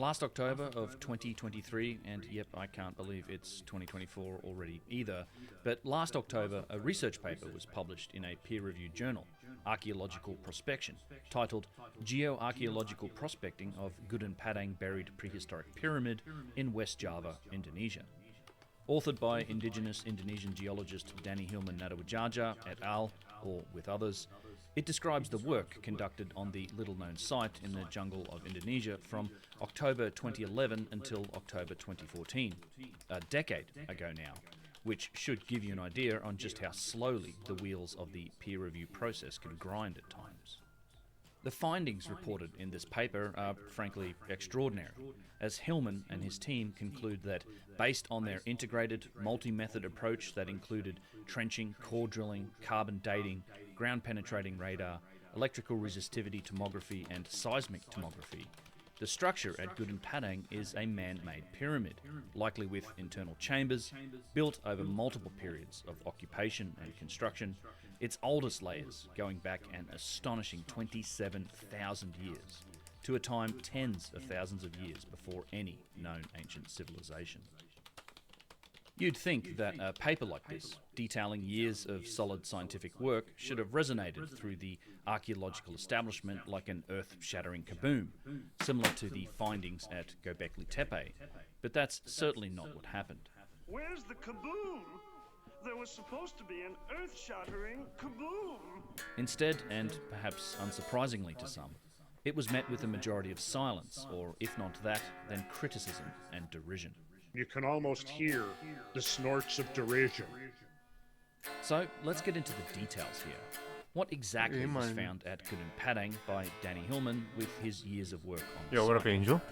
Last October of 2023, and yep, I can't believe it's 2024 already either, but last October a research paper was published in a peer-reviewed journal, Archaeological Prospection, titled Geoarchaeological Prospecting of Gunung Padang Buried Prehistoric Pyramid in West Java, Indonesia. Authored by indigenous Indonesian geologist Danny Hilman Nadawajaja et al., or with others, it describes the work conducted on the little-known site in the jungle of Indonesia from October 2011 until October 2014, a decade ago now, which should give you an idea on just how slowly the wheels of the peer review process can grind at times. The findings reported in this paper are frankly extraordinary, as Hillman and his team conclude that based on their integrated, multi-method approach that included trenching, core drilling, carbon dating, ground-penetrating radar, electrical resistivity tomography and seismic tomography, the structure at Gunung Padang is a man-made pyramid, likely with internal chambers, built over multiple periods of occupation and construction, its oldest layers going back an astonishing 27,000 years, to a time tens of thousands of years before any known ancient civilization. You'd think that a paper like this, detailing years of solid scientific work, should have resonated through the archaeological establishment like an earth-shattering kaboom, similar to the findings at Göbekli Tepe, but that's certainly not what happened. Where's the kaboom? There was supposed to be an earth-shattering kaboom. Instead, and perhaps unsurprisingly to some, it was met with a majority of silence, or if not that, then criticism and derision. You can almost hear the snorts of derision. So let's get into the details here. What exactly was found at Gunung Padang by Danny Hillman with his years of work on the Yo, what site? up, Angel?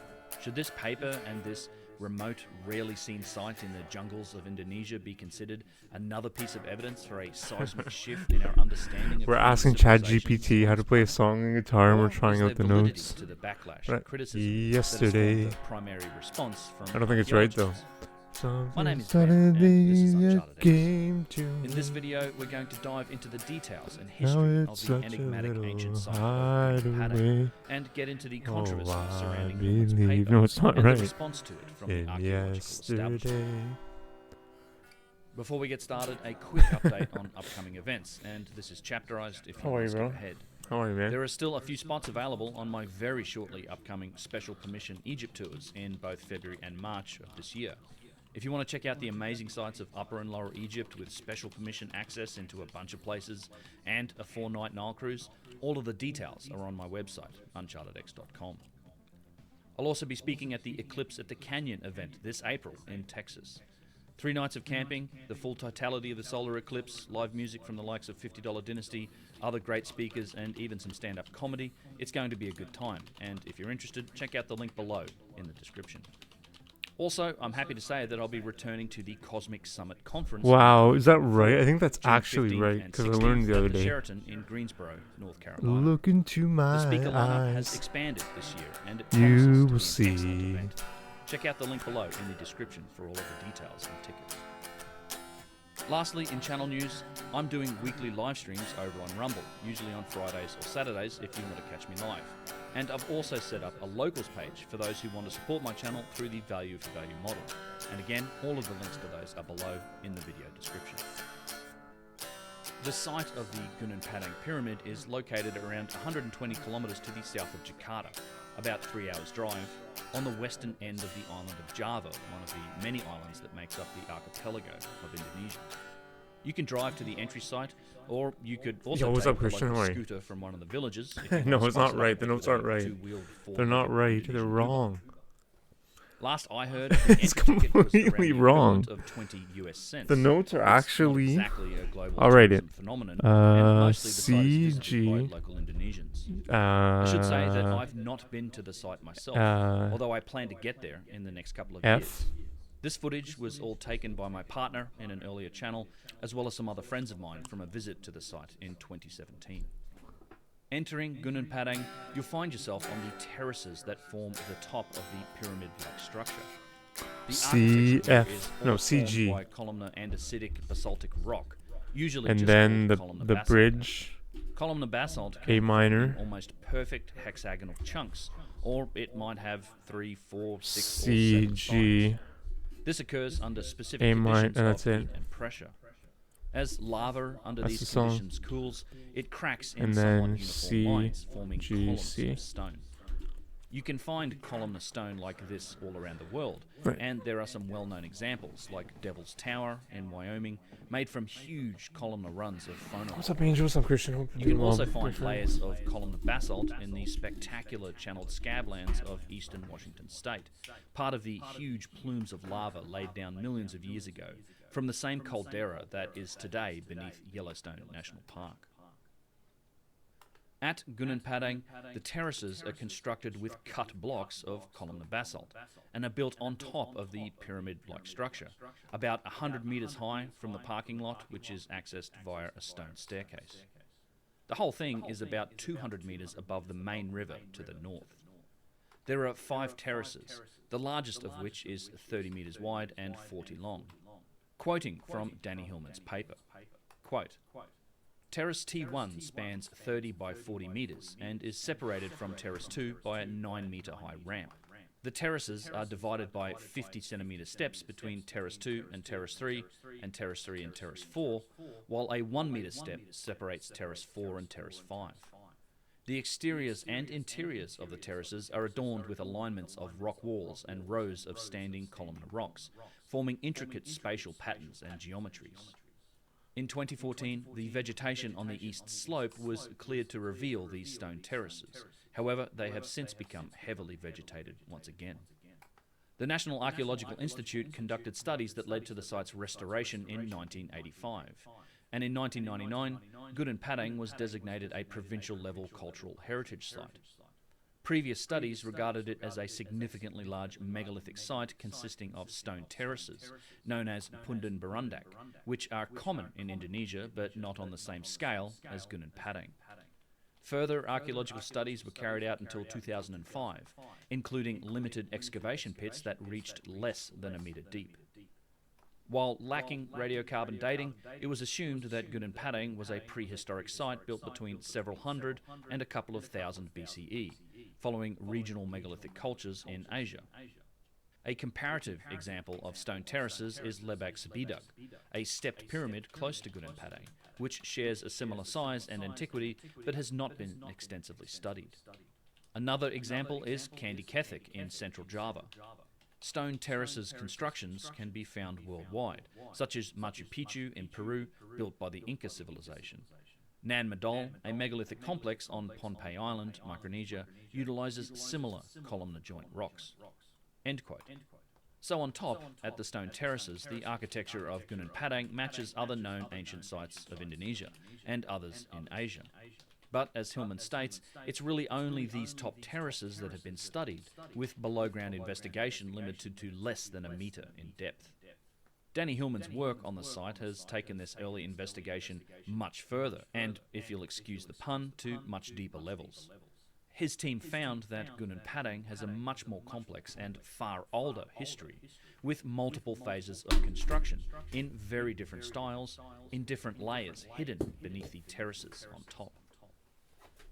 Should this paper and this remote, rarely seen site in the jungles of Indonesia be considered another piece of evidence for a seismic shift in our understanding of We're human asking civilization? ChatGPT how to play a song on guitar, and we're Or trying is out the there validity notes. to the backlash Right. and criticism Yesterday. that has formed the primary response from I don't think it's right, though. archaeologists? My name is Ben, Something and this is suddenly Uncharted X. came to In this me. video, we're going to dive into the details and Now history of it's the such a enigmatic little ancient site of Gunung Padang, hideaway. and get into the Oh, controversy I surrounding Hillman's believe. paper No, it's not and right. the response to it from the In archaeological establishment. yesterday. Before we get started, a quick update on upcoming events, and this is chapterized if you How are want you, to bro? skip ahead. How are you, man? There are still a few spots available on my very shortly upcoming special permission Egypt tours in both February and March of this year. If you want to check out the amazing sights of Upper and Lower Egypt with special permission access into a bunch of places and a 4-night Nile cruise, all of the details are on my website, unchartedx.com. I'll also be speaking at the Eclipse at the Canyon event this April in Texas. 3 nights of camping, the full totality of the solar eclipse, live music from the likes of $50 Dynasty, other great speakers, and even some stand-up comedy. It's going to be a good time, and if you're interested, check out the link below in the description. Also, I'm happy to say that I'll be returning to the Cosmic Summit Conference. Wow, is that right? I think that's June actually 15th right, and because I 16th learned the at other day. Sheraton in Greensboro, North Carolina. Look into The my speaker lineup has eyes. expanded this year, and it You promises to will be an excellent see. event. Check out the link below in the description for all of the details and tickets. Lastly, in channel news, I'm doing weekly live streams over on Rumble, usually on Fridays or Saturdays if you want to catch me live. And I've also set up a locals page for those who want to support my channel through the value for value model. And again, all of the links to those are below in the video description. The site of the Gunung Padang Pyramid is located around 120 kilometers to the south of Jakarta, about 3 hours drive, on the western end of the island of Java, one of the many islands that makes up the archipelago of Indonesia. You can drive to the entry site, or you could also Yo, what's take up, a Christian? local How are you? scooter from one of the villages. if you No, want to it's not sponsor right. that The notes with a aren't right. two-wheeled, They're not four-wheeled right. Indonesian They're Uber. wrong. Last I heard, the It's entry ticket was completely around the wrong. equivalent of 20 US cents. The notes are It's not actually. exactly a global I'll write tourism it. phenomenon, and mostly the site is visited CG. by local Indonesians. I should say that I've not been to the site myself, although I plan to get there in the next couple of F. years. This footage was all taken by my partner in an earlier channel, as well as some other friends of mine from a visit to the site in 2017. Entering Gunung Padang, you'll find yourself on the terraces that form the top of the pyramid-like structure. The architecture here is all formed CG. by columnar andesitic basaltic rock, usually And just then called columnar the basalt. bridge. Columnar basalt A can be minor. in almost perfect hexagonal chunks, or it might have 3, 4, 6, C, or 7 G, spines. This occurs under specific A minor, conditions and of that's it. heat and pressure. As lava under That's these the song. conditions cools, it cracks in And somewhat then uniform C, lines, forming G, columns C. of stone. You can find columnar stone like this all around the world, Right. and there are some well-known examples, like Devil's Tower in Wyoming, made from huge columnar runs of phonolite. What's up, Angel? What's up, Christian? Hope You you're can doing also well, find my friend. layers of columnar basalt in the spectacular channeled scablands of eastern Washington state, part of the huge plumes of lava laid down millions of years ago from the same caldera that is today beneath Yellowstone National Park. At Gunung Padang, the terraces are constructed with cut blocks of columnar basalt and are built on top of the pyramid-like structure, about 100 metres high from the parking lot, which is accessed via a stone staircase. The whole thing is about 200 metres above the main river to the north. There are 5 terraces, the largest of which is 30 metres wide and 40 long. Quoting from Danny Hillman's paper, quote, Terrace T1 spans 30 by 40 metres and is separated from Terrace 2 by a 9 metre high ramp. The terraces are divided by 50 centimetre steps between Terrace 2 and Terrace 3 and Terrace 3 and Terrace 4, while a 1 metre step separates Terrace 4 and Terrace 5. The exteriors and interiors of the terraces are adorned with alignments of rock walls and rows of standing columnar rocks, forming intricate spatial patterns and geometries. In 2014, the vegetation on the east slope was cleared to reveal these stone terraces. However, they have since become heavily vegetated once again. The National Archaeological Institute conducted studies that led to the site's restoration in 1985. And in 1999, Gunung Padang was designated a provincial-level cultural heritage site. Previous studies regarded it as a significantly large megalithic site consisting of stone terraces, known as Punden Berundak, which are common in Indonesia but not on the same scale as Gunung Padang. Further archaeological studies were carried out until 2005, including limited excavation pits that reached less than a metre deep. While lacking radiocarbon dating, it was assumed that Gunung Padang was a prehistoric site built between several hundred and a couple of thousand BCE, following regional megalithic cultures in Asia. A comparative example of stone terraces is Lebak Sebidug, a stepped pyramid close to Gunung Padang, which shares a similar size and antiquity but has not been extensively studied. Another example is Candi Kethek in central Java. Stone terraces constructions can be found worldwide, such as Machu Picchu in Peru, built by the Inca civilization. Nan Madol, a megalithic complex on Pohnpei Island, Micronesia, utilizes similar columnar joint rocks. End quote. So on top, at the stone terraces, the architecture of Gunung Padang matches other known ancient sites of Indonesia and others in Asia. But, as Hillman states, it's really only these top terraces that have been studied, with below-ground investigation limited to less than a metre in depth. Danny Hillman's work on the site has taken this early investigation much further, and, if you'll excuse the pun, to much deeper levels. His team found that Gunung Padang has a much more complex and far older history, with multiple phases of construction, in very different styles, in different layers hidden beneath the terraces on top.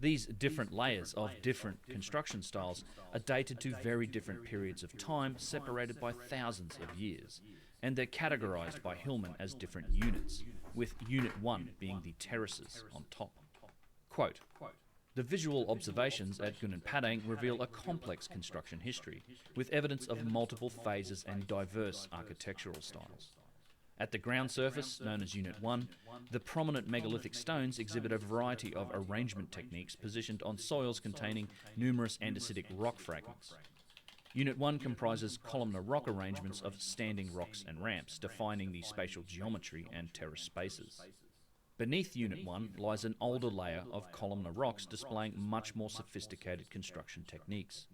These different layers of different construction styles are dated to very different periods of time separated by thousands of years, and they're categorized by Hillman as different units, with Unit 1 being the terraces on top. Quote, the visual observations at Gunung Padang reveal a complex construction history, with evidence of multiple phases and diverse architectural styles. At the ground surface, known as Unit 1, the prominent megalithic stones exhibit a variety of arrangement techniques positioned on soils containing numerous andesitic rock fragments. Unit 1 comprises columnar rock arrangements of standing rocks and ramps, defining the spatial geometry and terrace spaces. Beneath Unit 1 lies an older layer of columnar rocks displaying much more sophisticated construction techniques.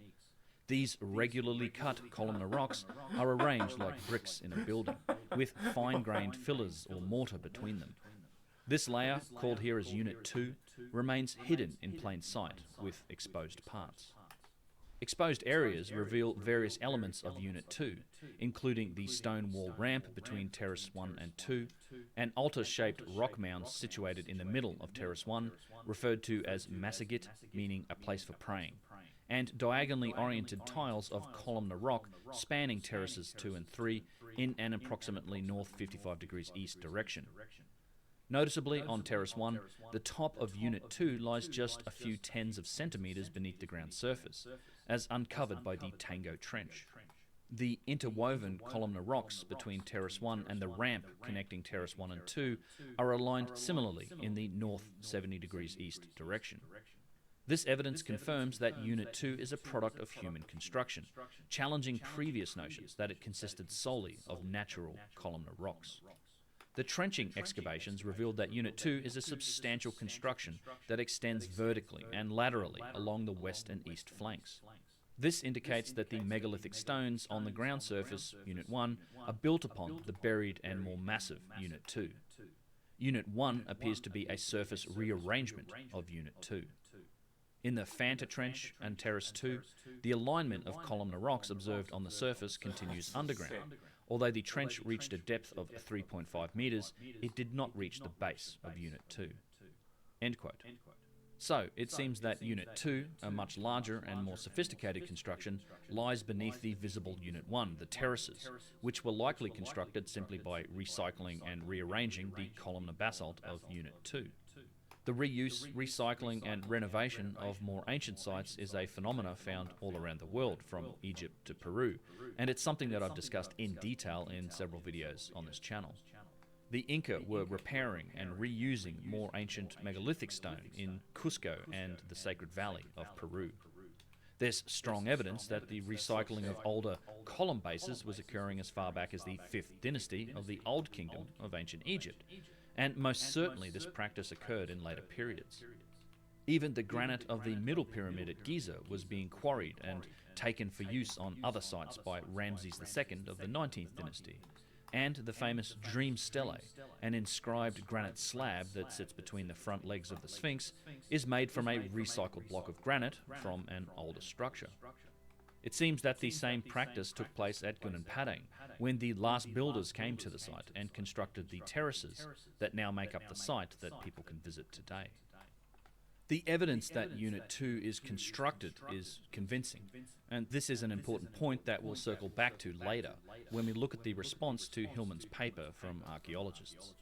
These regularly cut columnar rocks are arranged like bricks in a building, with fine-grained fillers or mortar between them. This layer, called here as Unit 2, remains hidden in plain sight with exposed parts. Exposed areas reveal various elements of Unit 2, including the stone wall ramp between Terrace 1 and 2, and altar-shaped rock mounds situated in the middle of Terrace 1, referred to as masjid, meaning a place for praying, and diagonally oriented tiles of columnar rock spanning terraces 2 and 3 in an approximately north 55 degrees east direction. Noticeably, on Terrace 1, the top of Unit 2 lies just a few tens of centimetres beneath the ground surface, as uncovered by the Tango Trench. The interwoven columnar rocks between Terrace 1 and the ramp connecting Terrace 1 and 2 are aligned similarly in the north 70 degrees east direction. This evidence confirms that Unit 2 is a product of human construction, challenging previous notions that it consisted solely of natural columnar rocks. The trenching excavations revealed that Unit 2 is a substantial construction that extends vertically and laterally along the west and east flanks. This indicates that the megalithic stones on the ground surface, Unit 1, are built upon the buried and more massive Unit 2. Unit 1 appears to be a surface rearrangement of Unit 2. In the Fanta Trench and Terrace 2, the alignment of columnar rocks observed on the surface continues underground. Although the trench reached a depth of 3.5 metres, it did not reach the base of Unit 2. End quote. So, it seems that Unit 2, a much larger and more sophisticated construction, lies beneath the visible Unit 1, the terraces, which were likely constructed simply by recycling and rearranging the columnar basalt of Unit 2. The reuse, recycling and renovation of more ancient sites is a phenomena found all around the world, from Egypt to Peru, and it's something that I've discussed in detail in several videos on this channel. The Inca were repairing and reusing more ancient megalithic stone in Cusco and the Sacred Valley of Peru. There's strong evidence that the recycling of older column bases was occurring as far back as the 5th dynasty of the Old Kingdom of ancient Egypt, and most certainly this practice occurred in later periods. Even the granite of the Middle Pyramid at Giza was being quarried and taken for use on other sites by Ramses II of the 19th dynasty, and the famous Dream Stele, an inscribed granite slab that sits between the front legs of the Sphinx, is made from a recycled block of granite from an older structure. It seems that the same practice took place at Gunung Padang, when the last builders came to the site and constructed the terraces that now make up the site that people can visit today. The evidence that Unit 2 is constructed is convincing, and this is an important point that we'll circle back to later when we look at the response to Hillman's paper from archaeologists.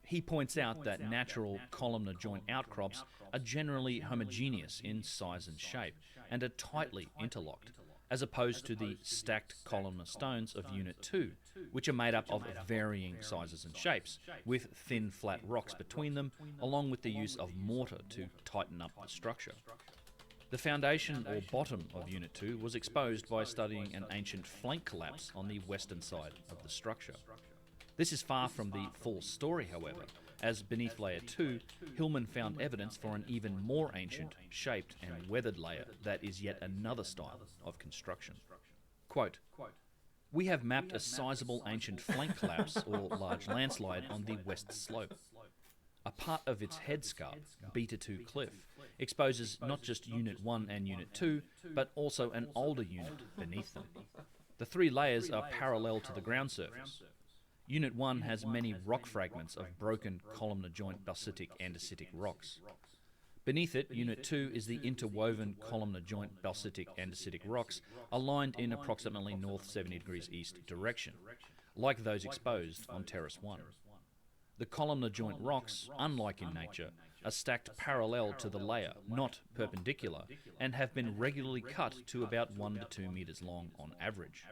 He points out that natural columnar joint outcrops are generally homogeneous in size and shape, and are tightly interlocked, as opposed to the stacked columnar stones of Unit 2, which are made up of varying sizes and shapes, with thin flat rocks between them, along with the use of mortar to tighten up the structure. The foundation or bottom of Unit 2 was exposed by studying an ancient flank collapse on the western side of the structure. This is far from the full story, however, as beneath layer 2, Hillman found evidence for an even more ancient, shaped and weathered layer that is yet another style of construction. Quote, "We have mapped a sizable ancient flank collapse or large landslide on the west slope. A part of its headscarp, Beta 2 cliff, exposes not just Unit 1 and Unit 2, but also an older unit beneath them. The 3 layers are parallel to the ground surface. Unit 1 has many rock fragments of broken columnar joint basaltic andesitic rocks. Beneath it, Unit 2 is the interwoven columnar joint basaltic andesitic rocks aligned in approximately north 70 degrees east direction, like those exposed on Terrace 1. The columnar joint rocks, unlike in nature, are stacked parallel to the layer, not perpendicular, and have been regularly cut to about 1 to 2 meters long on average.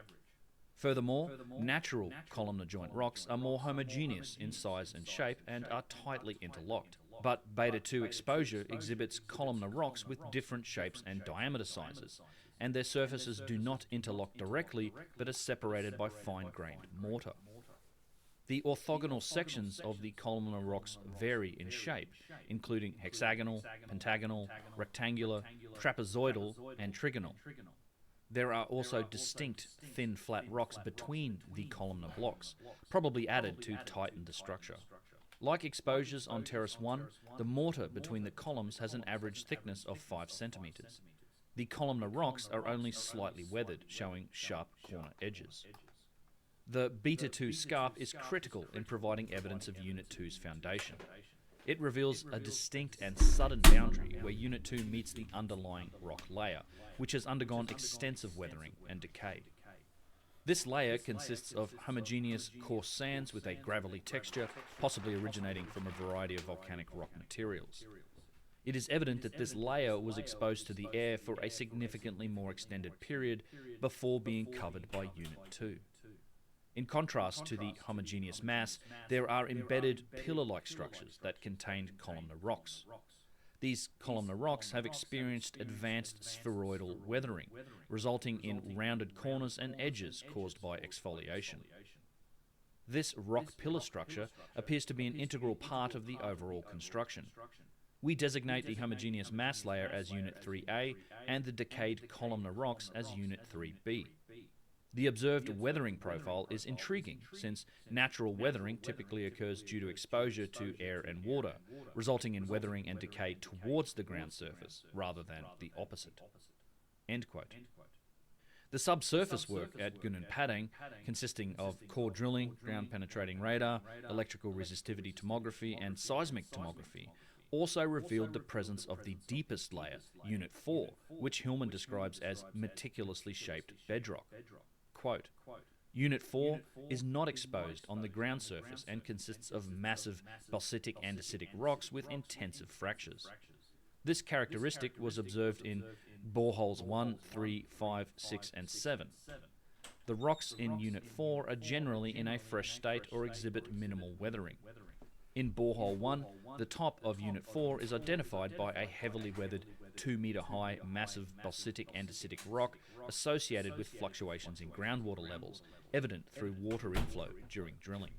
Furthermore, natural columnar joint rocks are more homogeneous in size and shape and are tightly interlocked. But Beta 2 exposure exhibits columnar rocks with different shapes and diameter sizes, and their surfaces do not interlock directly but are separated by fine-grained mortar. The orthogonal sections of the columnar rocks vary in shape, including hexagonal, pentagonal, rectangular, trapezoidal, and trigonal. There are also distinct thin flat rocks between the columnar blocks, probably added to tighten the structure. Like exposures on Terrace 1, the mortar between the columns has an average thickness of 5 centimeters. The columnar rocks are only slightly weathered, showing sharp corner edges. The Beta 2 scarp is critical in providing evidence of Unit 2's foundation. It reveals a distinct and sudden boundary where Unit 2 meets the underlying rock layer, which has undergone extensive weathering and decay. This layer consists of homogeneous coarse sands with a gravelly texture, possibly originating from a variety of volcanic rock materials. It is evident that this layer was exposed to the air for a significantly more extended period before being covered by Unit 2. In contrast to the homogeneous mass, there are embedded pillar-like structures that contain columnar rocks. These columnar rocks have experienced advanced spheroidal weathering, resulting in rounded corners and edges caused by exfoliation. This rock pillar structure appears to be an integral part of the overall construction. We designate the homogeneous mass layer as Unit 3A and the decayed columnar rocks as Unit 3B. The observed weathering profile is intriguing, since natural weathering typically occurs due to exposure to air and water, resulting in weathering and decay towards the ground surface, rather than the opposite. End quote. The subsurface work at Gunung Padang, consisting of core drilling, ground-penetrating radar, electrical resistivity tomography, and seismic tomography, also revealed the presence of the deepest layer, Unit 4, which Hillman describes as meticulously shaped bedrock. Quote, Unit 4 is not exposed on the ground surface and consists of massive basaltic andesitic rocks with intensive fractures. This characteristic was observed in boreholes 1, 3, 5, 6, and 7. The rocks in Unit 4 are generally in a fresh state or exhibit minimal weathering. In borehole 1, the top of Unit 4 is identified by a heavily weathered 2-metre-high massive basaltic andesitic rock associated with fluctuations in groundwater levels, evident through water inflow during drilling.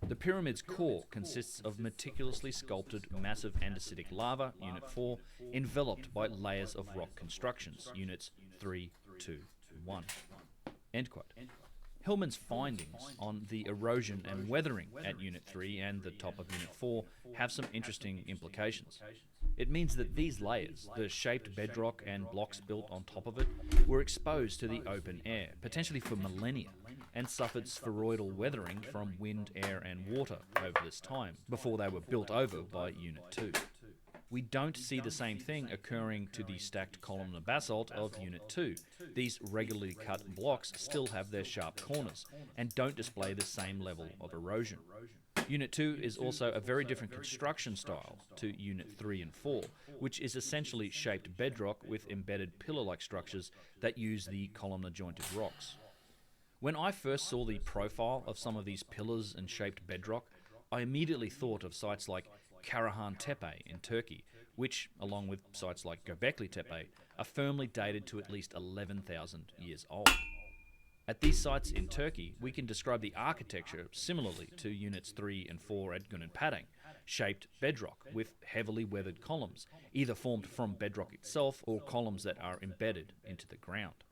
The pyramid's core consists of meticulously sculpted massive andesitic lava, Unit 4, enveloped by layers of rock constructions, Units 3, 2, 1. End quote. Hillman's findings on the erosion and weathering at Unit 3 and the top of Unit 4 have some interesting implications. It means that these layers, the shaped bedrock and blocks built on top of it, were exposed to the open air, potentially for millennia, and suffered spheroidal weathering from wind, air, and water over this time, before they were built over by Unit 2. We don't see the same thing occurring to the stacked columnar basalt of Unit 2. These regularly cut blocks still have their sharp corners, and don't display the same level of erosion. Unit 2 is also a very different construction style to Unit 3 and 4, which is essentially shaped bedrock with embedded pillar-like structures that use the columnar jointed rocks. When I first saw the profile of some of these pillars and shaped bedrock, I immediately thought of sites like Karahan Tepe in Turkey, which, along with sites like Göbekli Tepe, are firmly dated to at least 11,000 years old. At these sites in Turkey, we can describe the architecture similarly to Units 3 and 4 at Gunung Padang, shaped bedrock with heavily weathered columns, either formed from bedrock itself or columns that are embedded into the ground.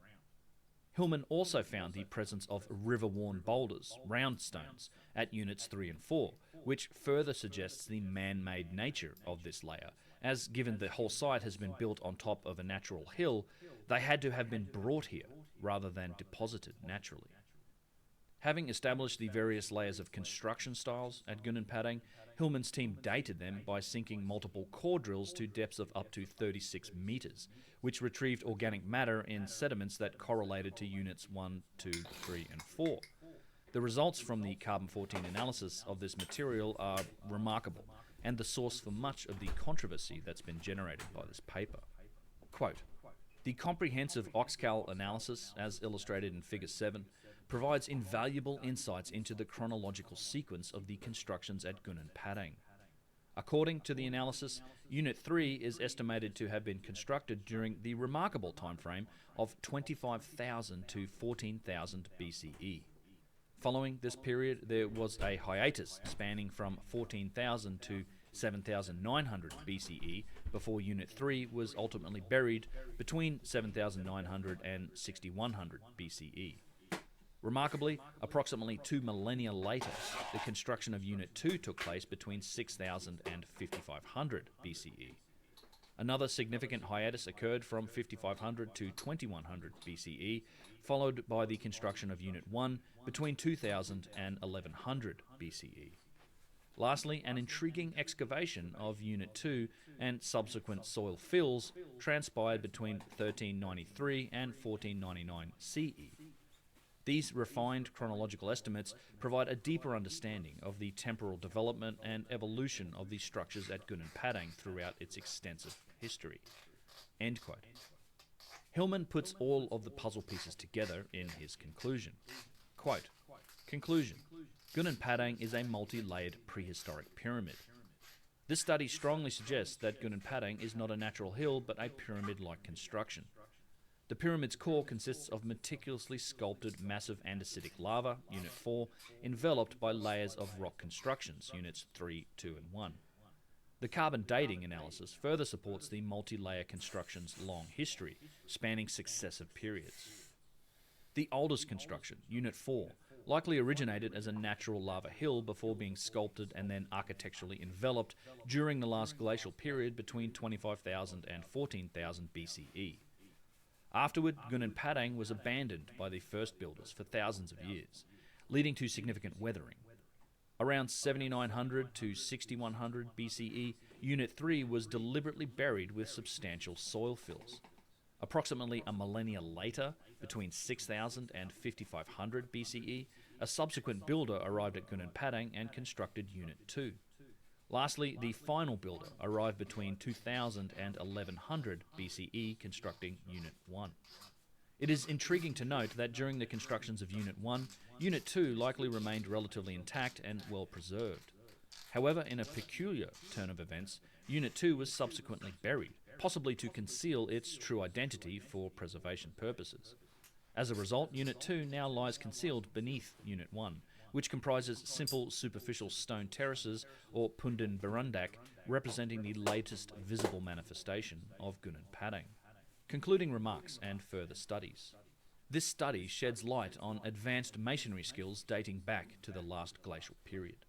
Hillman also found the presence of river-worn boulders, round stones, at Units 3 and 4, which further suggests the man-made nature of this layer, as given the whole site has been built on top of a natural hill, they had to have been brought here rather than deposited naturally. Having established the various layers of construction styles at Gunung Padang, Hillman's team dated them by sinking multiple core drills to depths of up to 36 meters, which retrieved organic matter in sediments that correlated to Units 1, 2, 3, and 4. The results from the carbon-14 analysis of this material are remarkable, and the source for much of the controversy that's been generated by this paper. Quote, the comprehensive Oxcal analysis, as illustrated in Figure 7, provides invaluable insights into the chronological sequence of the constructions at Gunung Padang. According to the analysis, Unit 3 is estimated to have been constructed during the remarkable timeframe of 25,000 to 14,000 BCE. Following this period, there was a hiatus spanning from 14,000 to 7,900 BCE before Unit 3 was ultimately buried between 7,900 and 6,100 BCE. Remarkably, approximately 2 millennia later, the construction of Unit 2 took place between 6,000 and 5,500 BCE. Another significant hiatus occurred from 5,500 to 2,100 BCE, followed by the construction of Unit 1 between 2,000 and 1,100 BCE. Lastly, an intriguing excavation of Unit 2 and subsequent soil fills transpired between 1393 and 1499 CE. These refined chronological estimates provide a deeper understanding of the temporal development and evolution of the structures at Gunung Padang throughout its extensive history." End quote. Hillman puts all of the puzzle pieces together in his conclusion. Quote, "Conclusion. Gunung Padang is a multi-layered prehistoric pyramid. This study strongly suggests that Gunung Padang is not a natural hill but a pyramid-like construction. The pyramid's core consists of meticulously sculpted massive andesitic lava, Unit 4, enveloped by layers of rock constructions, Units 3, 2 and 1. The carbon dating analysis further supports the multi-layer construction's long history, spanning successive periods. The oldest construction, Unit 4, likely originated as a natural lava hill before being sculpted and then architecturally enveloped during the last glacial period between 25,000 and 14,000 BCE. Afterward, Gunung Padang was abandoned by the first builders for thousands of years, leading to significant weathering. Around 7900 to 6100 BCE, Unit 3 was deliberately buried with substantial soil fills. Approximately a millennia later, between 6000 and 5500 BCE, a subsequent builder arrived at Gunung Padang and constructed Unit 2. Lastly, the final builder arrived between 2000 and 1100 BCE, constructing Unit 1. It is intriguing to note that during the constructions of Unit 1, Unit 2 likely remained relatively intact and well preserved. However, in a peculiar turn of events, Unit 2 was subsequently buried, possibly to conceal its true identity for preservation purposes. As a result, Unit 2 now lies concealed beneath Unit 1, which comprises simple superficial stone terraces or Pundin Berundak, representing the latest visible manifestation of Gunung Padang. Concluding remarks and further studies. This study sheds light on advanced masonry skills dating back to the last glacial period.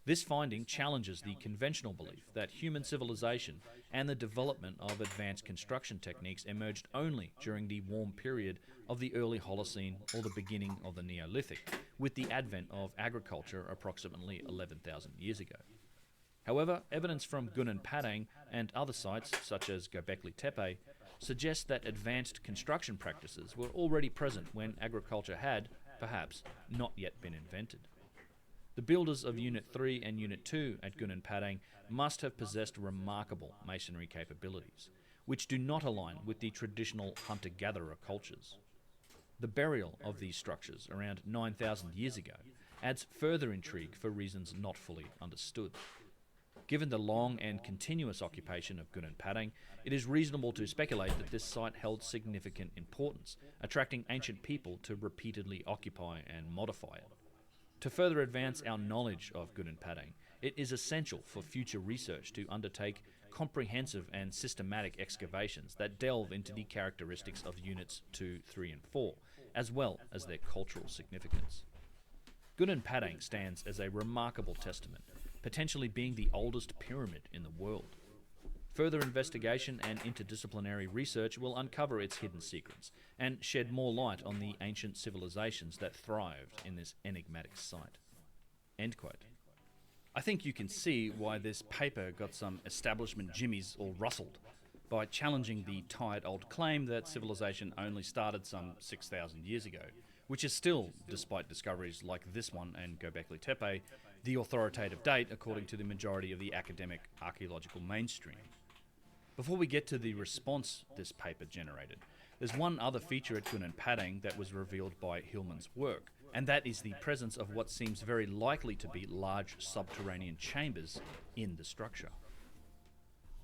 This finding challenges the conventional belief that human civilization and the development of advanced construction techniques emerged only during the warm period of the early Holocene or the beginning of the Neolithic, with the advent of agriculture approximately 11,000 years ago. However, evidence from Gunung Padang and other sites, such as Göbekli Tepe, suggests that advanced construction practices were already present when agriculture had, perhaps, not yet been invented. The builders of Unit 3 and Unit 2 at Gunung Padang must have possessed remarkable masonry capabilities, which do not align with the traditional hunter-gatherer cultures. The burial of these structures around 9,000 years ago adds further intrigue for reasons not fully understood. Given the long and continuous occupation of Gunung Padang, it is reasonable to speculate that this site held significant importance, attracting ancient people to repeatedly occupy and modify it. To further advance our knowledge of Gunung Padang, it is essential for future research to undertake comprehensive and systematic excavations that delve into the characteristics of Units 2, 3 and 4, as well as their cultural significance. Gunung Padang stands as a remarkable testament, potentially being the oldest pyramid in the world. Further investigation and interdisciplinary research will uncover its hidden secrets and shed more light on the ancient civilizations that thrived in this enigmatic site." End quote. I think you can see why this paper got some establishment jimmies all rustled by challenging the tired old claim that civilization only started some 6,000 years ago, which is still, despite discoveries like this one and Göbekli Tepe, the authoritative date according to the majority of the academic archaeological mainstream. Before we get to the response this paper generated, there's one other feature at Gunung Padang that was revealed by Hillman's work, and that is the presence of what seems very likely to be large subterranean chambers in the structure.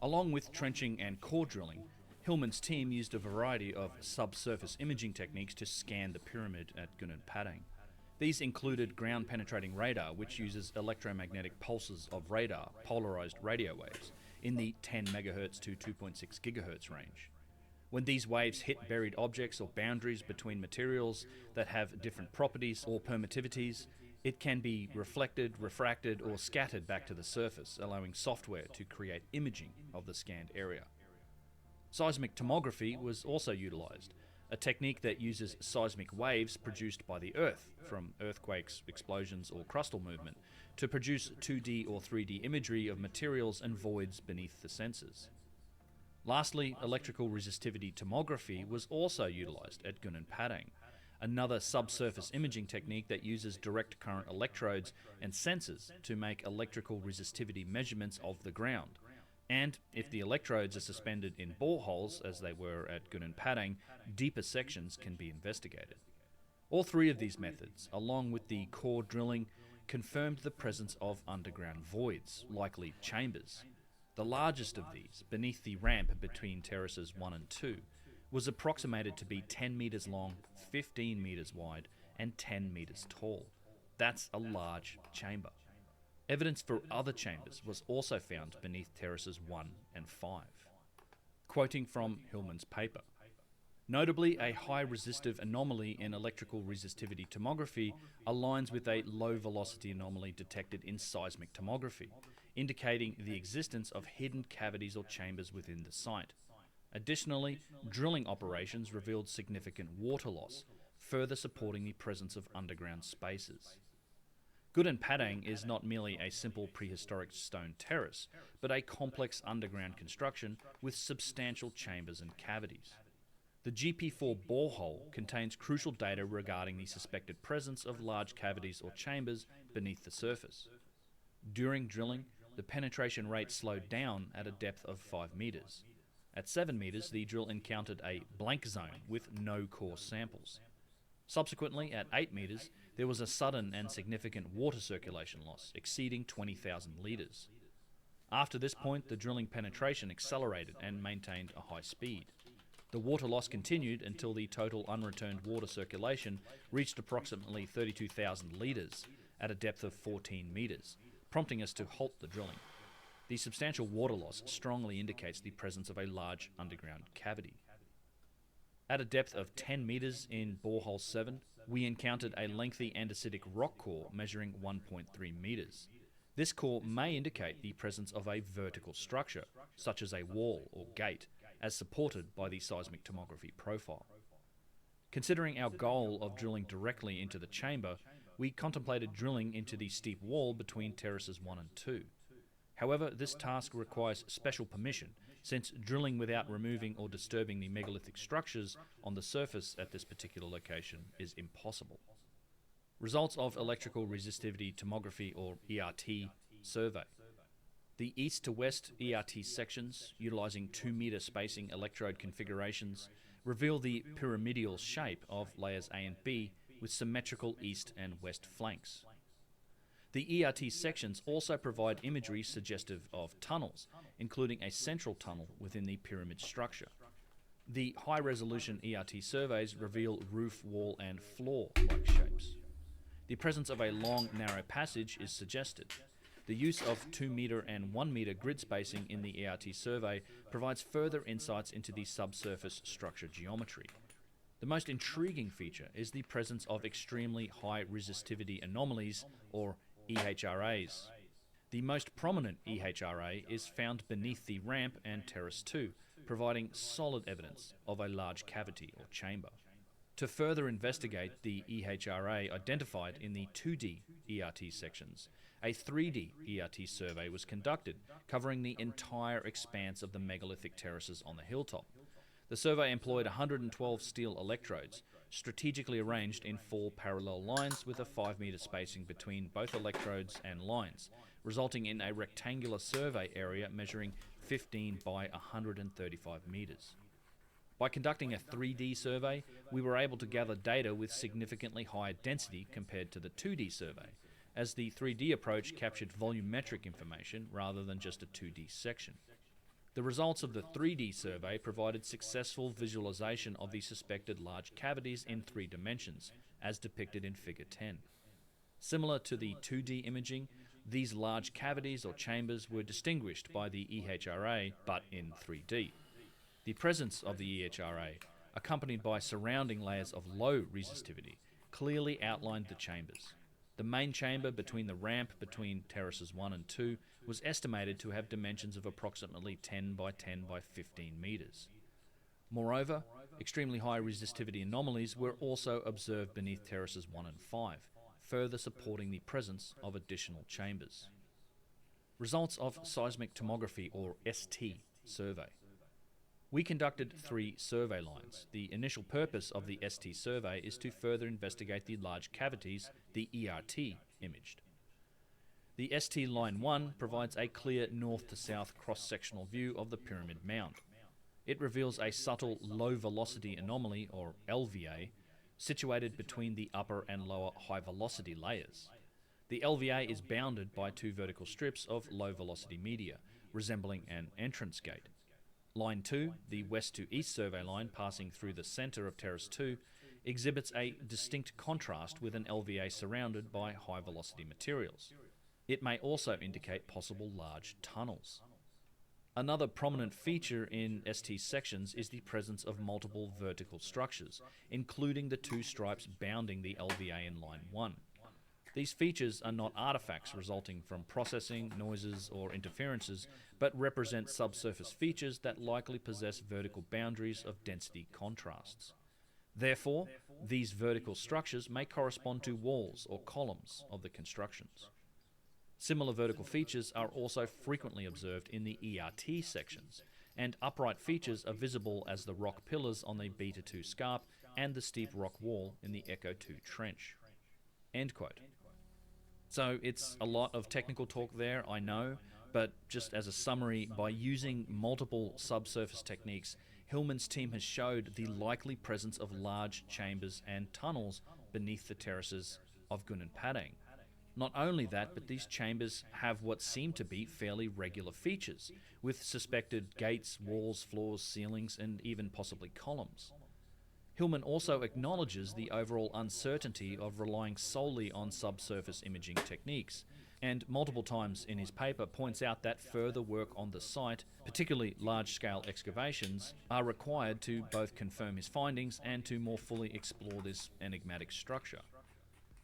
Along with trenching and core drilling, Hillman's team used a variety of subsurface imaging techniques to scan the pyramid at Gunung Padang. These included ground-penetrating radar, which uses electromagnetic pulses of radar, polarized radio waves, in the 10 MHz to 2.6 GHz range. When these waves hit buried objects or boundaries between materials that have different properties or permittivities, it can be reflected, refracted, or scattered back to the surface, allowing software to create imaging of the scanned area. Seismic tomography was also utilized, a technique that uses seismic waves produced by the Earth, from earthquakes, explosions, or crustal movement, to produce 2D or 3D imagery of materials and voids beneath the sensors. Lastly, electrical resistivity tomography was also utilized at Gunung Padang, another subsurface imaging technique that uses direct current electrodes and sensors to make electrical resistivity measurements of the ground. And if the electrodes are suspended in boreholes, as they were at Gunung Padang, deeper sections can be investigated. All three of these methods, along with the core drilling, confirmed the presence of underground voids, likely chambers. The largest of these, beneath the ramp between terraces 1 and 2, was approximated to be 10 meters long, 15 meters wide, and 10 meters tall. That's a large chamber. Evidence for other chambers was also found beneath terraces 1 and 5. Quoting from Hillman's paper, notably, a high resistive anomaly in electrical resistivity tomography aligns with a low velocity anomaly detected in seismic tomography, indicating the existence of hidden cavities or chambers within the site. Additionally, drilling operations revealed significant water loss, further supporting the presence of underground spaces. Gunung Padang is not merely a simple prehistoric stone terrace, but a complex underground construction with substantial chambers and cavities. The GP4 borehole contains crucial data regarding the suspected presence of large cavities or chambers beneath the surface. During drilling, the penetration rate slowed down at a depth of 5 meters. At 7 meters, the drill encountered a blank zone with no core samples. Subsequently, at 8 meters, there was a sudden and significant water circulation loss, exceeding 20,000 liters. After this point, the drilling penetration accelerated and maintained a high speed. The water loss continued until the total unreturned water circulation reached approximately 32,000 liters at a depth of 14 meters, prompting us to halt the drilling. The substantial water loss strongly indicates the presence of a large underground cavity. At a depth of 10 meters in borehole 7, we encountered a lengthy andesitic rock core measuring 1.3 meters. This core may indicate the presence of a vertical structure, such as a wall or gate, as supported by the seismic tomography profile. Considering our goal of drilling directly into the chamber, we contemplated drilling into the steep wall between terraces 1 and 2. However, this task requires special permission, since drilling without removing or disturbing the megalithic structures on the surface at this particular location is impossible. Results of electrical resistivity tomography, or ERT, survey. The east to west ERT sections, utilizing 2-meter spacing electrode configurations, reveal the pyramidal shape of layers A and B with symmetrical east and west flanks. The ERT sections also provide imagery suggestive of tunnels, including a central tunnel within the pyramid structure. The high-resolution ERT surveys reveal roof, wall, and floor-like shapes. The presence of a long, narrow passage is suggested. The use of 2-meter and 1-meter grid spacing in the ERT survey provides further insights into the subsurface structure geometry. The most intriguing feature is the presence of extremely high resistivity anomalies, or EHRAs. The most prominent EHRA is found beneath the ramp and terrace 2, providing solid evidence of a large cavity or chamber. To further investigate the EHRA identified in the 2D ERT sections, a 3D ERT survey was conducted, covering the entire expanse of the megalithic terraces on the hilltop. The survey employed 112 steel electrodes, strategically arranged in 4 parallel lines with a 5-meter spacing between both electrodes and lines, resulting in a rectangular survey area measuring 15 by 135 meters. By conducting a 3D survey, we were able to gather data with significantly higher density compared to the 2D survey, as the 3D approach captured volumetric information rather than just a 2D section. The results of the 3D survey provided successful visualization of the suspected large cavities in 3 dimensions, as depicted in Figure 10. Similar to the 2D imaging, these large cavities or chambers were distinguished by the EHRA, but in 3D. The presence of the EHRA, accompanied by surrounding layers of low resistivity, clearly outlined the chambers. The main chamber between the ramp between terraces 1 and 2 was estimated to have dimensions of approximately 10 by 10 by 15 meters. Moreover, extremely high resistivity anomalies were also observed beneath terraces 1 and 5, further supporting the presence of additional chambers. Results of seismic tomography, or ST, survey. We conducted 3 survey lines. The initial purpose of the ST survey is to further investigate the large cavities the ERT imaged. The ST line 1 provides a clear north to south cross-sectional view of the pyramid mound. It reveals a subtle low-velocity anomaly, or LVA, situated between the upper and lower high-velocity layers. The LVA is bounded by 2 vertical strips of low-velocity media, resembling an entrance gate. Line 2, the west to east survey line passing through the centre of Terrace 2, exhibits a distinct contrast with an LVA surrounded by high-velocity materials. It may also indicate possible large tunnels. Another prominent feature in ST sections is the presence of multiple vertical structures, including the 2 stripes bounding the LVA in line 1. These features are not artifacts resulting from processing, noises, or interferences, but represent subsurface features that likely possess vertical boundaries of density contrasts. Therefore, these vertical structures may correspond to walls or columns of the constructions. Similar vertical features are also frequently observed in the ERT sections, and upright features are visible as the rock pillars on the Beta 2 scarp and the steep rock wall in the Echo 2 trench. End quote. So it's a lot of technical talk there, I know, but just as a summary, by using multiple subsurface techniques, Hillman's team has showed the likely presence of large chambers and tunnels beneath the terraces of Gunung Padang. Not only that, but these chambers have what seem to be fairly regular features, with suspected gates, walls, floors, ceilings, and even possibly columns. Hillman also acknowledges the overall uncertainty of relying solely on subsurface imaging techniques, and multiple times in his paper points out that further work on the site, particularly large-scale excavations, are required to both confirm his findings and to more fully explore this enigmatic structure.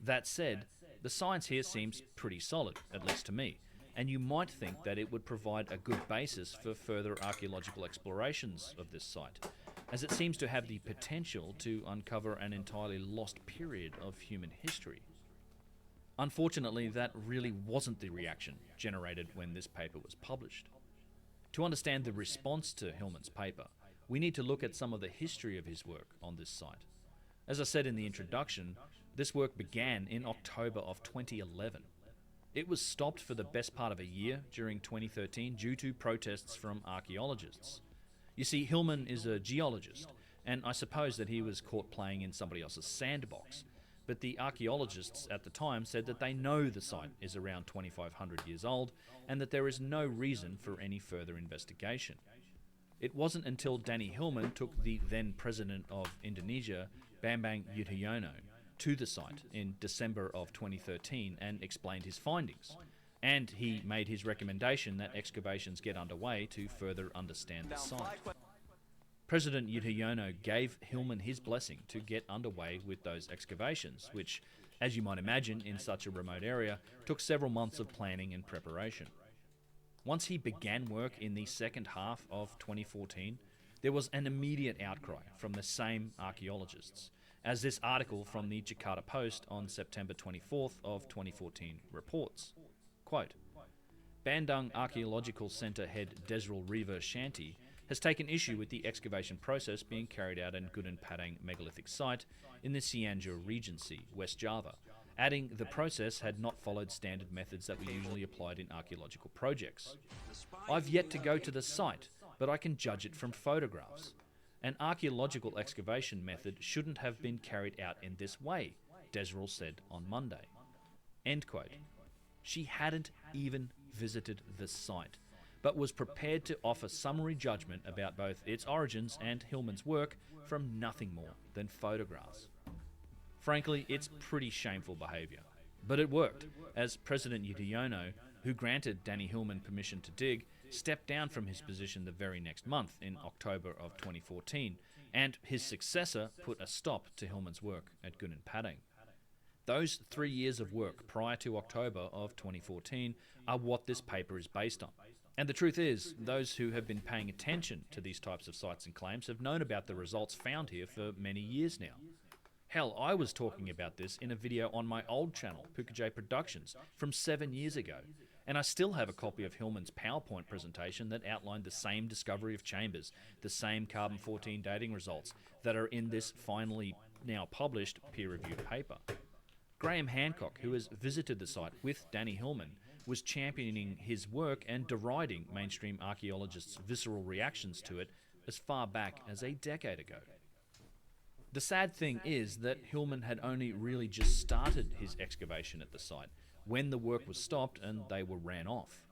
That said, the science here seems pretty solid, at least to me, and you might think that it would provide a good basis for further archaeological explorations of this site, as it seems to have the potential to uncover an entirely lost period of human history. Unfortunately, that really wasn't the reaction generated when this paper was published. To understand the response to Hillman's paper, we need to look at some of the history of his work on this site. As I said in the introduction, this work began in October of 2011. It was stopped for the best part of a year during 2013 due to protests from archaeologists. You see, Hillman is a geologist, and I suppose that he was caught playing in somebody else's sandbox, but the archaeologists at the time said that they know the site is around 2,500 years old and that there is no reason for any further investigation. It wasn't until Danny Hillman took the then president of Indonesia, Bambang Yudhoyono, to the site in December of 2013 and explained his findings. And he made his recommendation that excavations get underway to further understand the site. President Yudhoyono gave Hillman his blessing to get underway with those excavations, which, as you might imagine in such a remote area, took several months of planning and preparation. Once he began work in the second half of 2014, there was an immediate outcry from the same archaeologists, as this article from the Jakarta Post on September 24th of 2014 reports. Quote, Bandung Archaeological Centre head Desril Riva Shanti has taken issue with the excavation process being carried out in Gunung Padang megalithic site in the Cianjur Regency, West Java, adding the process had not followed standard methods that were usually applied in archaeological projects. I've yet to go to the site, but I can judge it from photographs. An archaeological excavation method shouldn't have been carried out in this way, Desril said on Monday. End quote. She hadn't even visited the site, but was prepared to offer summary judgment about both its origins and Hillman's work from nothing more than photographs. Frankly, it's pretty shameful behaviour. But it worked, as President Yudhoyono, who granted Danny Hillman permission to dig, stepped down from his position the very next month in October of 2014, and his successor put a stop to Hillman's work at Gunung Padang. Those 3 years of work prior to October of 2014 are what this paper is based on. And the truth is, those who have been paying attention to these types of sites and claims have known about the results found here for many years now. Hell, I was talking about this in a video on my old channel, Puka Productions, from 7 years ago. And I still have a copy of Hillman's PowerPoint presentation that outlined the same discovery of chambers, the same carbon-14 dating results that are in this finally now published peer-reviewed paper. Graham Hancock, who has visited the site with Danny Hillman, was championing his work and deriding mainstream archaeologists' visceral reactions to it as far back as a decade ago. The sad thing is that Hillman had only really just started his excavation at the site when the work was stopped and they were ran off.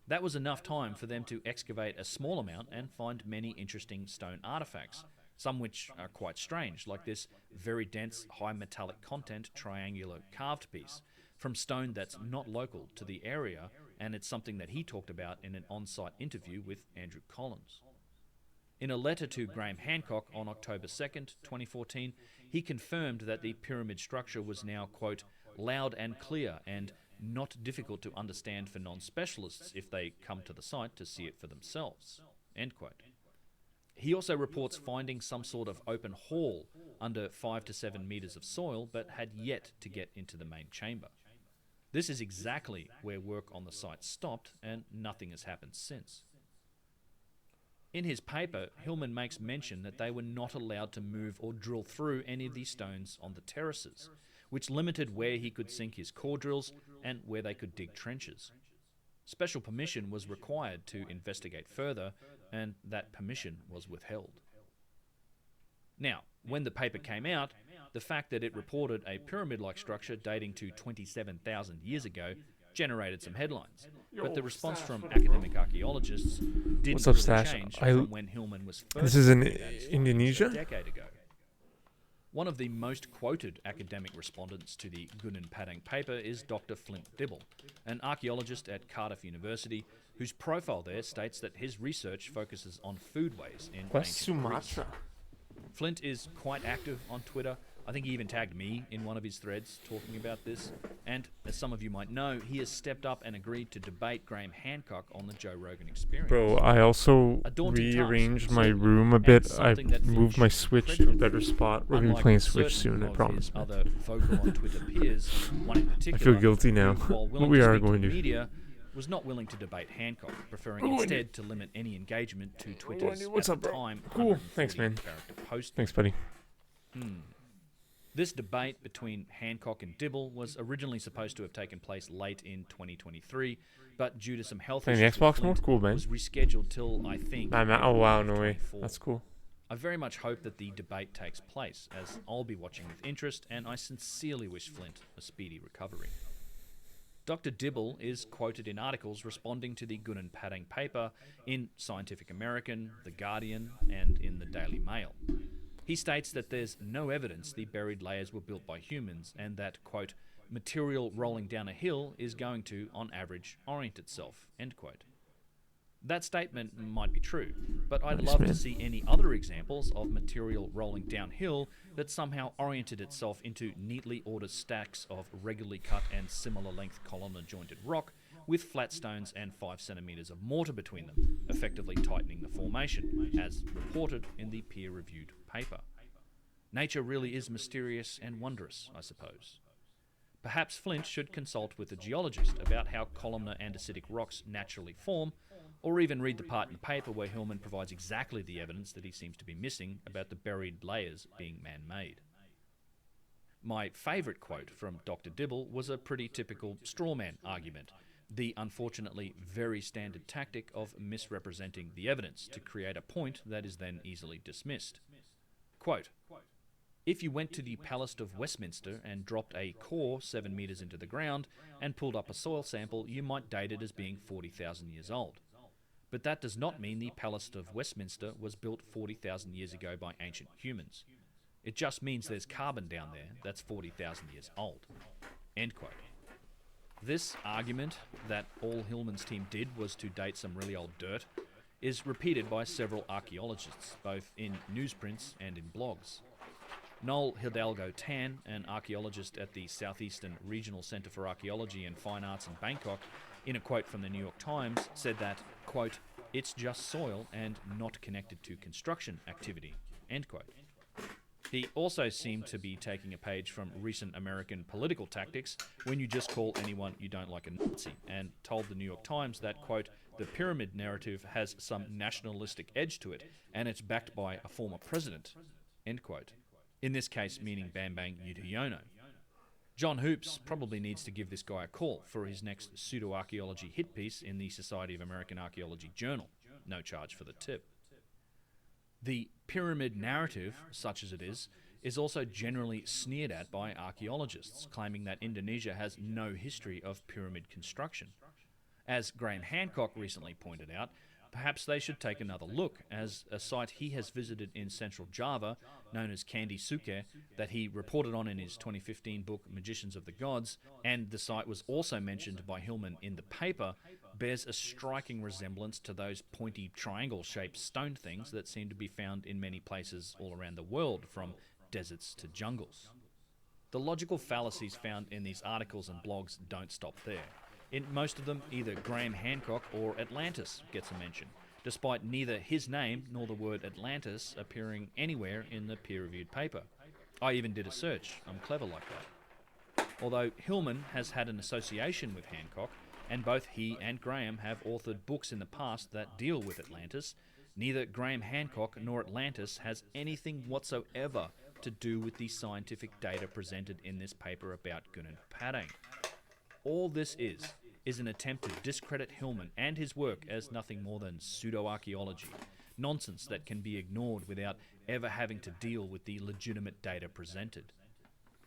That was enough time for them to excavate a small amount and find many interesting stone artifacts, some which are quite strange, like this very dense, high metallic content triangular carved piece from stone that's not local to the area, and it's something that he talked about in an on-site interview with Andrew Collins. In a letter to Graham Hancock on October 2nd, 2014, he confirmed that the pyramid structure was now, quote, loud and clear and not difficult to understand for non-specialists if they come to the site to see it for themselves, end quote. He also reports finding some sort of open hall under 5 to 7 meters of soil, but had yet to get into the main chamber. This is exactly where work on the site stopped, and nothing has happened since. In his paper, Hillman makes mention that they were not allowed to move or drill through any of these stones on the terraces, which limited where he could sink his core drills and where they could dig trenches. Special permission was required to investigate further, and that permission was withheld. Now, when the paper came out, the fact that it reported a pyramid-like structure dating to 27,000 years ago generated some headlines, but the response from academic archaeologists didn't What's up, really Stash? change from when Hillman was first This is in looking at his findings Indonesia? a decade ago. One of the most quoted academic respondents to the Gunung Padang paper is Dr. Flint Dibble, an archaeologist at Cardiff University, whose profile there states that his research focuses on foodways in West ancient Greece. Sumatra. Flint is quite active on Twitter. I think he even tagged me in one of his threads talking about this. And as some of you might know, he has stepped up and agreed to debate Graham Hancock on the Joe Rogan Experience. Bro, I also A daunting task, rearranged my certainly, room a and bit. I something that moved my Finch Switch to a credited better with. spot. We're gonna be Unlike playing Switch certain soon, I of promise. his other vocal on Twitter peers, one in I particular, feel guilty now, who, while but willing we to are speak to going the to. media, was not willing to debate Hancock, preferring Going to. instead to limit any engagement to Twitter's, What's at up, the bro? time, Cool. Thanks, 140 man. character post. Thanks, buddy. This debate between Hancock and Dibble was originally supposed to have taken place late in 2023, but due to some health Playing the issues with Xbox more? Flint, Cool, man. was rescheduled till, I think, Oh wow, no way. 2024. That's cool. I very much hope that the debate takes place, as I'll be watching with interest, and I sincerely wish Flint a speedy recovery. Dr. Dibble is quoted in articles responding to the Gunung Padang paper in Scientific American, The Guardian, and in the Daily Mail. He states that there's no evidence the buried layers were built by humans, and that, quote, material rolling down a hill is going to, on average, orient itself, end quote. That statement might be true, but I'd Nice, love man. to see any other examples of material rolling downhill that somehow oriented itself into neatly ordered stacks of regularly cut and similar length columnar jointed rock with flat stones and 5 centimeters of mortar between them, effectively tightening the formation, as reported in the peer-reviewed paper. Nature really is mysterious and wondrous, I suppose. Perhaps Flint should consult with a geologist about how columnar andesitic rocks naturally form, or even read the part in the paper where Hillman provides exactly the evidence that he seems to be missing about the buried layers being man-made. My favourite quote from Dr. Dibble was a pretty typical strawman argument, the unfortunately very standard tactic of misrepresenting the evidence to create a point that is then easily dismissed. Quote, if you went to the Palace of Westminster and dropped a core 7 meters into the ground and pulled up a soil sample, you might date it as being 40,000 years old. But that does not mean the Palace of Westminster was built 40,000 years ago by ancient humans. It just means there's carbon down there that's 40,000 years old. End quote. This argument that all Hillman's team did was to date some really old dirt is repeated by several archaeologists, both in newsprints and in blogs. Noel Hidalgo Tan, an archaeologist at the Southeastern Regional Centre for Archaeology and Fine Arts in Bangkok, in a quote from the New York Times, said that, quote, "It's just soil and not connected to construction activity," end quote. He also seemed to be taking a page from recent American political tactics when you just call anyone you don't like a Nazi, and told the New York Times that, quote, "The pyramid narrative has some nationalistic edge to it, and it's backed by a former president," end quote. In this case, meaning Bam Bang Yudhoyono. John Hoops probably needs to give this guy a call for his next pseudo-archaeology hit piece in the Society of American Archaeology Journal. No charge for the tip. The pyramid narrative, such as it is also generally sneered at by archaeologists, claiming that Indonesia has no history of pyramid construction. As Graham Hancock recently pointed out, perhaps they should take another look, as a site he has visited in central Java, known as Candi Suke, that he reported on in his 2015 book Magicians of the Gods, and the site was also mentioned by Hillman in the paper, bears a striking resemblance to those pointy triangle-shaped stone things that seem to be found in many places all around the world, from deserts to jungles. The logical fallacies found in these articles and blogs don't stop there. In most of them, either Graham Hancock or Atlantis gets a mention, despite neither his name nor the word Atlantis appearing anywhere in the peer-reviewed paper. I even did a search. I'm clever like that. Although Hillman has had an association with Hancock, and both he and Graham have authored books in the past that deal with Atlantis, neither Graham Hancock nor Atlantis has anything whatsoever to do with the scientific data presented in this paper about Gunung Padang. All this is an attempt to discredit Hillman and his work as nothing more than pseudo-archaeology, nonsense that can be ignored without ever having to deal with the legitimate data presented.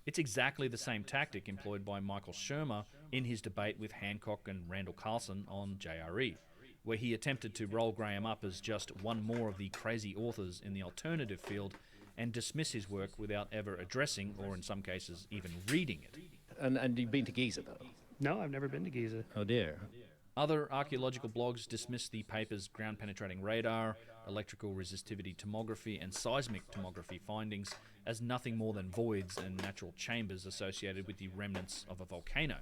It's exactly the same tactic employed by Michael Shermer in his debate with Hancock and Randall Carlson on JRE, where he attempted to roll Graham up as just one more of the crazy authors in the alternative field and dismiss his work without ever addressing, or in some cases even reading it. And you've been to Giza, though? No, I've never been to Giza. Oh, dear. Other archaeological blogs dismiss the paper's ground-penetrating radar, electrical resistivity tomography, and seismic tomography findings as nothing more than voids and natural chambers associated with the remnants of a volcano,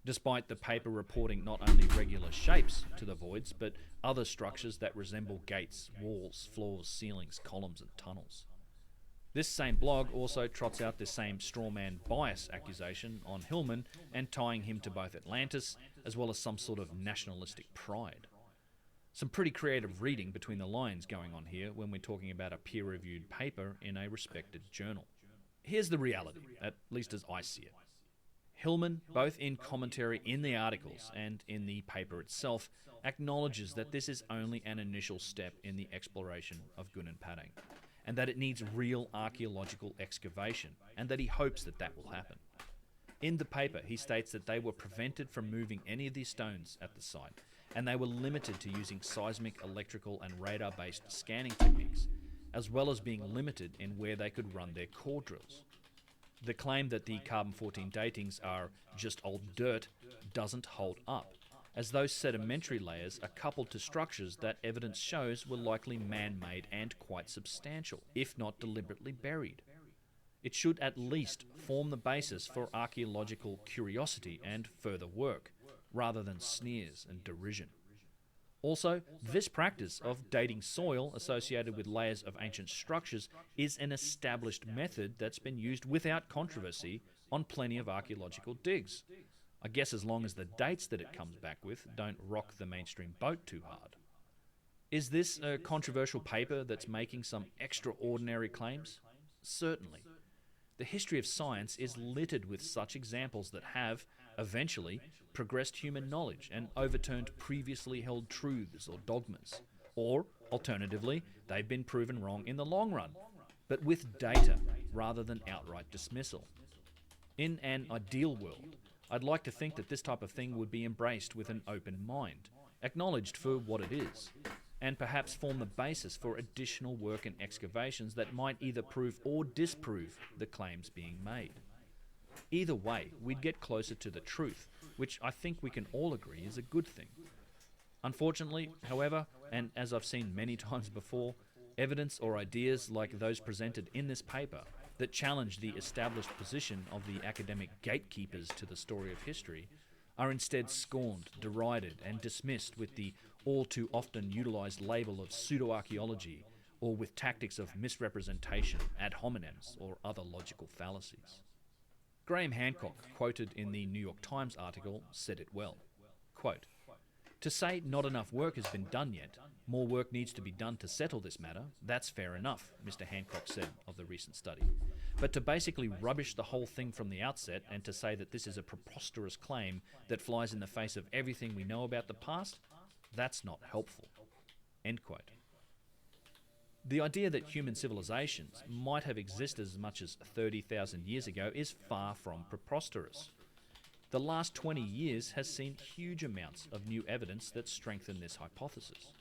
despite the paper reporting not only regular shapes to the voids, but other structures that resemble gates, walls, floors, ceilings, columns, and tunnels. This same blog also trots out the same strawman bias accusation on Hillman and tying him to both Atlantis as well as some sort of nationalistic pride. Some pretty creative reading between the lines going on here when we're talking about a peer-reviewed paper in a respected journal. Here's the reality, at least as I see it. Hillman, both in commentary in the articles and in the paper itself, acknowledges that this is only an initial step in the exploration of Gunung Padang, and that it needs real archaeological excavation, and that he hopes that that will happen. In the paper, he states that they were prevented from moving any of these stones at the site, and they were limited to using seismic, electrical, and radar-based scanning techniques, as well as being limited in where they could run their core drills. The claim that the carbon-14 datings are just old dirt doesn't hold up, as those sedimentary layers are coupled to structures that evidence shows were likely man-made and quite substantial, if not deliberately buried. It should at least form the basis for archaeological curiosity and further work, rather than sneers and derision. Also, this practice of dating soil associated with layers of ancient structures is an established method that's been used without controversy on plenty of archaeological digs. I guess as long as the dates that it comes back with don't rock the mainstream boat too hard. Is this a controversial paper that's making some extraordinary claims? Certainly. The history of science is littered with such examples that have, eventually, progressed human knowledge and overturned previously held truths or dogmas. Or, alternatively, they've been proven wrong in the long run, but with data rather than outright dismissal. In an ideal world, I'd like to think that this type of thing would be embraced with an open mind, acknowledged for what it is, and perhaps form the basis for additional work and excavations that might either prove or disprove the claims being made. Either way, we'd get closer to the truth, which I think we can all agree is a good thing. Unfortunately, however, and as I've seen many times before, evidence or ideas like those presented in this paper that challenge the established position of the academic gatekeepers to the story of history are instead scorned, derided, and dismissed with the all too often utilised label of pseudo-archaeology, or with tactics of misrepresentation, ad hominems, or other logical fallacies. Graham Hancock, quoted in the New York Times article, said it well. Quote, "To say not enough work has been done yet, more work needs to be done to settle this matter, that's fair enough," Mr. Hancock said of the recent study. But to basically rubbish the whole thing from the outset and to say that this is a preposterous claim that flies in the face of everything we know about the past, that's not helpful. End quote. The idea that human civilizations might have existed as much as 30,000 years ago is far from preposterous. The last 20 years has seen huge amounts of new evidence that strengthen this hypothesis.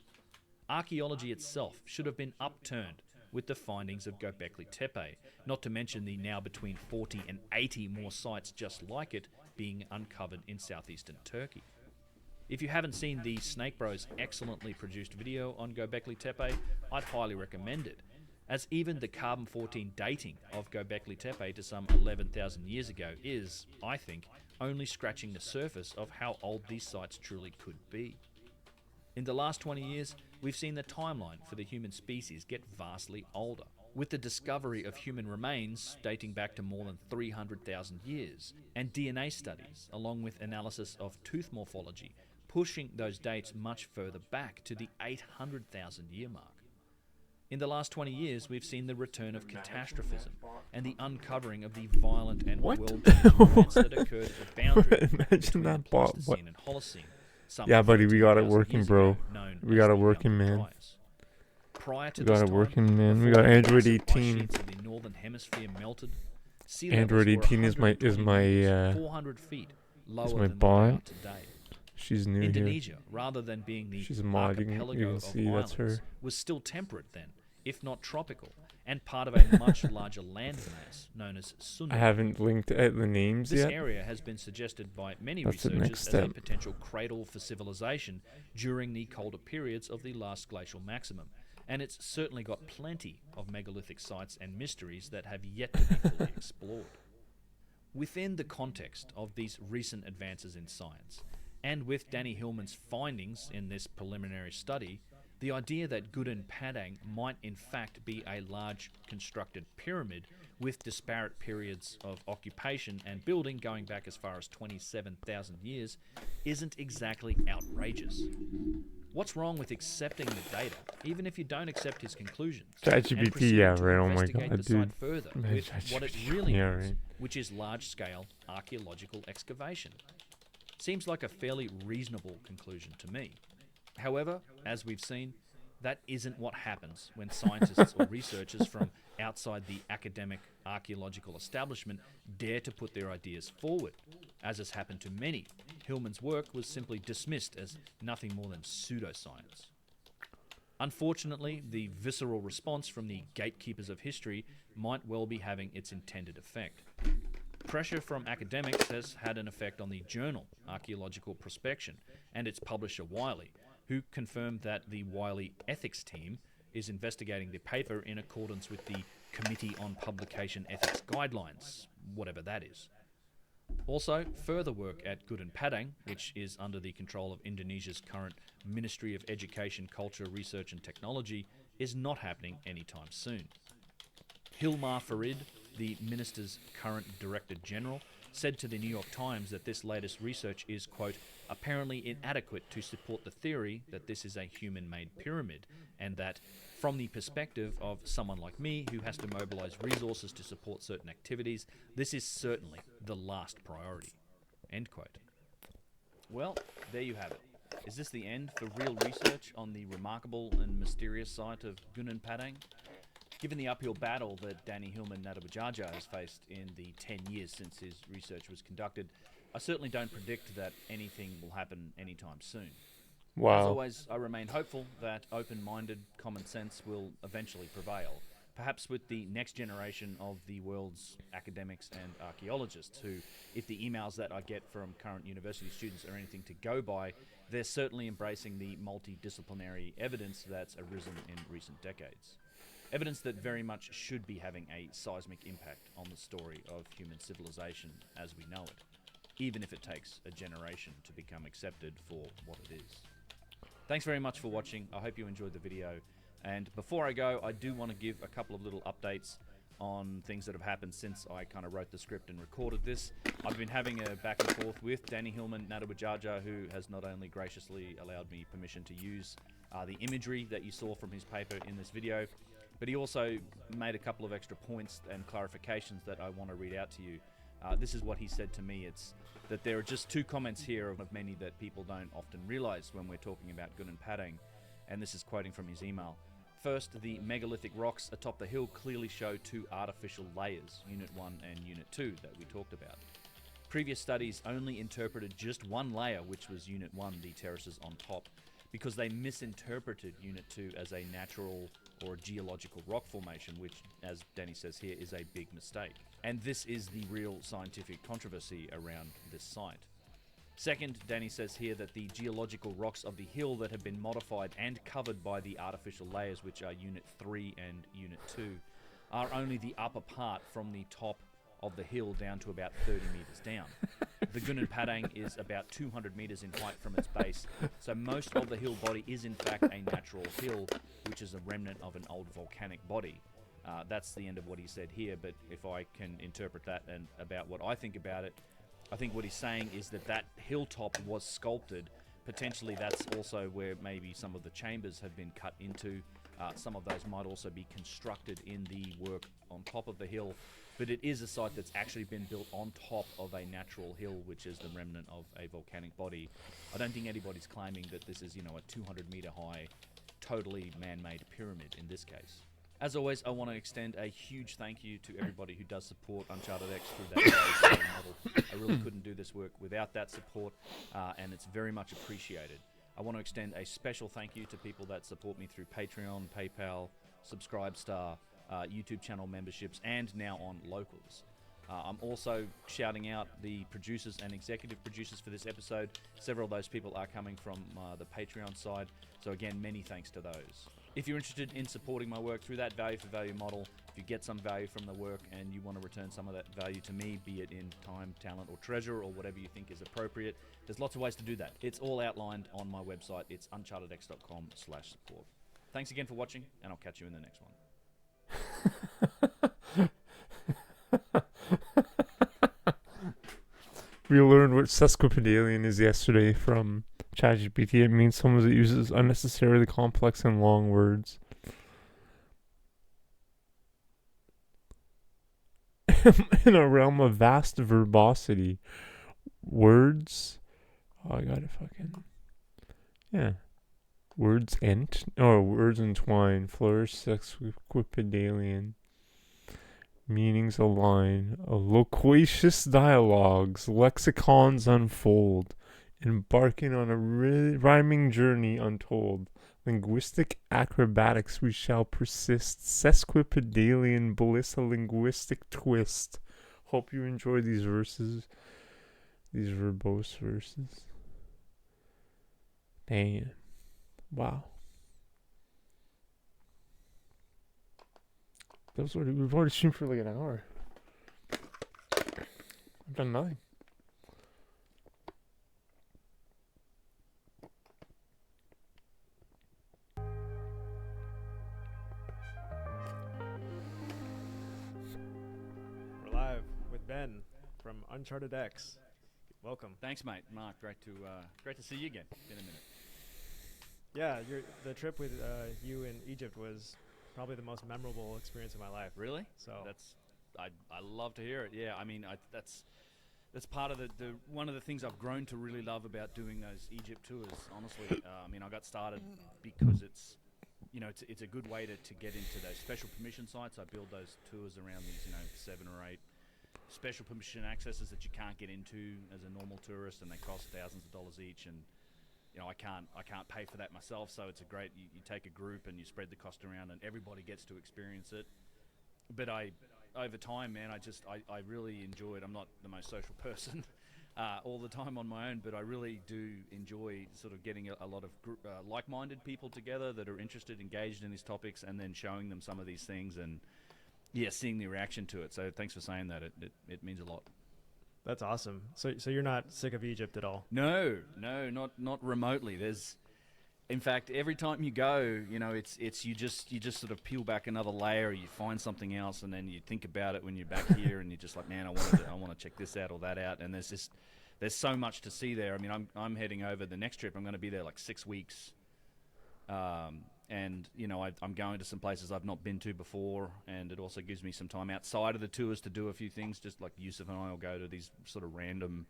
Archaeology itself should have been upturned with the findings of Göbekli Tepe, not to mention the now between 40 and 80 more sites just like it being uncovered in southeastern Turkey. If you haven't seen the Snake Bros' excellently produced video on Göbekli Tepe, I'd highly recommend it, as even the carbon-14 dating of Göbekli Tepe to some 11,000 years ago is, I think, only scratching the surface of how old these sites truly could be. In the last 20 years, we've seen the timeline for the human species get vastly older, with the discovery of human remains dating back to more than 300,000 years, and DNA studies, along with analysis of tooth morphology, pushing those dates much further back to the 800,000 year mark. In the last 20 years, we've seen the return of catastrophism and the uncovering of the violent and world-changing events that occurred at the boundary Imagine between that the bot. Pleistocene and Holocene. Some Yeah, buddy, we got it 14,000 working, years bro. ago, known We as got it the working, Younger man. Dryas. Prior to We this got it time, working, man. We before got the Android massive ice 18. sheets of the northern hemisphere melted, sea Android levels were 18 is my 120 meters, 400 400 feet lower my than they are bot. today. She's new here. Indonesia, rather than being the She's a mod. You archipelago can of see that's islands, her. was still temperate then, if not tropical, and part of a much larger landmass known as Sunda. I haven't linked the names This yet. area has been suggested by many That's the researchers next as a step. potential cradle for civilization during the colder periods of the last glacial maximum, and it's certainly got plenty of megalithic sites and mysteries that have yet to be fully explored. Within the context of these recent advances in science, and with Danny Hillman's findings in this preliminary study, the idea that Gudin Padang might in fact be a large constructed pyramid with disparate periods of occupation and building going back as far as 27,000 years isn't exactly outrageous. What's wrong with accepting the data, even if you don't accept his conclusions? and ChatGPT, proceeding yeah, to right. Oh my investigate god, the dude. site further Man, with what it ChatGPT, really yeah, means, right. which is large-scale archaeological excavation. Seems like a fairly reasonable conclusion to me. However, as we've seen, that isn't what happens when scientists or researchers from outside the academic archaeological establishment dare to put their ideas forward. As has happened to many, Hillman's work was simply dismissed as nothing more than pseudoscience. Unfortunately, the visceral response from the gatekeepers of history might well be having its intended effect. Pressure from academics has had an effect on the journal Archaeological Prospection and its publisher Wiley, who confirmed that the Wiley ethics team is investigating the paper in accordance with the Committee on Publication Ethics Guidelines, whatever that is. Also, further work at Gudin Padang, which is under the control of Indonesia's current Ministry of Education, Culture, Research and Technology, is not happening anytime soon. Hilmar Farid, the minister's current Director General, said to the New York Times that this latest research is, quote, apparently inadequate to support the theory that this is a human-made pyramid, and that, from the perspective of someone like me who has to mobilize resources to support certain activities, this is certainly the last priority, end quote. Well, there you have it. Is this the end for real research on the remarkable and mysterious site of Gunung Padang? Given the uphill battle that Danny Hillman Nadabajaja has faced in the 10 years since his research was conducted, I certainly don't predict that anything will happen anytime soon. As Wow. always, I remain hopeful that open-minded common sense will eventually prevail, perhaps with the next generation of the world's academics and archaeologists who, if the emails that I get from current university students are anything to go by, they're certainly embracing the multidisciplinary evidence that's arisen in recent decades. Evidence that very much should be having a seismic impact on the story of human civilization as we know it. even if it takes a generation to become accepted for what it is. Thanks very much for watching. I hope you enjoyed the video. And before I go, I do want to give a couple of little updates on things that have happened since I kind of wrote the script and recorded this. I've been having a back and forth with Danny Hillman, Nadawajaja, who has not only graciously allowed me permission to use the imagery that you saw from his paper in this video, but he also made a couple of extra points and clarifications that I want to read out to you. This is what he said to me. It's that there are just two comments here of many that people don't often realize when we're talking about Gunung Padang, and this is quoting from his email. First, the megalithic rocks atop the hill clearly show two artificial layers, Unit 1 and Unit 2, that we talked about. Previous studies only interpreted just one layer, which was Unit 1, the terraces on top, because they misinterpreted Unit 2 as a natural or geological rock formation, which, as Danny says here, is a big mistake. And this is the real scientific controversy around this site. Second, Danny says here that the geological rocks of the hill that have been modified and covered by the artificial layers, which are Unit 3 and Unit 2, are only the upper part from the top of the hill down to about 30 meters down. The Gunung Padang is about 200 meters in height from its base, so most of the hill body is in fact a natural hill, which is a remnant of an old volcanic body. That's the end of what he said here, but if I can interpret that and about what I think about it, I think what he's saying is that that hilltop was sculpted. Potentially that's also where maybe some of the chambers have been cut into. Some of those might also be constructed in the work on top of the hill. But it is a site that's actually been built on top of a natural hill, which is the remnant of a volcanic body. I don't think anybody's claiming that this is, a 200-meter high, totally man-made pyramid in this case. As always, I want to extend a huge thank you to everybody who does support Uncharted X through that model. I really couldn't do this work without that support, and it's very much appreciated. I want to extend a special thank you to people that support me through Patreon, PayPal, Subscribestar, YouTube channel memberships, and now on Locals. I'm also shouting out the producers and executive producers for this episode. Several of those people are coming from the Patreon side, so again, many thanks to those. If you're interested in supporting my work through that value for value model, if you get some value from the work and you want to return some of that value to me, be it in time, talent, or treasure, or whatever you think is appropriate, there's lots of ways to do that. It's all outlined on my website. It's unchartedx.com/support. Thanks again for watching, and I'll catch you in the next one. We learned what sesquipedalian is yesterday from ChatGPT. It means someone that uses unnecessarily complex and long words. In a realm of vast verbosity, words. Oh, I gotta fucking. Yeah. Words entwine, flourish, sesquipedalian. Meanings align, loquacious dialogues, lexicons unfold, embarking on a rhyming journey untold. Linguistic acrobatics we shall persist, sesquipedalian bliss, a linguistic twist. Hope you enjoy these verses, these verbose verses. Damn. Wow. We've already streamed for like an hour. I've done nothing. We're live with Ben from Uncharted X. Welcome. Thanks, mate. Mark, great to see you again. Been a minute. Yeah, the trip with you in Egypt was probably the most memorable experience of my life. Really? So I love to hear it. Yeah, I mean, that's part of the one of the things I've grown to really love about doing those Egypt tours. Honestly, I mean, I got started because it's a good way to get into those special permission sites. I build those tours around these 7 or 8 special permission accesses that you can't get into as a normal tourist, and they cost thousands of dollars each. And I can't pay for that myself, so it's a great. You take a group and you spread the cost around, and everybody gets to experience it. But over time, man, I really enjoy it. I'm not the most social person all the time on my own, but I really do enjoy sort of getting a lot of like-minded people together that are interested, engaged in these topics, and then showing them some of these things and seeing the reaction to it. So thanks for saying that. It means a lot. That's awesome. So you're not sick of Egypt at all? No, not remotely. In fact, every time you go, it's you just sort of peel back another layer, you find something else, and then you think about it when you're back here, and you're just like, man, I want to check this out or that out, and there's so much to see there. I mean, I'm heading over the next trip. I'm going to be there like 6 weeks, and I'm going to some places I've not been to before, and it also gives me some time outside of the tours to do a few things. Just like Yusuf and I will go to these sort of random,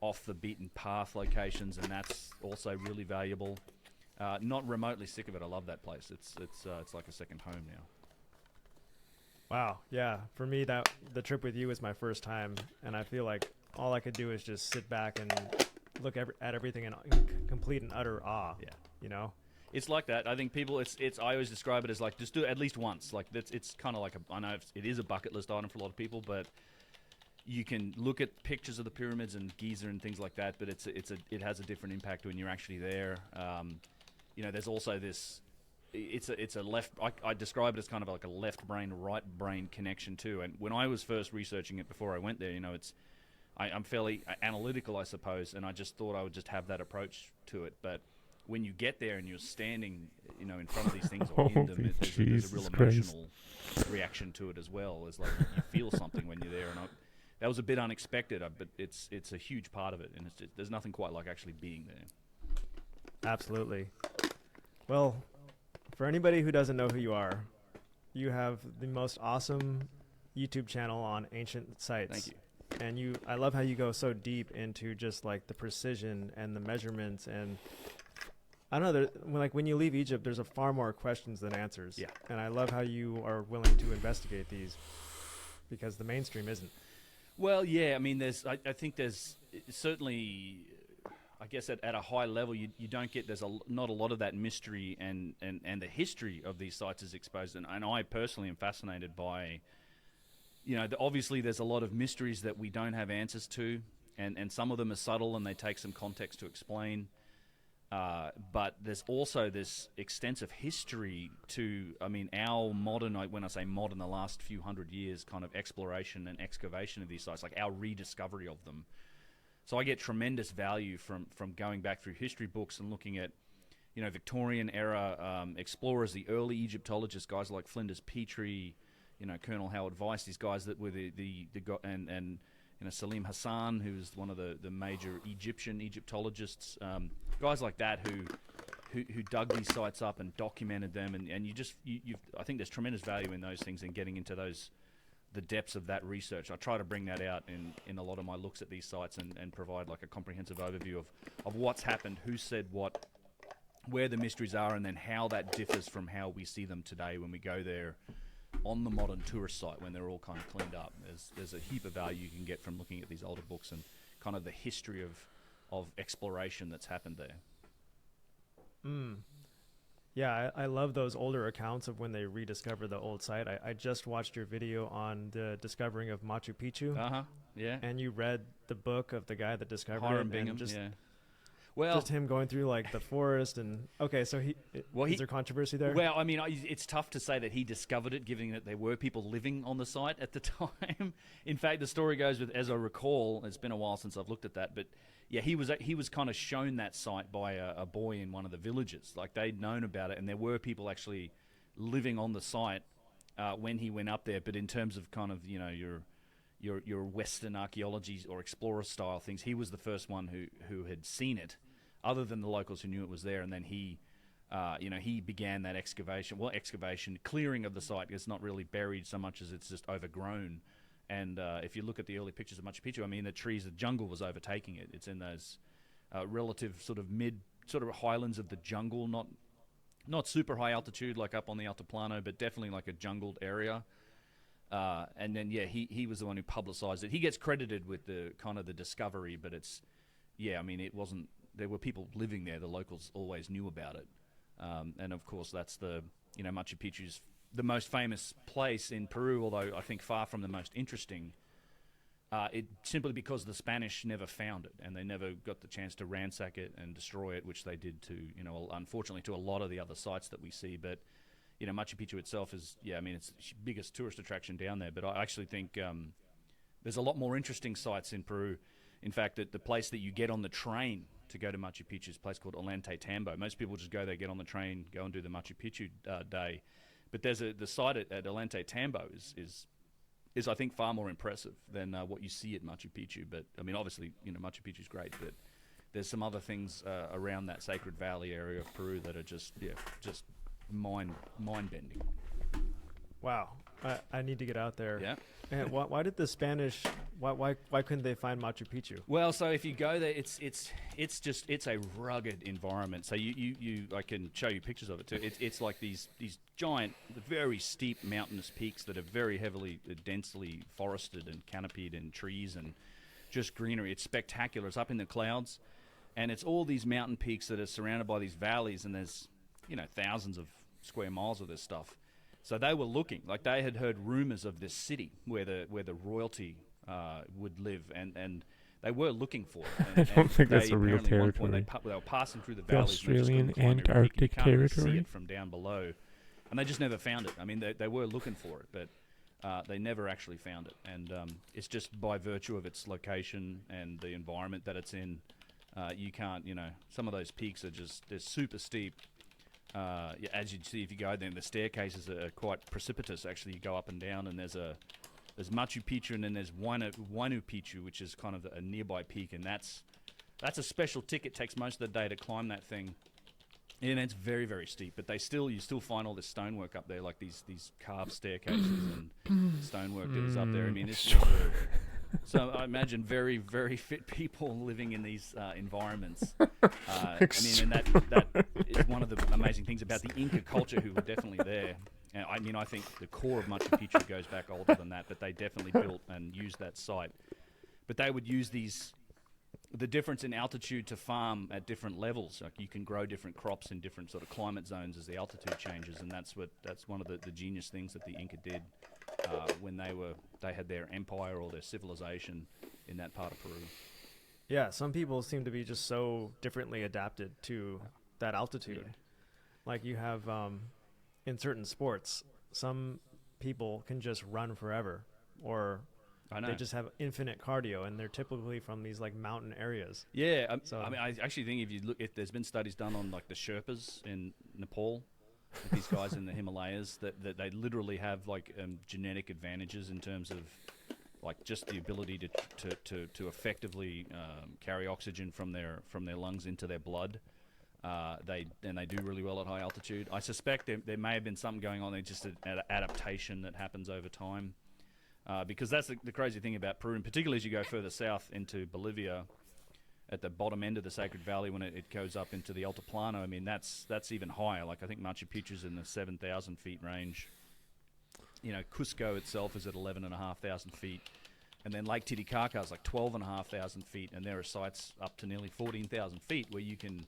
off the beaten path locations, and that's also really valuable. Not remotely sick of it. I love that place. It's like a second home now. Wow. Yeah. For me, the trip with you was my first time, and I feel like all I could do is just sit back and look at everything in complete and utter awe. Yeah. It's like that. I think people. I always describe it as like just do it at least once. Like it's kind of like I know it is a bucket list item for a lot of people, but you can look at pictures of the pyramids and Giza and things like that, but it has a different impact when you're actually there. There's also this. It's a left. I describe it as kind of like a left brain, right brain connection too. And when I was first researching it before I went there, I'm fairly analytical, I suppose, and I just thought I would just have that approach to it. But when you get there and you're standing, in front of these things or in them, there's a real emotional reaction to it as well. It's like you feel something when you're there, and that was a bit unexpected, but it's a huge part of it, and there's nothing quite like actually being there. Absolutely. Well, for anybody who doesn't know who you are, you have the most awesome YouTube channel on ancient sites. Thank you. And I love how you go so deep into just like the precision and the measurements, and I don't know, when you leave Egypt, there's a far more questions than answers. Yeah. And I love how you are willing to investigate these, because the mainstream isn't. Well, yeah, I mean, I think there's certainly, I guess at a high level, you don't get, not a lot of that mystery and the history of these sites is exposed. And I personally am fascinated by, obviously there's a lot of mysteries that we don't have answers to, and some of them are subtle and they take some context to explain. But there's also this extensive history to, our modern, when I say modern, the last few hundred years kind of exploration and excavation of these sites, like our rediscovery of them. So I get tremendous value from going back through history books and looking at, Victorian era explorers, the early Egyptologists, guys like Flinders Petrie, Colonel Howard Weiss, these guys that were and Salim Hassan, who's one of the major Egyptologists, guys like that who dug these sites up and documented them, and I think there's tremendous value in those things and getting into the depths of that research. I try to bring that out in a lot of my looks at these sites and provide like a comprehensive overview of what's happened, who said what, where the mysteries are, and then how that differs from how we see them today when we go there on the modern tourist site when they're all kind of cleaned up. There's a heap of value you can get from looking at these older books and kind of the history of exploration that's happened there. Yeah, I love those older accounts of when they rediscover the old site. I just watched your video on the discovering of Machu Picchu. Yeah. And you read the book of the guy that discovered Hiram it. Bingham, and just, yeah. Well, just him going through like the forest and so is there controversy there? Well, it's tough to say that he discovered it, given that there were people living on the site at the time. In fact, the story goes with, as I recall, it's been a while since I've looked at that, but yeah, he was kind of shown that site by a boy in one of the villages. Like they'd known about it, and there were people actually living on the site when he went up there. But in terms of kind of your Western archaeology or explorer style things, he was the first one who had seen it, other than the locals who knew it was there. And then he began that excavation, clearing of the site. It's not really buried so much as it's just overgrown. And if you look at the early pictures of Machu Picchu, the jungle was overtaking it. It's in those relative sort of highlands of the jungle, not super high altitude like up on the Altiplano, but definitely like a jungled area. And then he was the one who publicized it. He gets credited with the kind of the discovery, but it wasn't. There were people living there. The locals always knew about it, and of course that's Machu Picchu's the most famous place in Peru, although I think far from the most interesting. It simply because the Spanish never found it, and they never got the chance to ransack it and destroy it, which they did to unfortunately to a lot of the other sites that we see. But Machu Picchu itself is it's the biggest tourist attraction down there. But I actually think There's a lot more interesting sites in Peru. In fact, the place that you get on the train to go to Machu Picchu is a place called Ollantaytambo. Most people just go there, get on the train, go and do the Machu Picchu day. But there's the site at Ollantaytambo is I think far more impressive than what you see at Machu Picchu. But I mean, obviously, Machu Picchu's great, but there's some other things around that Sacred Valley area of Peru that are just mind bending. Wow, I need to get out there. Yeah. And why did the Spanish? Why couldn't they find Machu Picchu? Well, so if you go there, it's a rugged environment. So I can show you pictures of it too. It's like these giant, very steep mountainous peaks that are very heavily, densely forested and canopied in trees and just greenery. It's spectacular. It's up in the clouds, and it's all these mountain peaks that are surrounded by these valleys, and there's thousands of square miles of this stuff. So they were looking, like they had heard rumors of this city where the royalty would live, and they were looking for it. And, I don't think that's a real apparently at one territory. point they were passing through the The valleys. and they just couldn't Australian climb every peak, and Antarctic you can't really territory? see it from down below, and they just never found it. I mean, they were looking for it, but they never actually found it. And it's just by virtue of its location and the environment that it's in, you can't. Some of those peaks they're super steep. As you'd see if you go there, the staircases are quite precipitous. Actually, you go up and down, and there's Machu Picchu, and then there's Huayna Picchu, which is kind of a nearby peak, and that's a special ticket. Takes most of the day to climb that thing, and it's very, very steep. But you still find all this stonework up there, like these carved staircases and stonework that is up there. I mean, it's so I imagine very, very fit people living in these environments. I mean, and that is one of the amazing things about the Inca culture, who were definitely there. And I mean, I think the core of Machu Picchu goes back older than that, but they definitely built and used that site. But they would use the difference in altitude to farm at different levels. Like you can grow different crops in different sort of climate zones as the altitude changes, and that's one of the genius things that the Inca did when they had their empire or their civilization in that part of Peru. Yeah, some people seem to be just so differently adapted to that altitude. Yeah. Like you have in certain sports, some people can just run forever, or I know. they just have infinite cardio, and they're typically from these like mountain areas. Yeah, So- I mean, I actually think if there's been studies done on like the Sherpas in Nepal, with these guys in the Himalayas, that they literally have like genetic advantages in terms of like just the ability to effectively carry oxygen from their lungs into their blood. They do really well at high altitude. I suspect there may have been something going on there, just an adaptation that happens over time. Because that's the crazy thing about Peru, and particularly as you go further south into Bolivia, at the bottom end of the Sacred Valley, when it goes up into the Altiplano, I mean, that's even higher. Like, I think Machu Picchu's in the 7,000 feet range. Cusco itself is at 11,500 feet. And then Lake Titicaca is like 12,500 feet, and there are sites up to nearly 14,000 feet where you can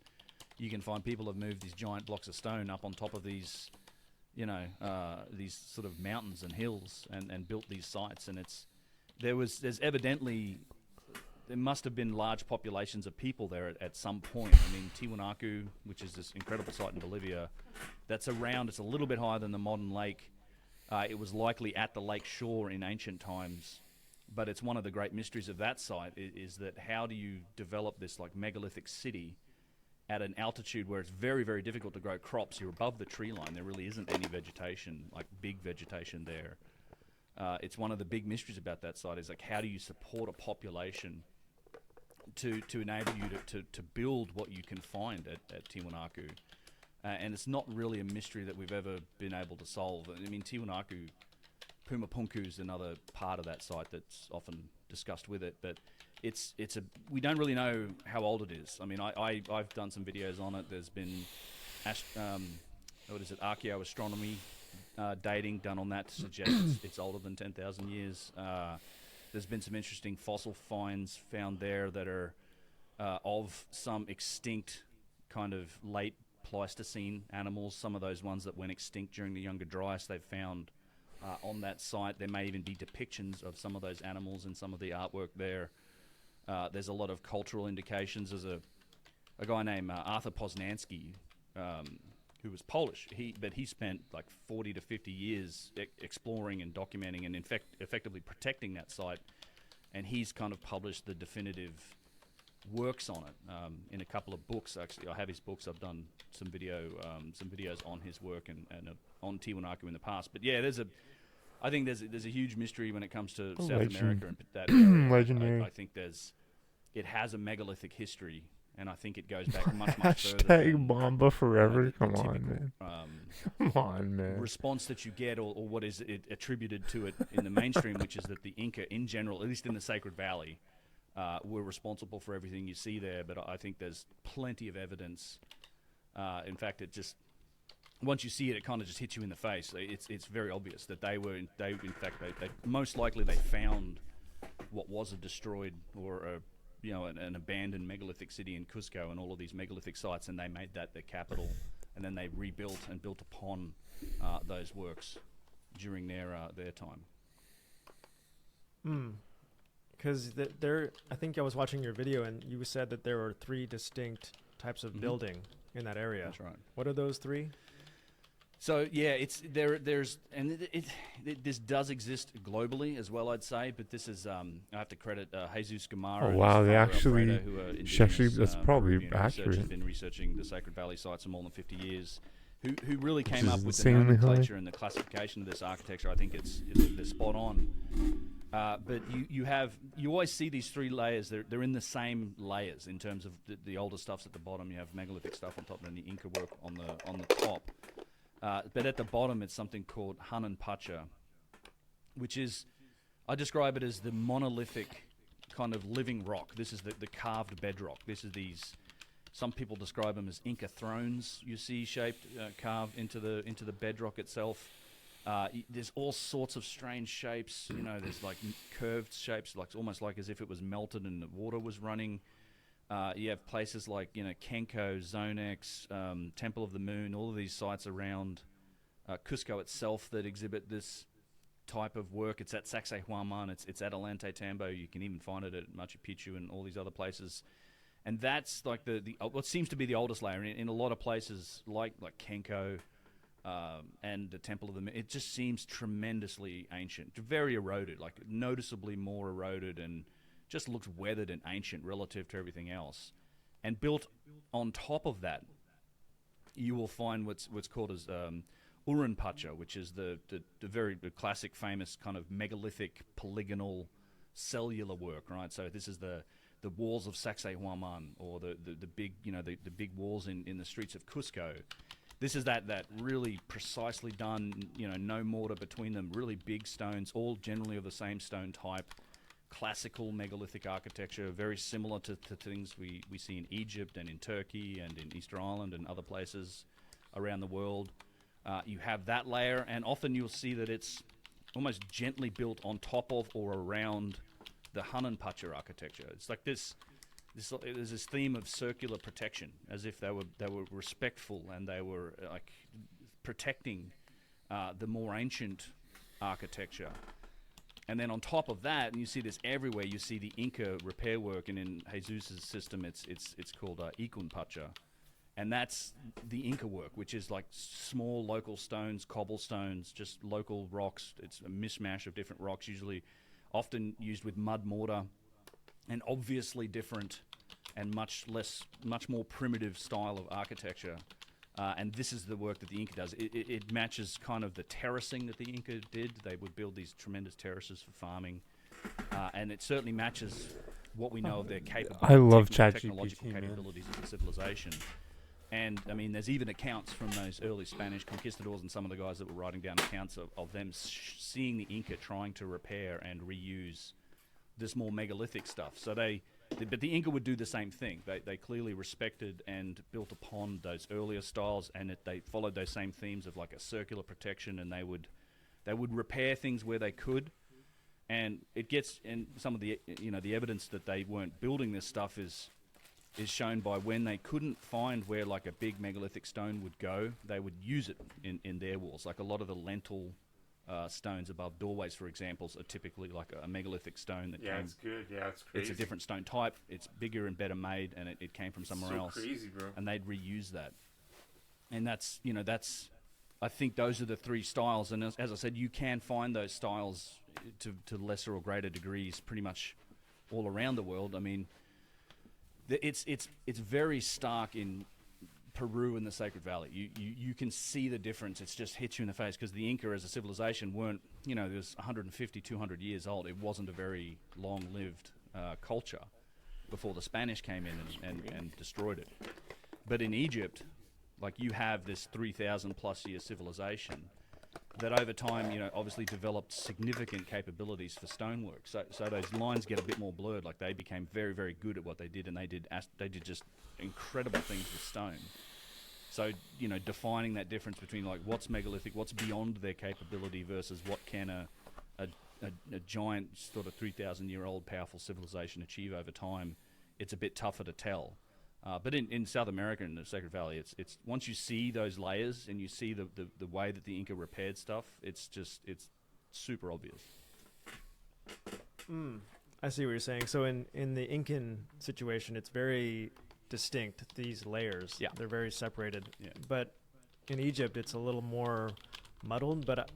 find people have moved these giant blocks of stone up on top of these, these sort of mountains and hills and built these sites. And there must have been large populations of people there at some point. I mean, Tiwanaku, which is this incredible site in Bolivia, it's a little bit higher than the modern lake. It was likely at the lake shore in ancient times, but it's one of the great mysteries of that site is that how do you develop this like megalithic city at an altitude where it's very, very difficult to grow crops? You're above the tree line. There really isn't any vegetation, like big vegetation there. It's one of the big mysteries about that site is like, how do you support a population to enable you to build what you can find at Tiwanaku? And it's not really a mystery that we've ever been able to solve. I mean, Tiwanaku, Pumapunku is another part of that site that's often discussed with it, but we don't really know how old it is. I mean, I've done some videos on it. There's been archaeoastronomy dating done on that to suggest it's older than 10,000 years. There's been some interesting fossil finds found there that are of some extinct kind of late Pleistocene animals. Some of those ones that went extinct during the Younger Dryas they've found on that site. There may even be depictions of some of those animals in some of the artwork there. There's a lot of cultural indications. There's a guy named Arthur Poznański, who was Polish. He spent like 40 to 50 years exploring and documenting and effectively protecting that site and he's kind of published the definitive works on it in a couple of books. Actually, I have his books. I've done some videos on his work and on Tiwanaku in the past. But yeah, I think there's a huge mystery when it comes to South America and that area. Legendary. I think it has a megalithic history, and I think it goes back much further. Hashtag Mamba forever. the Come on, typical, man. Come on, man. response that you get, or what is it attributed to it in the mainstream, which is that the Inca in general, at least in the Sacred Valley, were responsible for everything you see there. But I think there's plenty of evidence. In fact, it just, once you see it, it kind of just hits you in the face. It's very obvious that they most likely they found what was a destroyed or an abandoned megalithic city in Cusco and all of these megalithic sites, and they made that their capital, and then they rebuilt and built upon those works during their time. Because I think I was watching your video, and you said that there were 3 distinct types of building in that area. That's right. What are those 3? So yeah, it's there's and this does exist globally as well, I'd say. But this is I have to credit Jesus Gamara. Oh wow, they actually, that's probably Peruvian accurate. Researchers, been researching the Sacred Valley sites for more than 50 years. Who really came is up with the insanely high. nomenclature and the classification of this architecture. I think they're spot on. But you always see these 3 layers. They're in the same layers in terms of the older stuff's at the bottom. You have megalithic stuff on top, and then the Inca work on the top. But at the bottom, it's something called Hanan Pacha, which is, I describe it as the monolithic kind of living rock. This is the carved bedrock. This is some people describe them as Inca thrones, you see, shaped, carved into the bedrock itself. There's all sorts of strange shapes. There's like curved shapes, like almost like as if it was melted and the water was running. You have places like Kenko, Zonex, Temple of the Moon, all of these sites around Cusco itself that exhibit this type of work. It's at Sacsayhuaman, it's at Ollantaytambo. You can even find it at Machu Picchu and all these other places. And that's like the what seems to be the oldest layer in a lot of places like Kenko and the Temple of the Moon. It just seems tremendously ancient, very eroded, like noticeably more eroded, and just looks weathered and ancient relative to everything else. And built on top of that, you will find what's called as Uran Pacha, which is the very classic, famous kind of megalithic, polygonal, cellular work, right? So this is the walls of Sacsayhuaman, or the big the big walls in the streets of Cusco. This is that really precisely done, no mortar between them, really big stones, all generally of the same stone type. Classical megalithic architecture, very similar to things we see in Egypt and in Turkey and in Easter Island and other places around the world. You have that layer, and often you'll see that it's almost gently built on top of or around the Hanan Pacha architecture. It's like there's this theme of circular protection, as if they were respectful and they were like protecting the more ancient architecture. And then on top of that, and you see this everywhere, you see the Inca repair work, and in Jesus' system, it's called Ikun Pacha, and that's the Inca work, which is like small local stones, cobblestones, just local rocks. It's a mishmash of different rocks, usually, often used with mud mortar, and obviously different and much more primitive style of architecture. And this is the work that the Inca does. It matches kind of the terracing that the Inca did. They would build these tremendous terraces for farming. And it certainly matches what we know of their I love technological ChatGPT, man. capabilities of the civilization. And, I mean, there's even accounts from those early Spanish conquistadors and some of the guys that were writing down accounts of them seeing the Inca trying to repair and reuse this more megalithic stuff. So but the Inca would do the same thing. They clearly respected and built upon those earlier styles, and they followed those same themes of like a circular protection, and they would repair things where they could. And it gets, and some of the the evidence that they weren't building this stuff is shown by when they couldn't find where like a big megalithic stone would go, they would use it in their walls. Like a lot of the lentil stones above doorways, for example, are typically like a megalithic stone that It's good. Yeah, it's crazy. It's a different stone type. It's bigger and better made, and it came from somewhere else. Crazy, bro. And they'd reuse that. And that's I think those are the three styles, and as I said, you can find those styles to lesser or greater degrees pretty much all around the world. I mean, it's very stark in Peru and the Sacred Valley. You can see the difference. It just hits you in the face because the Inca as a civilization weren't, it was 150, 200 years old. It wasn't a very long-lived culture before the Spanish came in and destroyed it. But in Egypt, like, you have this 3,000 plus year civilization that over time, obviously developed significant capabilities for stonework. So those lines get a bit more blurred. Like, they became very, very good at what they did, and they did just incredible things with stone. So, defining that difference between, like, what's megalithic, what's beyond their capability versus what can a giant sort of 3,000-year-old powerful civilization achieve over time, it's a bit tougher to tell. But in South America, in the Sacred Valley, it's once you see those layers and you see the way that the Inca repaired stuff, it's super obvious. I see what you're saying. So in the Incan situation, it's very distinct, these layers. Yeah. They're very separated. Yeah. But in Egypt, it's a little more muddled. But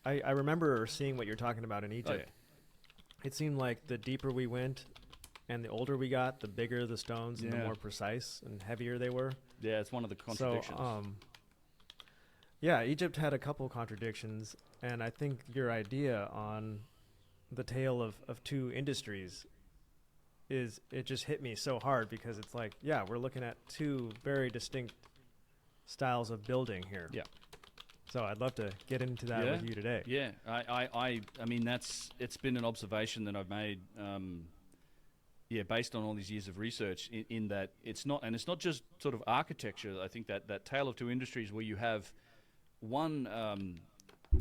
I remember seeing what you're talking about in Egypt. Oh, yeah. It seemed like the deeper we went and the older we got, the bigger the stones and the more precise and heavier they were. Yeah, it's one of the contradictions. So, yeah, Egypt had a couple contradictions, and I think your idea on the tale of two industries it just hit me so hard, because it's like, yeah, we're looking at two very distinct styles of building here. Yeah. So I'd love to get into that with you today. Yeah, I mean, it's been an observation that I've made, based on all these years of research, in that it's not just sort of architecture. I think that tale of two industries, where you have one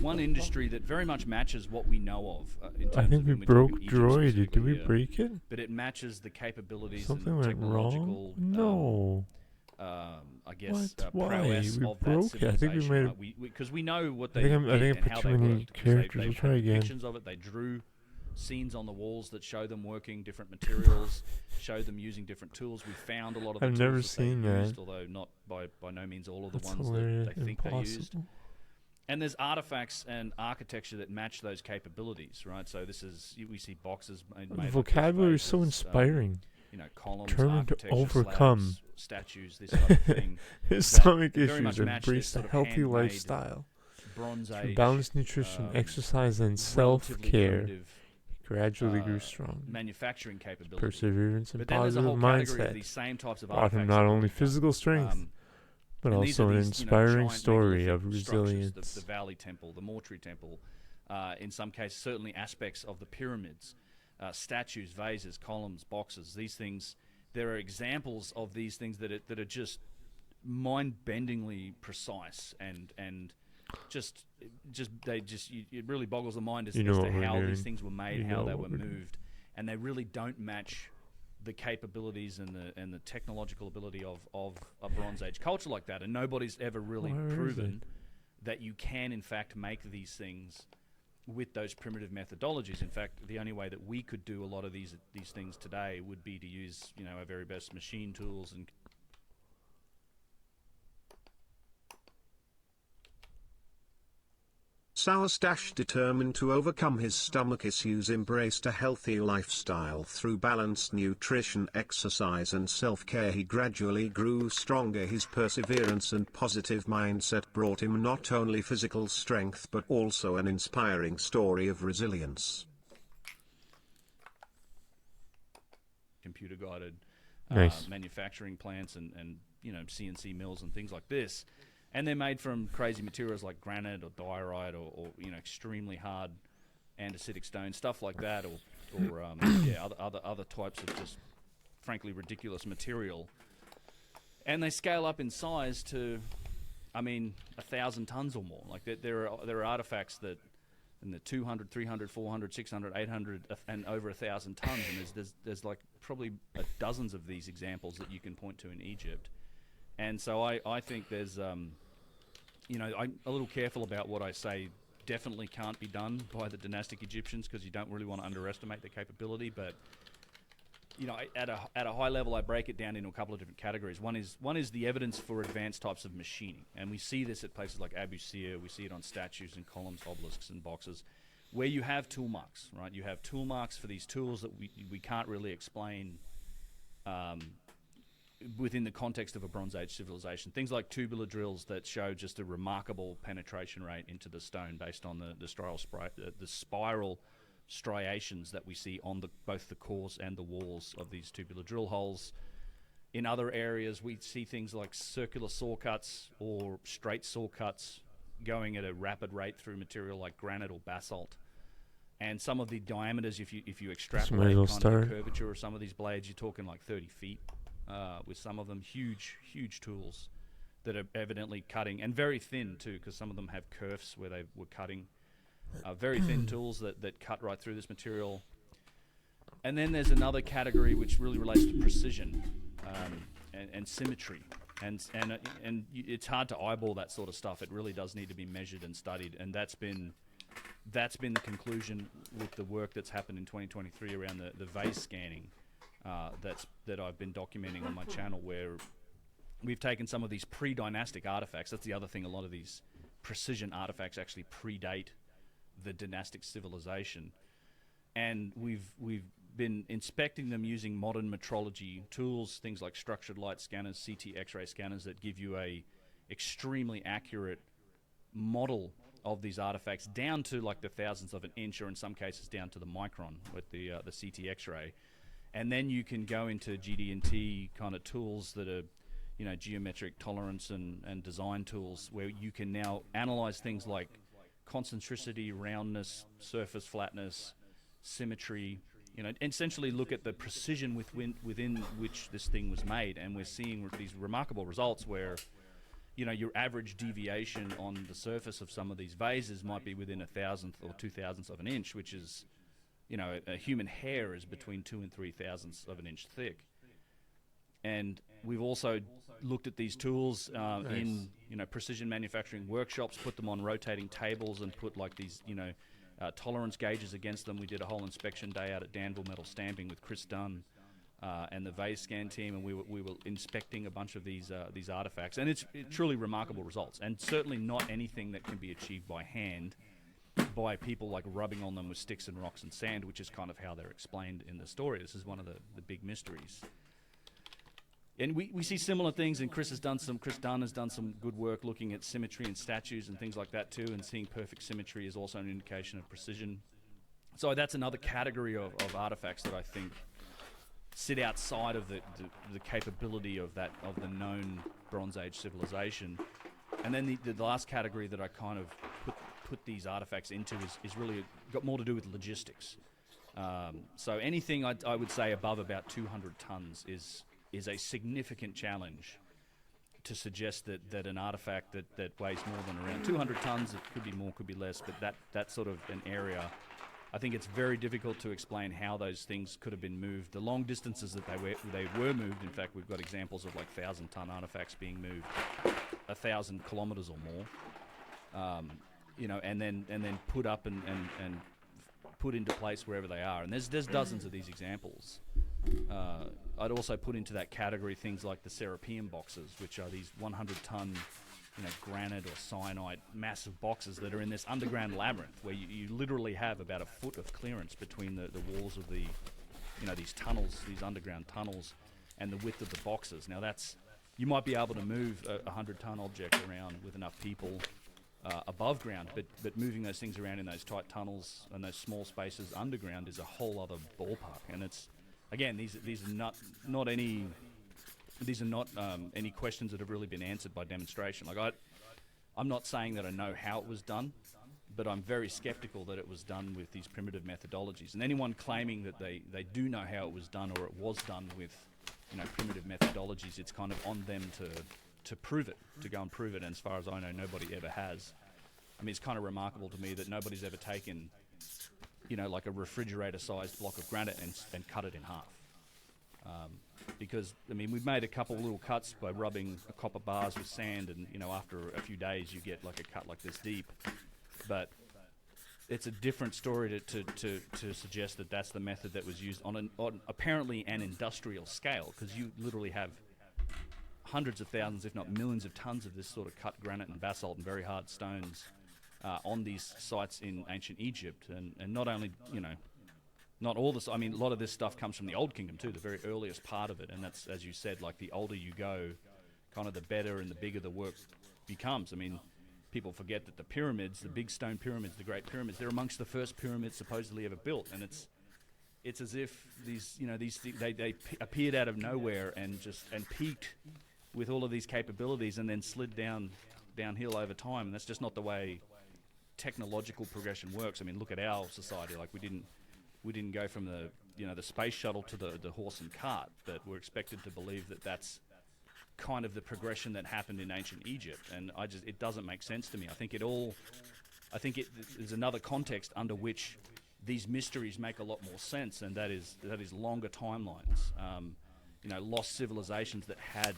industry that very much matches what we know of. In terms I think of we when we're broke talking Egypt droid. Did specifically we here. break it? But it matches the capabilities Something and the went technological, wrong? No. I guess, What? Why? prowess We of broke that it. I think we civilization. made Right? Because we know what I they think I did put and how too they many worked, 'cause characters. They've We'll try had again. depictions of it. They drew scenes on the walls that show them working different materials, showed them using different tools. We found a lot of the I've tools never that seen they that. used, although not by no means all of the That's ones hilarious. that they think they used. Impossible. And there's artifacts and architecture that match those capabilities, right? So we see boxes made The of vocabulary is fish so vases, inspiring. columns, Determined to architecture, overcome. slabs, statues, this type of thing. His that stomach very much issues. match Embrace this the sort of healthy handmade lifestyle. Bronze Through Age, balanced nutrition, exercise, and relatively self-care, primitive, he gradually grew strong. manufacturing capability. Perseverance and But then there's a positive whole category of mindset these same types of brought artifacts him not that only we've done. physical strength, but and these also are an these, inspiring giant story of megalithic structures, resilience. The Valley Temple, the Mortuary Temple, in some cases certainly aspects of the pyramids, statues, vases, columns, boxes. These things, there are examples of these things that are just mind-bendingly precise and it really boggles the mind as to how these things were made, how they were moved, and they really don't match the capabilities and the technological ability of a Bronze Age culture like that. And nobody's ever really proven that you can in fact make these things with those primitive methodologies. In fact, the only way that we could do a lot of these things today would be to use our very best machine tools and Sourstash, determined to overcome his stomach issues, embraced a healthy lifestyle through balanced nutrition, exercise and self-care. He gradually grew stronger. His perseverance and positive mindset brought him not only physical strength but also an inspiring story of resilience. computer-guided Nice. manufacturing plants and CNC mills and things like this. And they're made from crazy materials like granite or diorite or extremely hard andesitic stone, stuff like that, or other types of just frankly ridiculous material. And they scale up in size to, 1,000 tons or more. Like there are artifacts that in the 200, 300, 400, 600, 800, and over 1,000 tons. And there's like probably dozens of these examples that you can point to in Egypt. And so I think there's, I'm a little careful about what I say. Definitely can't be done by the dynastic Egyptians because you don't really want to underestimate their capability. But at a high level, I break it down into a couple of different categories. One is the evidence for advanced types of machining, and we see this at places like Abu Sir. We see it on statues and columns, obelisks, and boxes, where you have tool marks, right? You have tool marks for these tools that we can't really explain within the context of a Bronze Age civilization. Things like tubular drills that show just a remarkable penetration rate into the stone based on the spiral striations that we see on both the cores and the walls of these tubular drill holes. In other areas, we see things like circular saw cuts or straight saw cuts going at a rapid rate through material like granite or basalt. And some of the diameters, if you extrapolate kind of the curvature of some of these blades, you're talking like 30 feet. With some of them huge tools that are evidently cutting, and very thin too, because some of them have kerfs where they were cutting. Very thin tools that cut right through this material. And then there's another category which really relates to precision and symmetry. And it's hard to eyeball that sort of stuff. It really does need to be measured and studied. And that's been the conclusion with the work that's happened in 2023 around the vase scanning that I've been documenting on my channel, where we've taken some of these pre-dynastic artifacts. That's the other thing. A lot of these precision artifacts actually predate the dynastic civilization, and we've been inspecting them using modern metrology tools, things like structured light scanners, CT X-ray scanners that give you a extremely accurate model of these artifacts down to like the thousandths of an inch, or in some cases down to the micron with the CT X-ray. And then you can go into GD&T kind of tools that are, geometric tolerance and design tools, where you can now analyze things like concentricity, roundness, surface flatness, symmetry, and essentially look at the precision within which this thing was made. And we're seeing these remarkable results where, your average deviation on the surface of some of these vases might be within 1,000th or 2,000ths of an inch, which is, a human hair is between 2 and 3,000ths of an inch thick. And we've also looked at these tools in precision manufacturing workshops, put them on rotating tables and put like these tolerance gauges against them. We did a whole inspection day out at Danville Metal Stamping with Chris Dunn and the vase scan team, and we were inspecting a bunch of these artifacts, and it's truly remarkable results, and certainly not anything that can be achieved by hand by people like rubbing on them with sticks and rocks and sand, which is kind of how they're explained in the story. This is one of the big mysteries. And we see similar things, and Chris Dunn has done some good work looking at symmetry in statues and things like that too, and seeing perfect symmetry is also an indication of precision. So that's another category of artifacts that I think sit outside of the capability of the known Bronze Age civilization. And then the last category that I kind of put these artifacts into is really got more to do with logistics. So anything I would say above about 200 tons is a significant challenge to suggest that an artifact that weighs more than around 200 tons, it could be more, could be less, but that's sort of an area. I think it's very difficult to explain how those things could have been moved. The long distances that they were moved, in fact, we've got examples of like 1,000-ton artifacts being moved 1,000 kilometers or more, and then put up and put into place wherever they are. And there's dozens of these examples. I'd also put into that category things like the Serapeum boxes, which are these 100-ton, granite or cyanite massive boxes that are in this underground labyrinth where you literally have about a foot of clearance between the walls of the, these tunnels, these underground tunnels, and the width of the boxes. Now you might be able to move a 100-ton object around with enough people above ground, but moving those things around in those tight tunnels and those small spaces underground is a whole other ballpark. And it's, again, these are not any questions that have really been answered by demonstration. Like I'm not saying that I know how it was done, but I'm very skeptical that it was done with these primitive methodologies. And anyone claiming that they do know how it was done, or it was done with primitive methodologies, it's kind of on them to prove it, to go and prove it. And as far as I know, nobody ever has. I mean, it's kind of remarkable to me that nobody's ever taken like a refrigerator-sized block of granite and cut it in half. Because, I mean, we've made a couple of little cuts by rubbing copper bars with sand, and, after a few days you get like a cut like this deep. But it's a different story to suggest that that's the method that was used on apparently an industrial scale, because you literally have hundreds of thousands, if not millions of tons of this sort of cut granite and basalt and very hard stones on these sites in ancient Egypt. And not only, not all this, I mean, a lot of this stuff comes from the Old Kingdom too, the very earliest part of it. And that's, as you said, like the older you go, kind of the better and the bigger the work becomes. I mean, people forget that the pyramids, the big stone pyramids, the Great Pyramids, they're amongst the first pyramids supposedly ever built. And it's as if these they appeared out of nowhere and peaked with all of these capabilities and then slid downhill over time. And that's just not the way technological progression works. I mean, look at our society. Like we didn't go from the space shuttle to the horse and cart, but we're expected to believe that that's kind of the progression that happened in ancient Egypt. And it doesn't make sense to me. I think there's another context under which these mysteries make a lot more sense, and that is longer timelines. Lost civilizations that had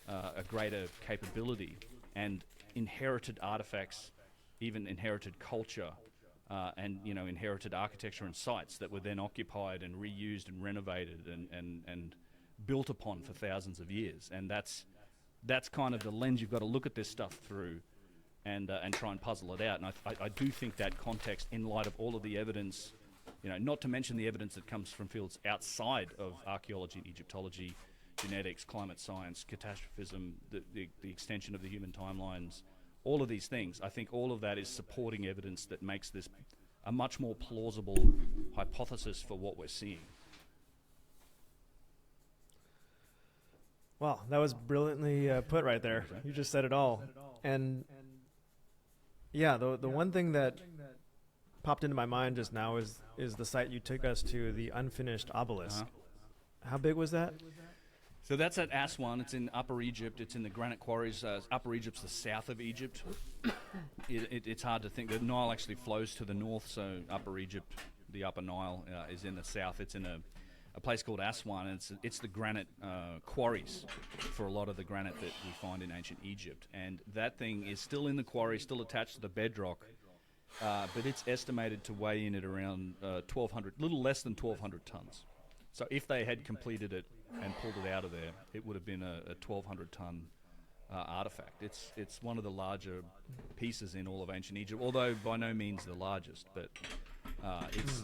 a greater capability and inherited artifacts, even inherited culture, and inherited architecture and sites that were then occupied and reused and renovated and built upon for thousands of years. And that's kind of the lens you've got to look at this stuff through, and try and puzzle it out. And I do think that context, in light of all of the evidence, not to mention the evidence that comes from fields outside of archaeology and Egyptology, genetics, climate science, catastrophism, the extension of the human timelines, all of these things, I think all of that is supporting evidence that makes this a much more plausible hypothesis for what we're seeing. Wow, that was brilliantly put right there. You just said it all. And yeah, the one thing that popped into my mind just now is the site you took us to, the unfinished obelisk. How big was that? So that's at Aswan. It's in Upper Egypt. It's in the granite quarries. Upper Egypt's the south of Egypt. It's hard to think. The Nile actually flows to the north, so Upper Egypt, the Upper Nile, is in the south. It's in a place called Aswan, and it's the granite quarries for a lot of the granite that we find in ancient Egypt. And that thing is still in the quarry, still attached to the bedrock, but it's estimated to weigh in at around 1,200, little less than 1,200 tons. So if they had completed it and pulled it out of there, it would have been a 1,200-ton artifact. It's one of the larger pieces in all of ancient Egypt, although by no means the largest. But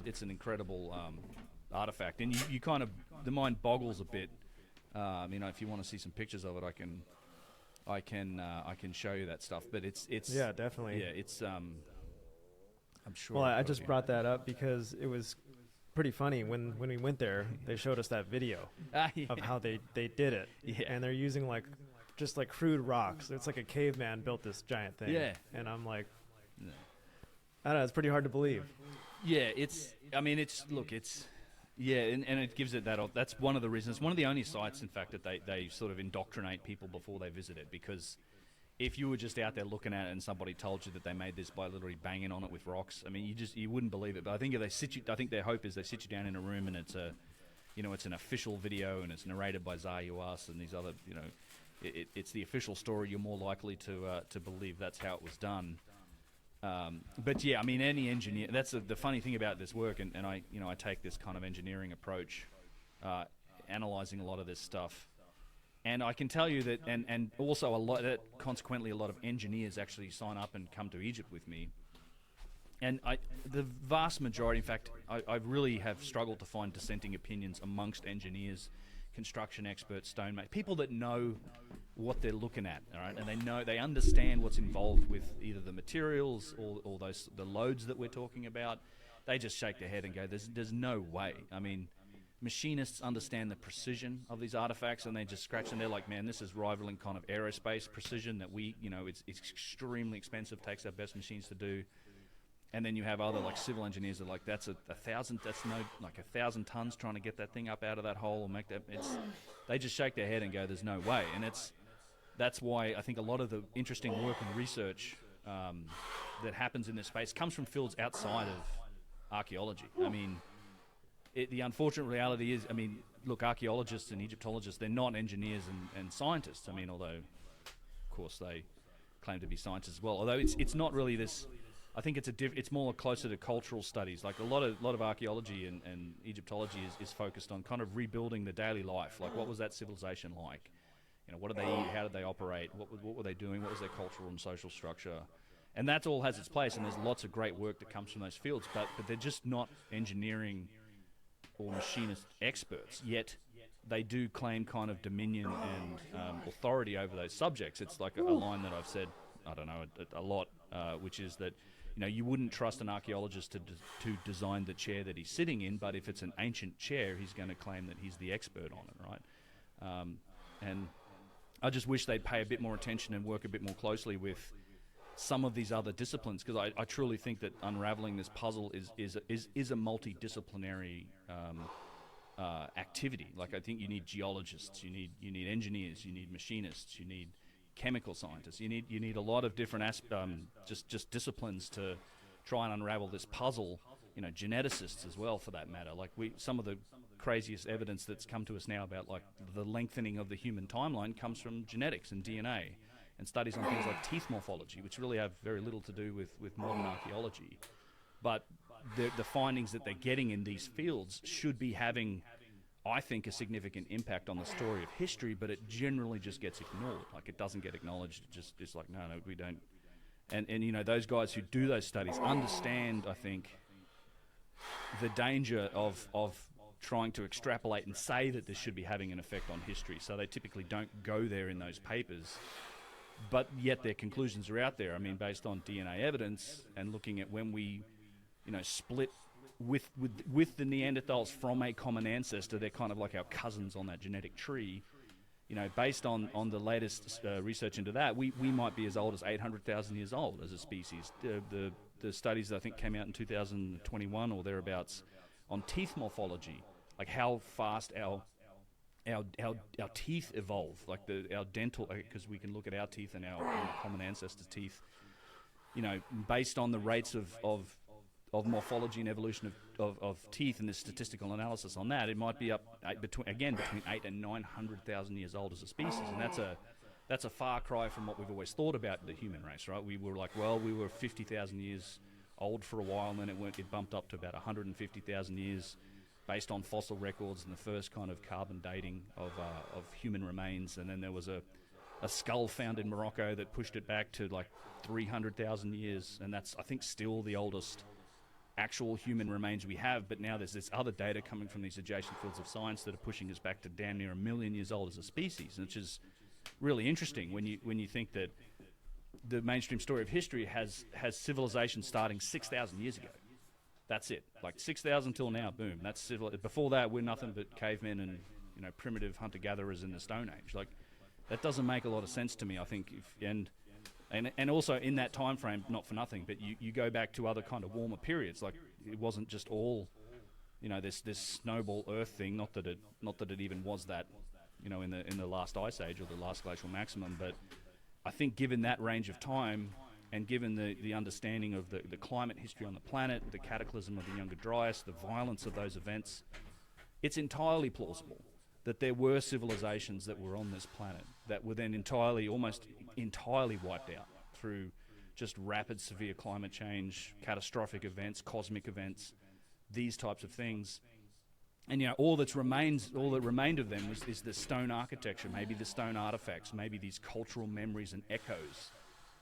it's an incredible artifact, and you kind of, the mind boggles a bit. If you want to see some pictures of it, I can show you that stuff. But it's yeah, definitely. Yeah, it's I'm sure. Well, I just brought that up because it was pretty funny when we went there. They showed us that video of how they did it, and they're using just crude rocks. It's like a caveman built this giant thing. Yeah, and I'm like, I don't know. It's pretty hard to believe. Yeah, and it gives it that. That's one of the reasons. One of the only sites, in fact, that they sort of indoctrinate people before they visit it, because if you were just out there looking at it and somebody told you that they made this by literally banging on it with rocks, I mean, you wouldn't believe it. But I think I think their hope is they sit you down in a room and it's it's an official video and it's narrated by Zayuas and these other, it's the official story. You're more likely to believe that's how it was done. But yeah, I mean, any engineer. That's the funny thing about this work, and I take this kind of engineering approach, analyzing a lot of this stuff. And I can tell you that, and also consequently, a lot of engineers actually sign up and come to Egypt with me. And the vast majority, in fact, I really have struggled to find dissenting opinions amongst engineers, construction experts, stonemasons, people that know what they're looking at, all right, and they understand what's involved with either the materials or the loads that we're talking about. They just shake their head and go, "There's no way." I mean, machinists understand the precision of these artifacts, and they just scratch, and they're like, man, this is rivaling kind of aerospace precision that it's extremely expensive, takes our best machines to do. And then you have other civil engineers that are like, that's 1,000 tons trying to get that thing up out of that hole or make that. They just shake their head and go, there's no way. And that's why I think a lot of the interesting work and research that happens in this space comes from fields outside of archaeology. I mean, the unfortunate reality is, look, archaeologists and Egyptologists, they're not engineers and scientists. Although, of course, they claim to be scientists as well. Although it's not really this I think it's more closer to cultural studies. Like a lot of archaeology and Egyptology is focused on kind of rebuilding the daily life. Like, what was that civilization like? You know, what did they eat? How did they operate? What were they doing? What was their cultural and social structure? And that all has its place, and there's lots of great work that comes from those fields, but they're just not engineering or machinist experts, yet they do claim kind of dominion and authority over those subjects. It's like a line that I've said, I don't know, a lot, which is that, you know, you wouldn't trust an archaeologist to design the chair that he's sitting in, but if it's an ancient chair, he's going to claim that he's the expert on it, right? And I just wish they'd pay a bit more attention and work a bit more closely with some of these other disciplines, because I truly think that unraveling this puzzle is a multidisciplinary activity. Like, I think you need geologists, you need engineers, you need machinists, you need chemical scientists, you need a lot of different just disciplines to try and unravel this puzzle. You know, geneticists as well, for that matter. Like, some of the craziest evidence that's come to us now about like the lengthening of the human timeline comes from genetics and DNA and studies on things like teeth morphology, which really have very little to do with modern archaeology. But the findings that they're getting in these fields should be having, I think, a significant impact on the story of history, but it generally just gets ignored. Like, it doesn't get acknowledged. It's like, no, we don't. And you know, those guys who do those studies understand, I think, the danger of trying to extrapolate and say that this should be having an effect on history. So they typically don't go there in those papers, but yet their conclusions are out there. I mean, based on DNA evidence and looking at when we, you know, split with the Neanderthals from a common ancestor, they're kind of like our cousins on that genetic tree. You know, based on the latest research into that, we might be as old as 800,000 years old as a species. The studies that I think came out in 2021 or thereabouts on teeth morphology, like how fast our teeth evolve, like our dental, because we can look at our teeth and our common ancestors' teeth, you know, based on the rates of morphology and evolution of teeth and the statistical analysis on that, it might be up between 8 and 900,000 years old as a species, and that's a far cry from what we've always thought about the human race, right? We were like, well, we were 50,000 years old for a while, and then it bumped up to about 150,000 years based on fossil records and the first kind of carbon dating of human remains. And then there was a skull found in Morocco that pushed it back to like 300,000 years, and that's, I think, still the oldest actual human remains we have. But now there's this other data coming from these adjacent fields of science that are pushing us back to damn near 1 million years old as a species, which is really interesting when you think that the mainstream story of history has civilization starting 6,000 years ago. That's it. Like 6,000 till now, boom. That's civil. Before that, we're nothing but cavemen and, you know, primitive hunter-gatherers in the Stone Age. Like, that doesn't make a lot of sense to me, I think. And also in that time frame, not for nothing, but you go back to other kind of warmer periods. Like, it wasn't just all, you know, this snowball Earth thing. Not that it even was that, you know, in the last ice age or the last glacial maximum. But I think given that range of time, and given the understanding of the climate history on the planet, the cataclysm of the Younger Dryas, the violence of those events, it's entirely plausible that there were civilizations that were on this planet that were then almost entirely wiped out through just rapid, severe climate change, catastrophic events, cosmic events, these types of things. And, you know, all that remained of them is the stone architecture, maybe the stone artifacts, maybe these cultural memories and echoes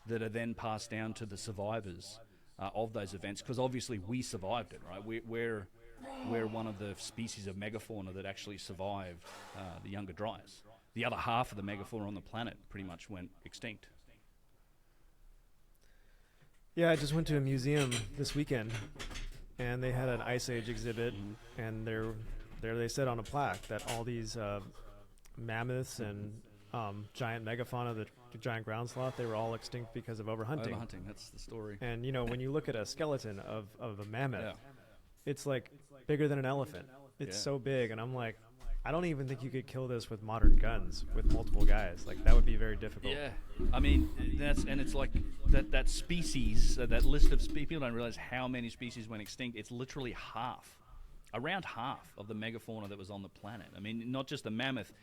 that are then passed down to the survivors of those events, because obviously we survived it, right? We're one of the species of megafauna that actually survived the Younger Dryas. The other half of the megafauna on the planet pretty much went extinct. Yeah, I just went to a museum this weekend, and they had an Ice Age exhibit, and there they said on a plaque that all these mammoths and giant megafauna, the giant ground sloth, they were all extinct because of overhunting. Overhunting, that's the story. And, you know, when you look at a skeleton of a mammoth, Yeah. it's like bigger than an elephant. It's Yeah. so big, and I'm like, I don't even think you could kill this with modern guns with multiple guys. Like, that would be very difficult. Yeah, I mean, it's like that species, that list of people don't realize how many species went extinct. It's literally around half of the megafauna that was on the planet. I mean, not just the mammoth.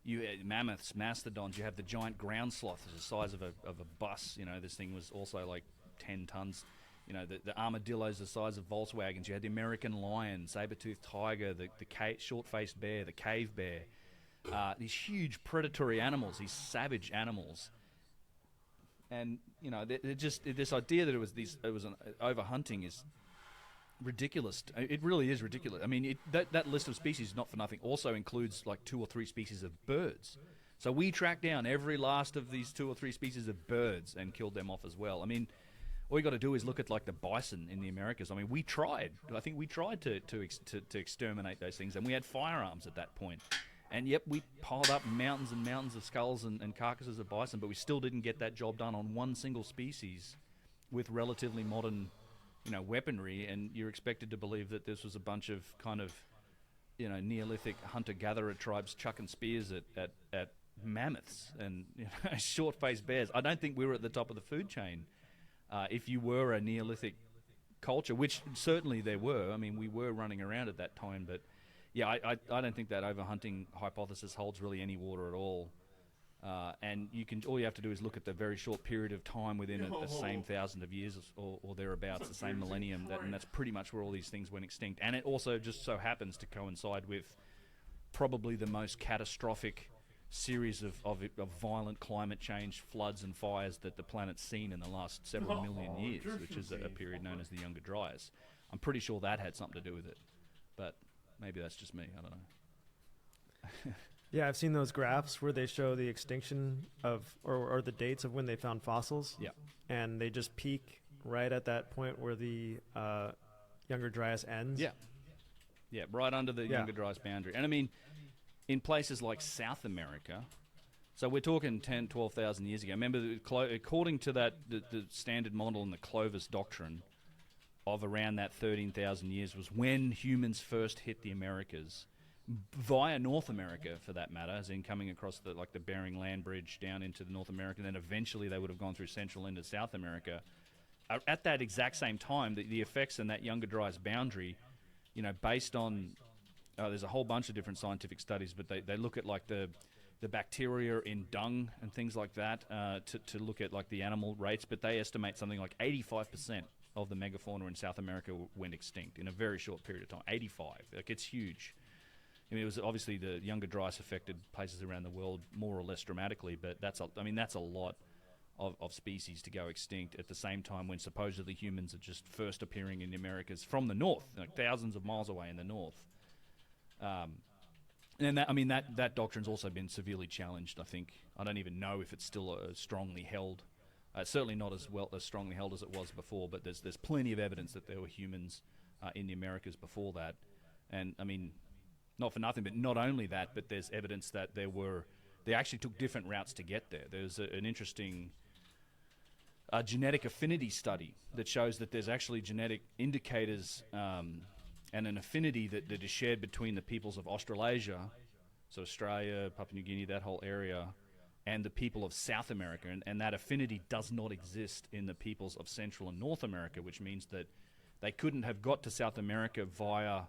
You had mammoths, mastodons. You have the giant ground sloth, the size of a bus. You know, this thing was also like 10 tons. You know, the armadillos the size of Volkswagens. You had the American lion, saber-toothed tiger, the short-faced bear, the cave bear. These huge predatory animals, these savage animals. And, you know, this idea that it was an overhunting is ridiculous. It really is ridiculous. I mean, that list of species, not for nothing, also includes like 2 or 3 species of birds. So we tracked down every last of these 2 or 3 species of birds and killed them off as well. I mean, all you got to do is look at like the bison in the Americas. I mean, we tried. I think we tried to exterminate those things, and we had firearms at that point. And yep, we piled up mountains and mountains of skulls and carcasses of bison, but we still didn't get that job done on one single species with relatively modern, you know, weaponry. And you're expected to believe that this was a bunch of kind of, you know, Neolithic hunter-gatherer tribes chucking spears at mammoths and, you know, short-faced bears. I don't think we were at the top of the food chain. If you were a Neolithic culture, which certainly there were. I mean, we were running around at that time, but yeah, I don't think that overhunting hypothesis holds really any water at all. And all you have to do is look at the very short period of time within the same 1,000 of years or thereabouts, the same millennium, and that's pretty much where all these things went extinct. And it also just so happens to coincide with probably the most catastrophic series of violent climate change, floods and fires that the planet's seen in the last several million years, which is a period known as the Younger Dryas. I'm pretty sure that had something to do with it, but maybe that's just me. I don't know. Yeah, I've seen those graphs where they show the extinction of, or the dates of when they found fossils. Yeah. And they just peak right at that point where the Younger Dryas ends. Yeah. Yeah, right under the Younger Dryas boundary. And I mean, in places like South America, so we're talking 10, 12,000 years ago. Remember, according to the standard model in the Clovis doctrine of around that 13,000 years was when humans first hit the Americas, via North America, for that matter, as in coming across the Bering Land Bridge down into the North America, and then eventually they would have gone through Central into South America. At that exact same time, the effects in that Younger Dryas boundary, you know, based on there's a whole bunch of different scientific studies, but they look at like the bacteria in dung and things like that to look at like the animal rates, but they estimate something like 85% of the megafauna in South America went extinct in a very short period of time. 85, like it's huge. I mean, it was obviously the Younger Dryas affected places around the world more or less dramatically, but that's a lot of species to go extinct at the same time when supposedly humans are just first appearing in the Americas from the north, like thousands of miles away in the north. And that doctrine's also been severely challenged. I think I don't even know if it's still strongly held. Certainly not as strongly held as it was before. But there's plenty of evidence that there were humans in the Americas before that. And I mean, not for nothing, but not only that, but there's evidence that they actually took different routes to get there. There's an interesting genetic affinity study that shows that there's actually genetic indicators and an affinity that is shared between the peoples of Australasia, so Australia, Papua New Guinea, that whole area, and the people of South America. And that affinity does not exist in the peoples of Central and North America, which means that they couldn't have got to South America via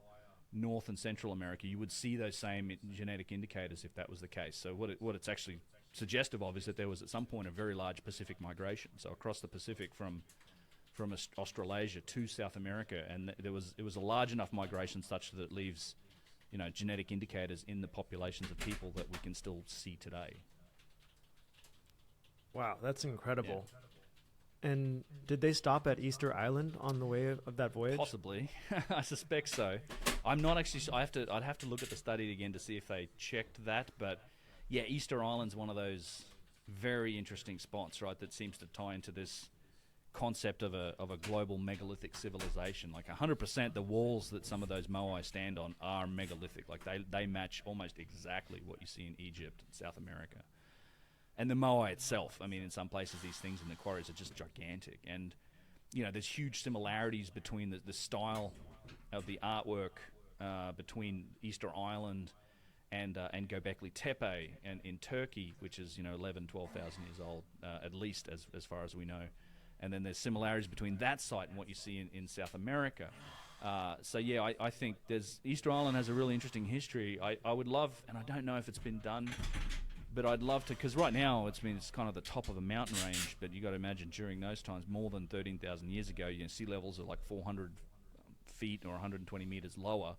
North and Central America. You would see those same genetic indicators if that was the case. So what it's actually suggestive of is that there was at some point a very large Pacific migration. So across the Pacific from Australasia to South America, and it was a large enough migration such that it leaves, you know, genetic indicators in the populations of people that we can still see today. Wow, that's incredible. Yeah. And did they stop at Easter Island on the way of that voyage? Possibly. I suspect so. I'm not actually I'd have to look at the study again to see if they checked that, but yeah, Easter Island's one of those very interesting spots, right, that seems to tie into this concept of a global megalithic civilization. Like 100% the walls that some of those moai stand on are megalithic. Like they match almost exactly what you see in Egypt and South America. And the moai itself, I mean, in some places these things in the quarries are just gigantic. And, you know, there's huge similarities between the style of the artwork between Easter Island and Göbekli Tepe and in Turkey, which is, you know, 11, 12,000 years old, at least as far as we know. And then there's similarities between that site and what you see in South America. So yeah, I think Easter Island has a really interesting history. I would love, and I don't know if it's been done But I'd love to, because right now it's kind of the top of a mountain range, but you got to imagine during those times, more than 13,000 years ago, sea levels are like 400 feet or 120 meters lower.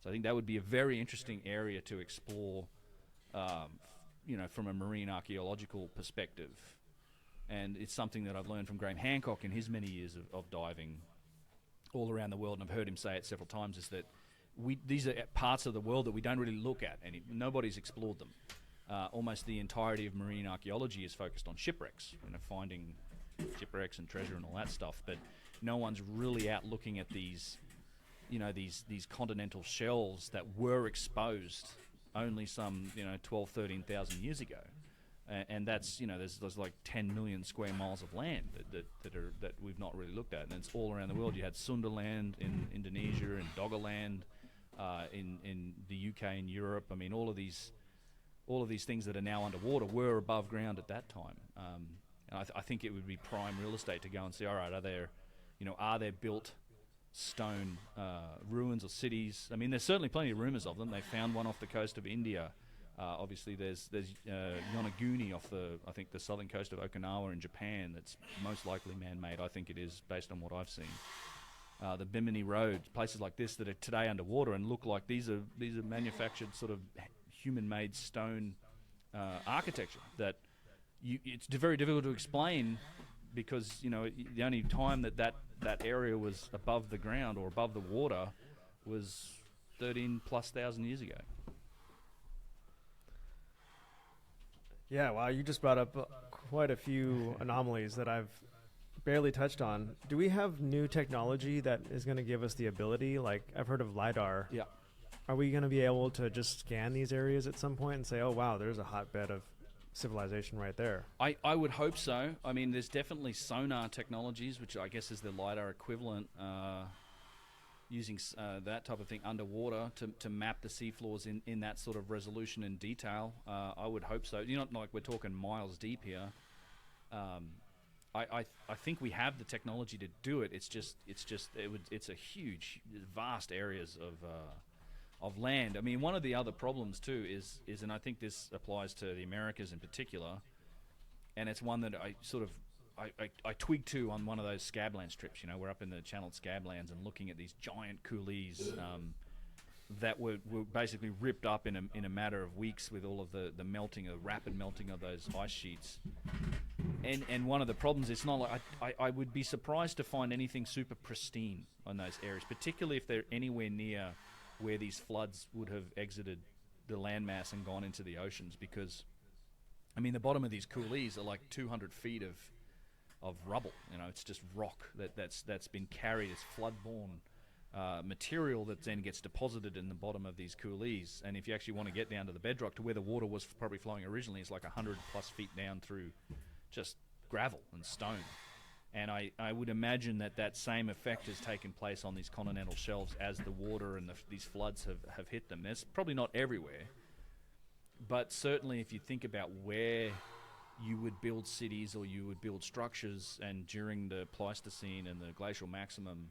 So I think that would be a very interesting area to explore, from a marine archaeological perspective. And it's something that I've learned from Graham Hancock in his many years of diving all around the world, and I've heard him say it several times, is that these are parts of the world that we don't really look at, and nobody's explored them. Almost the entirety of marine archaeology is focused on shipwrecks, finding shipwrecks and treasure and all that stuff. But no one's really out looking at these continental shelves that were exposed only some 12, 13,000 years ago, and that's there's like 10 million square miles of land that we've not really looked at, and it's all around the world. You had Sundaland in Indonesia and Doggerland in the UK and Europe. I mean, all of these things that are now underwater were above ground at that time. And I think it would be prime real estate to go and see, all right, are there built stone ruins or cities? I mean, there's certainly plenty of rumors of them. They found one off the coast of India. Obviously, there's Yonaguni off the southern coast of Okinawa in Japan. That's most likely man-made. I think it is, based on what I've seen. The Bimini Road, places like this that are today underwater and look like these are manufactured sort of human-made stone architecture that it's very difficult to explain, because the only time that area was above the ground or above the water was 13,000+ years ago. Yeah, wow, you just brought up quite a few anomalies that I've barely touched on. Do we have new technology that is going to give us the ability? Like, I've heard of LiDAR. Yeah. Are we going to be able to just scan these areas at some point and say, oh, wow, there's a hotbed of civilization right there? I would hope so. I mean, there's definitely sonar technologies, which I guess is the LiDAR equivalent, using that type of thing underwater to map the seafloors in that sort of resolution and detail. I would hope so. Not like we're talking miles deep here. I think we have the technology to do it. It's a huge, vast areas of land. I mean, one of the other problems too is, and I think this applies to the Americas in particular, and it's one that I twigged to on one of those Scablands trips. We're up in the channeled Scablands and looking at these giant coulees that were basically ripped up in a matter of weeks with all of the rapid melting of those ice sheets. And one of the problems, it's not like I would be surprised to find anything super pristine on those areas, particularly if they're anywhere near where these floods would have exited the landmass and gone into the oceans, because I mean the bottom of these coulees are like 200 feet of rubble. It's just rock that's been carried as flood-borne material that then gets deposited in the bottom of these coulees. And if you actually want to get down to the bedrock, to where the water was probably flowing originally, it's like 100+ feet down through just gravel and stone. And I would imagine that same effect has taken place on these continental shelves as the water and these floods have hit them. There's probably not everywhere, but certainly if you think about where you would build cities or you would build structures, and during the Pleistocene and the glacial maximum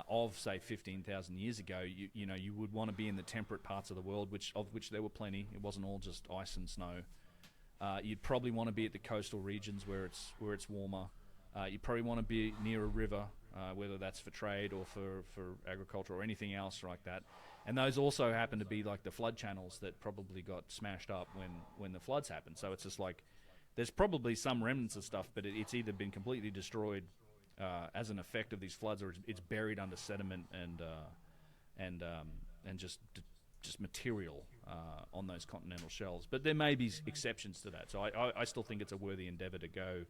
of say 15,000 years ago, you would want to be in the temperate parts of the world, of which there were plenty. It wasn't all just ice and snow. You'd probably want to be at the coastal regions where it's warmer. You'd probably want to be near a river, whether that's for trade or for agriculture or anything else like that. And those also happen to be like the flood channels that probably got smashed up when the floods happened. So it's just like there's probably some remnants of stuff, but it's either been completely destroyed as an effect of these floods, or it's buried under sediment and just material on those continental shelves. But there may be exceptions to that. So I still think it's a worthy endeavor to go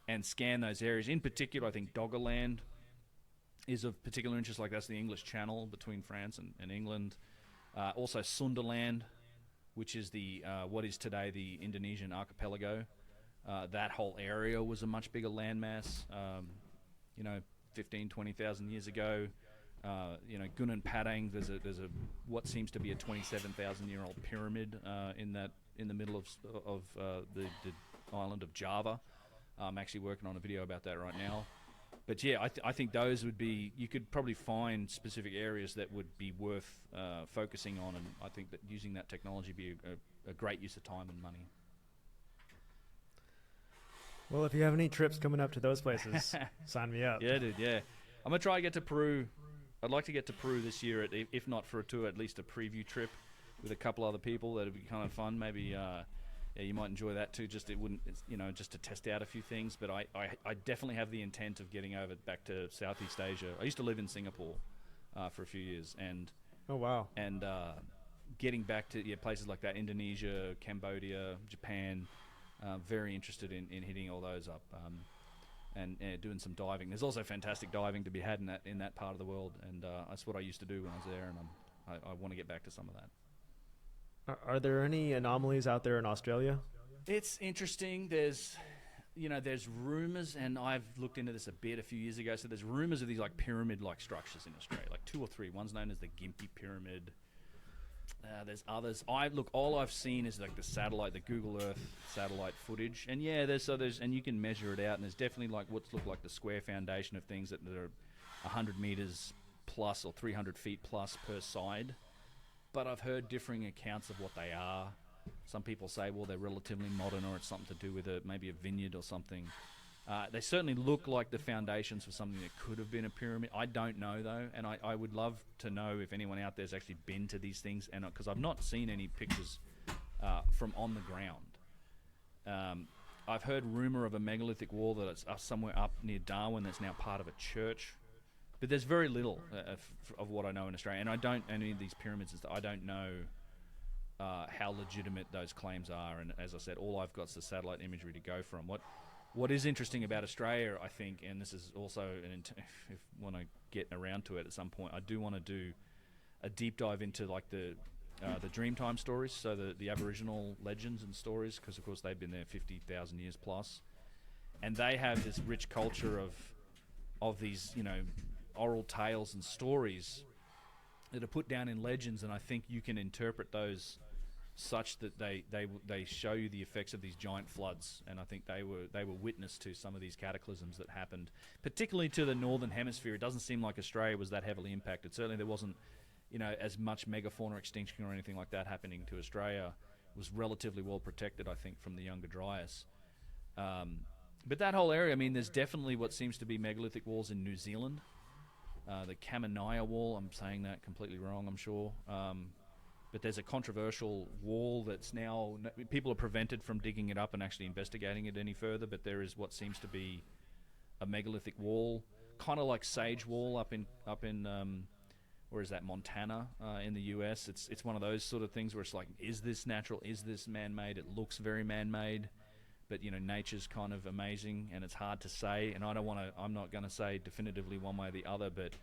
and scan those areas. In particular, I think Doggerland is of particular interest. Like, that's the English Channel between France and England. Also Sundaland, which is the what is today the Indonesian archipelago. That whole area was a much bigger landmass, 15, 20,000 years ago. Gunung Padang, there's a what seems to be a 27,000-year-old pyramid in the middle of the island of Java. I'm actually working on a video about that right now. But yeah, I think those would be, you could probably find specific areas that would be worth focusing on, and I think that using that technology would be a great use of time and money. Well, if you have any trips coming up to those places, sign me up. Yeah, dude, yeah. I'm going to try to get to Peru. I'd like to get to Peru this year, if not for a tour, at least a preview trip with a couple other people. That'd be kind of fun. Maybe yeah, you might enjoy that too. Just just to test out a few things. But I definitely have the intent of getting over back to Southeast Asia. I used to live in Singapore for a few years, and Oh, wow. and getting back to places like that, Indonesia, Cambodia, Japan. Very interested in hitting all those up, and doing some diving. There's also fantastic diving to be had in that part of the world, and that's what I used to do when I was there, and I want to get back to some of that. Are there any anomalies out there in Australia? It's interesting. There's rumors, and I've looked into this a bit a few years ago. So there's rumors of these like pyramid-like structures in Australia, like 2 or 3. One's known as the Gympie Pyramid. There's others. All I've seen is like the Google Earth satellite footage, and yeah, and you can measure it out, and there's definitely like what's look like the square foundation of things that are 100 meters plus or 300 feet plus per side. But I've heard differing accounts of what they are. Some people say, well, they're relatively modern, or it's something to do with maybe a vineyard or something. They certainly look like the foundations for something that could have been a pyramid. I don't know, though, and I would love to know if anyone out there's actually been to these things, and because I've not seen any pictures from on the ground. I've heard rumor of a megalithic wall that's somewhere up near Darwin that's now part of a church. But there's very little of what I know in Australia, and any of these pyramids, I don't know how legitimate those claims are. And as I said, all I've got is the satellite imagery to go from. What is interesting about Australia, I think, and this is also if want to get around to it at some point, I do want to do a deep dive into like the Dreamtime stories, so the Aboriginal legends and stories, because of course they've been there 50,000 years plus, and they have this rich culture of these oral tales and stories that are put down in legends, and I think you can interpret those such that they show you the effects of these giant floods, and I think they were witness to some of these cataclysms that happened, particularly to the northern hemisphere. It doesn't seem like Australia was that heavily impacted. Certainly there wasn't as much megafauna extinction or anything like that happening to Australia. It was relatively well protected, I think, from the Younger Dryas. But that whole area, I mean, there's definitely what seems to be megalithic walls in New Zealand. The Kamanaya Wall, I'm saying that completely wrong, I'm sure. But there's a controversial wall that's now, people are prevented from digging it up and actually investigating it any further, but there is what seems to be a megalithic wall, kind of like Sage Wall up in where is that, Montana in the US. It's one of those sort of things where it's like, is this natural? Is this man-made? It looks very man-made. But nature's kind of amazing, and it's hard to say. And I'm not going to say definitively one way or the other. But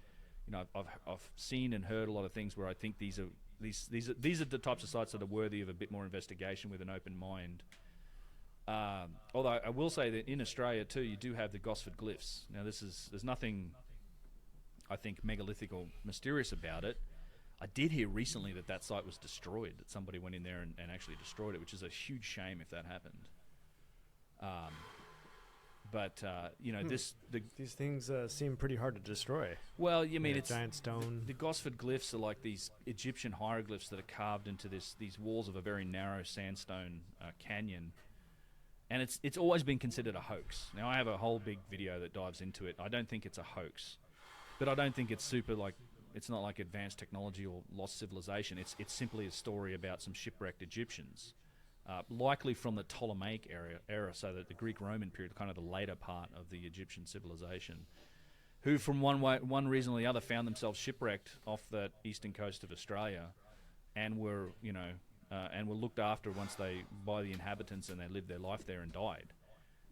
I've seen and heard a lot of things where I think these are the types of sites that are worthy of a bit more investigation with an open mind. Although I will say that in Australia too, you do have the Gosford glyphs. Now there's nothing, I think, megalithic or mysterious about it. I did hear recently that site was destroyed. That somebody went in there and actually destroyed it, which is a huge shame if that happened. These things seem pretty hard to destroy. Well, you mean it's giant stone. The Gosford glyphs are like these Egyptian hieroglyphs that are carved into these walls of a very narrow sandstone canyon, and it's always been considered a hoax. Now I have a whole big video that dives into it. I don't think it's a hoax, but I don't think it's it's not like advanced technology or lost civilization. It's simply a story about some shipwrecked Egyptians. Likely from the Ptolemaic era, so that the Greek-Roman period, kind of the later part of the Egyptian civilization, who from one reason or the other found themselves shipwrecked off the eastern coast of Australia, and were looked after by the inhabitants, and they lived their life there and died.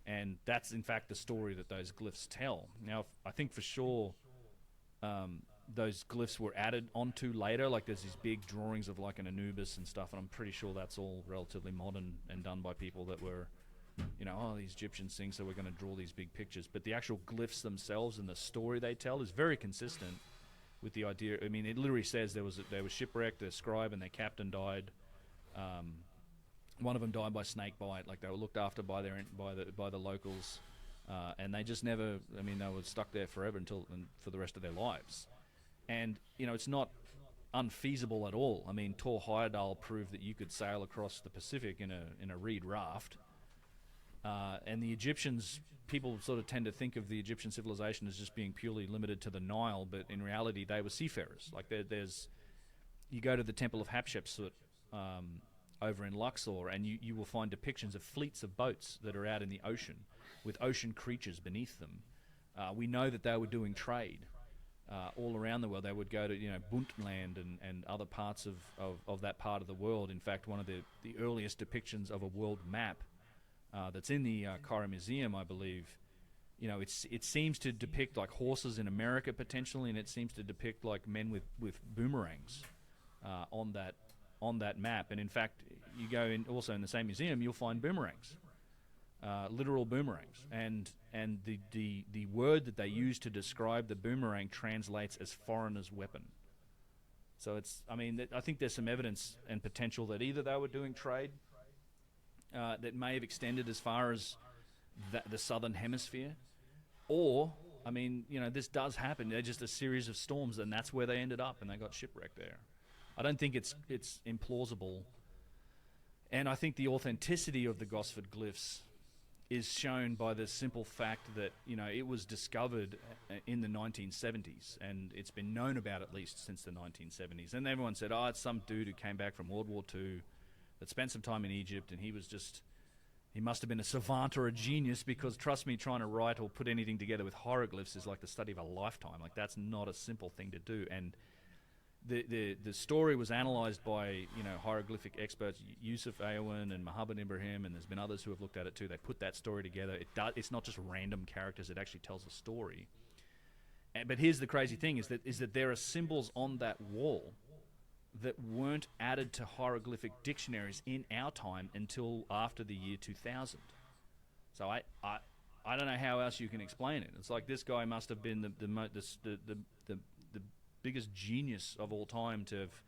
And that's in fact the story that those glyphs tell. Now, I think for sure those glyphs were added onto later, like there's these big drawings of like an Anubis and stuff, and I'm pretty sure that's all relatively modern and done by people that were, these Egyptians sing, so we're going to draw these big pictures. But the actual glyphs themselves and the story they tell is very consistent with the idea. I mean, it literally says they were shipwrecked, their scribe and their captain died. One of them died by snake bite, like they were looked after by the locals. and they just never. I mean, they were stuck there forever and for the rest of their lives. And it's not unfeasible at all. I mean, Thor Heyerdahl proved that you could sail across the Pacific in a reed raft. And the Egyptians, people sort of tend to think of the Egyptian civilization as just being purely limited to the Nile, but in reality, they were seafarers. Like you go to the Temple of Hatshepsut over in Luxor, and you will find depictions of fleets of boats that are out in the ocean with ocean creatures beneath them. We know that they were doing trade all around the world. They would go to Puntland and other parts of that part of the world. In fact, one of the earliest depictions of a world map that's in the Cairo Museum, I believe, it seems to depict like horses in America potentially, and it seems to depict like men with boomerangs on that map. And in fact, you go in also in the same museum, you'll find boomerangs, literal boomerangs, and the word that they use to describe the boomerang translates as foreigner's weapon. So I think there's some evidence and potential that either they were doing trade that may have extended as far as the southern hemisphere, or this does happen. They're just a series of storms, and that's where they ended up, and they got shipwrecked there. I don't think it's implausible, and I think the authenticity of the Gosford glyphs is shown by the simple fact that it was discovered in the 1970s, and it's been known about at least since the 1970s. And everyone said, "Oh, it's some dude who came back from World War II that spent some time in Egypt, and he must have been a savant or a genius, because trust me, trying to write or put anything together with hieroglyphs is like the study of a lifetime. Like, that's not a simple thing to do." And the story was analysed by hieroglyphic experts, Yusuf Aoun and Mahabad Ibrahim, and there's been others who have looked at it too. They put that story together. It's not just random characters. It actually tells a story. But here's the crazy thing: is that there are symbols on that wall that weren't added to hieroglyphic dictionaries in our time until after the year 2000. So I don't know how else you can explain it. It's like this guy must have been the biggest genius of all time to have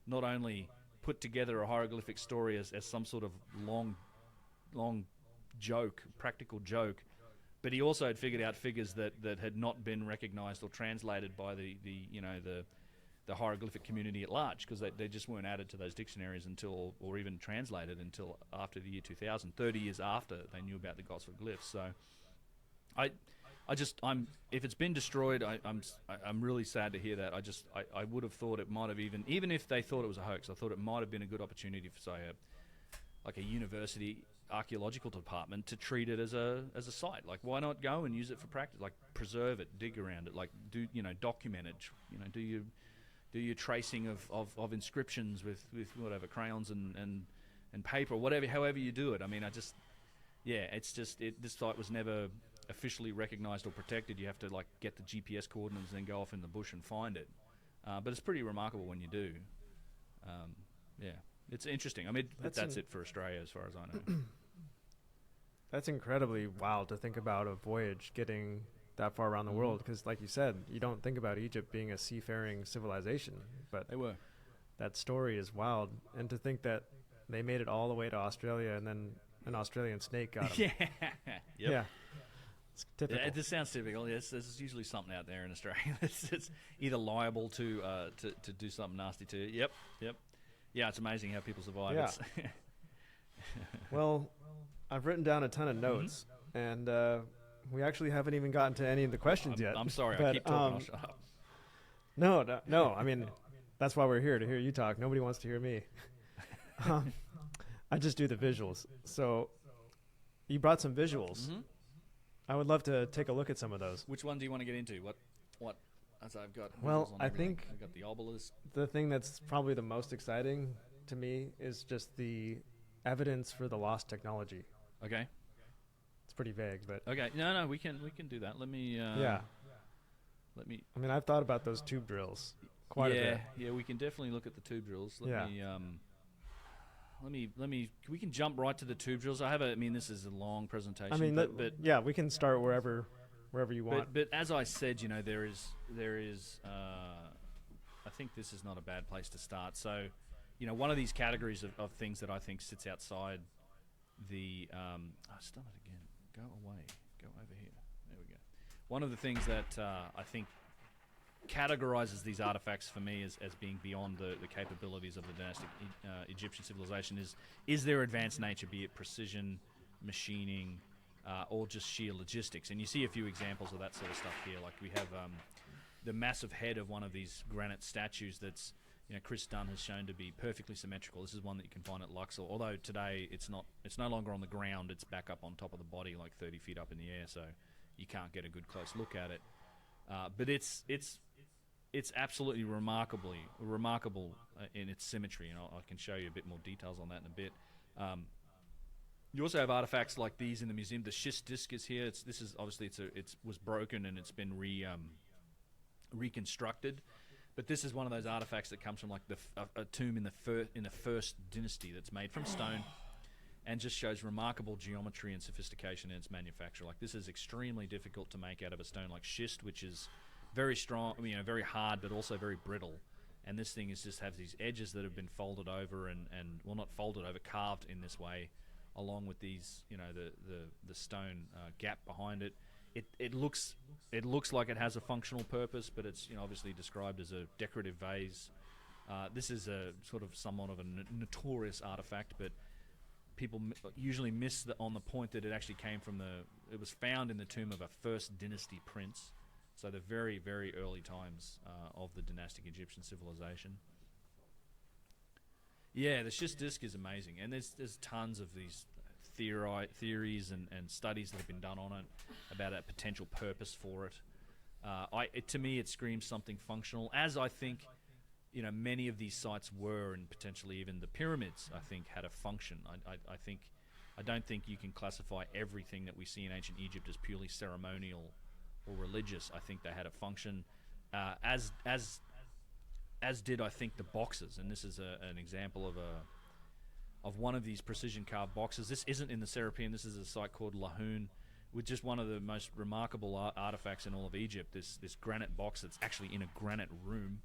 not only put together a hieroglyphic story as some sort of long joke, practical joke, but he also had figured out figures that had not been recognized or translated by the hieroglyphic community at large, because they just weren't added to those dictionaries until, or even translated until after the year 2000, 30 years after they knew about the Gosford glyphs. So if it's been destroyed, I'm really sad to hear that. I would have thought it might have even if they thought it was a hoax, I thought it might have been a good opportunity for, say, a university archaeological department to treat it as a site. Like, why not go and use it for practice? Like, preserve it, dig around it, like document it. Do your tracing of inscriptions with whatever crayons and paper, or whatever, however you do it. I mean, this site was never officially recognized or protected. You have to get the GPS coordinates and then go off in the bush and find it. But it's pretty remarkable when you do. It's interesting. I mean, that's it for Australia as far as I know. That's incredibly wild to think about a voyage getting that far around the world, because like you said, you don't think about Egypt being a seafaring civilization, but They were. that story is wild. And to think that they made it all the way to Australia, and then an Australian snake got them. Yeah. Yep. Yeah. It's typical. Yeah, this sounds typical. Yes, there's usually something out there in Australia that's either liable to do something nasty to you. Yep. Yeah, it's amazing how people survive. Yeah. Well, I've written down a ton of notes, and we actually haven't even gotten to any of the questions yet. I'm sorry, but, I keep talking. I'll shut up. No. I mean, that's why we're here, to hear you talk. Nobody wants to hear me. I just do the visuals. So you brought some visuals. Mm-hmm. I would love to take a look at some of those. Which one do you want to get into? What? As I've got. Well, visuals on I everything. think I've got the obelisk. the thing that's probably the most exciting to me is just the evidence for the lost technology. Okay. It's pretty vague, but Okay. No, we can do that. Let me. yeah. Let me. I mean, I've thought about those tube drills quite a bit. Yeah, we can definitely look at the tube drills. Yeah. Let me. We can jump right to the tube drills. This is a long presentation. I mean, but yeah, we can start wherever you want. But as I said, there is. I think this is not a bad place to start. So, one of these categories of things that I think sits outside the. Stop it again. Go go over here. There we go. One of the things that I think categorizes these artifacts for me as being beyond the capabilities of the dynastic Egyptian civilization is their advanced nature, be it precision, machining, or just sheer logistics. And you see a few examples of that sort of stuff here. Like we have the massive head of one of these granite statues that's, Chris Dunn has shown to be perfectly symmetrical. This is one that you can find at Luxor, although today it's no longer on the ground. It's back up on top of the body, like 30 feet up in the air, so you can't get a good close look at it. But it's absolutely remarkable in its symmetry, and I can show you a bit more details on that in a bit. You also have artifacts like these in the museum. The schist disc is here. It was broken and it's been reconstructed. But this is one of those artifacts that comes from like a tomb in the first dynasty that's made from stone, and just shows remarkable geometry and sophistication in its manufacture. Like this is extremely difficult to make out of a stone like schist, which is very strong, very hard, but also very brittle. And this thing has these edges that have been folded over and not folded over, carved in this way, along with these, the stone gap behind it. It looks like it has a functional purpose, but it's obviously described as a decorative vase. This is a sort of somewhat of a notorious artifact, but people usually miss on the point that it actually came from it was found in the tomb of a first dynasty prince, so the very, very early times of the dynastic Egyptian civilization. Yeah, the schist disc is amazing, and there's tons of these theories and studies that have been done on it about a potential purpose for it. To me, it screams something functional, as I think many of these sites were, and potentially even the pyramids, I think, had a function. I don't think you can classify everything that we see in ancient Egypt as purely ceremonial or religious. I think they had a function, as did, I think, the boxes. And this is an example of one of these precision carved boxes. This isn't in the Serapeum. This is a site called Lahoun, with just one of the most remarkable artifacts in all of Egypt. This granite box that's actually in a granite room,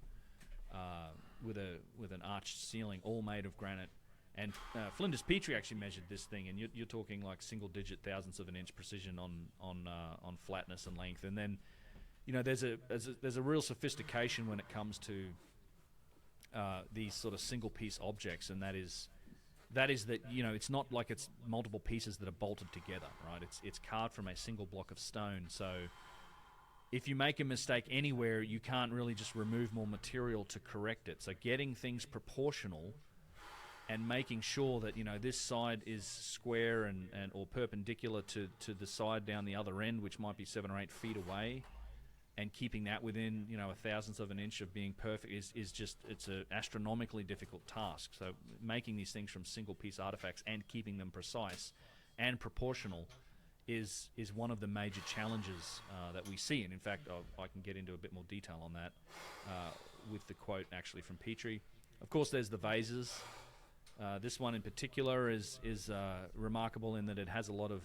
with an arched ceiling, all made of granite. And Flinders Petrie actually measured this thing, and you're talking like single-digit thousandths of an inch precision on flatness and length. And then, there's a real sophistication when it comes to these sort of single-piece objects, and that is that it's not like it's multiple pieces that are bolted together, right? It's carved from a single block of stone. So if you make a mistake anywhere, you can't really just remove more material to correct it. So getting things proportional and making sure that this side is square and or perpendicular to the side down the other end, which might be 7 or 8 feet away, and keeping that within a thousandth of an inch of being perfect it's an astronomically difficult task. So making these things from single piece artifacts and keeping them precise and proportional is one of the major challenges that we see. And in fact, I can get into a bit more detail on that with the quote actually from Petrie. Of course, there's the vases. This one in particular is remarkable in that it has a lot of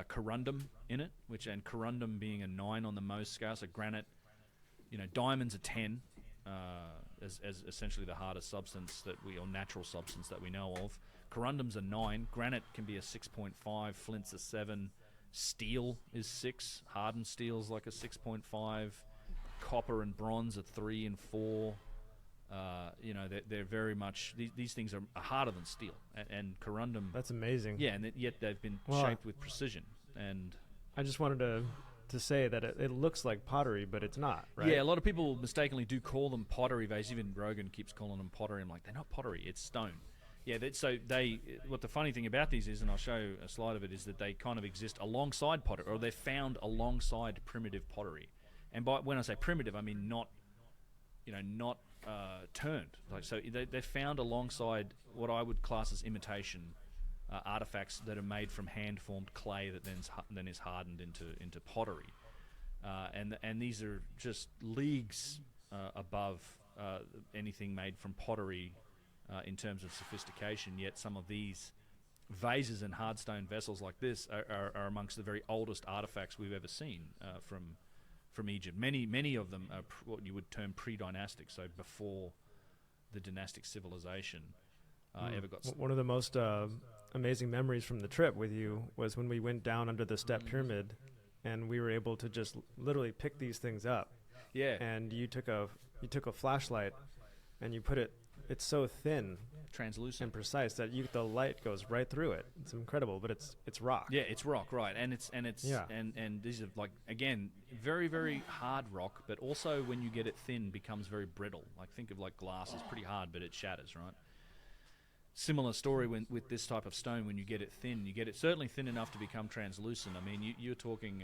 corundum in it, and corundum being a 9 on the Mohs scale, so granite, diamonds are 10, as essentially the hardest substance or natural substance that we know of. Corundum's a 9, granite can be a 6.5, flint's a 7, steel is 6, hardened steel's like a 6.5, copper and bronze are 3 and 4. They're very much these things are harder than steel, and corundum. That's amazing. Yeah, and yet they've been shaped with precision. And I just wanted to say that it looks like pottery, but it's not, right? Yeah, a lot of people mistakenly do call them pottery vases. Even Rogan keeps calling them pottery. I'm like, they're not pottery; it's stone. Yeah, what the funny thing about these is, and I'll show a slide of it, is that they kind of exist alongside pottery, or they're found alongside primitive pottery. And when I say primitive, I mean not turned. So they're found alongside what I would class as imitation artifacts that are made from hand-formed clay that then is hardened into pottery. And these are just leagues above anything made from pottery in terms of sophistication. Yet some of these vases and hard stone vessels like this are amongst the very oldest artifacts we've ever seen from Egypt. Many of them are what you would term pre-dynastic, so before the dynastic civilization ever got. One of the most amazing memories from the trip with you was when we went down under the step pyramid, and we were able to just literally pick these things up. Yeah. And you took a flashlight, and you put it. It's so thin Translucent. and precise that the light goes right through it. It's incredible, but it's rock. Yeah, it's rock, right? And it's Yeah. and these are like, again, very very hard rock, but also when you get it thin, becomes very brittle. Like, think of like glass is pretty hard, but it shatters, right? Similar story with this type of stone. When you get it thin, you get it certainly thin enough to become translucent. I mean, you're talking.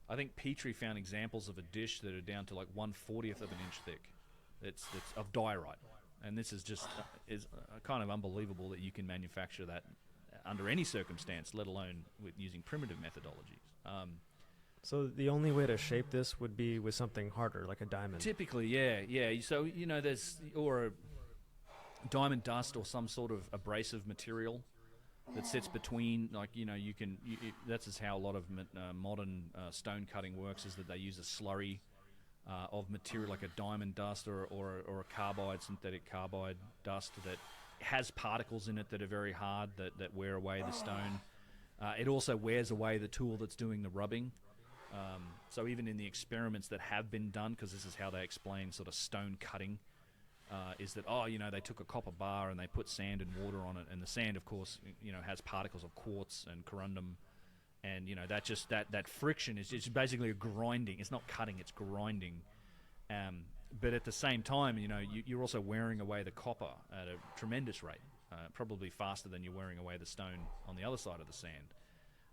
I think Petrie found examples of a dish that are down to like 1/40th of an inch thick. It's of diorite. And this is just is kind of unbelievable that you can manufacture that under any circumstance, let alone with using primitive methodologies. So the only way to shape this would be with something harder, like a diamond. Typically, yeah. So there's or a diamond dust or some sort of abrasive material that sits between. Like you can. That's just how a lot of modern stone cutting works. Is that they use a slurry of material like a diamond dust or a synthetic carbide dust that has particles in it that are very hard that wear away the stone. It also wears away the tool that's doing the rubbing. So even in the experiments that have been done, because this is how they explain sort of stone cutting, is that they took a copper bar and they put sand and water on it, and the sand, of course, has particles of quartz and corundum. And that friction is just basically a grinding. It's not cutting; it's grinding. But at the same time, you're also wearing away the copper at a tremendous rate, probably faster than you're wearing away the stone on the other side of the sand.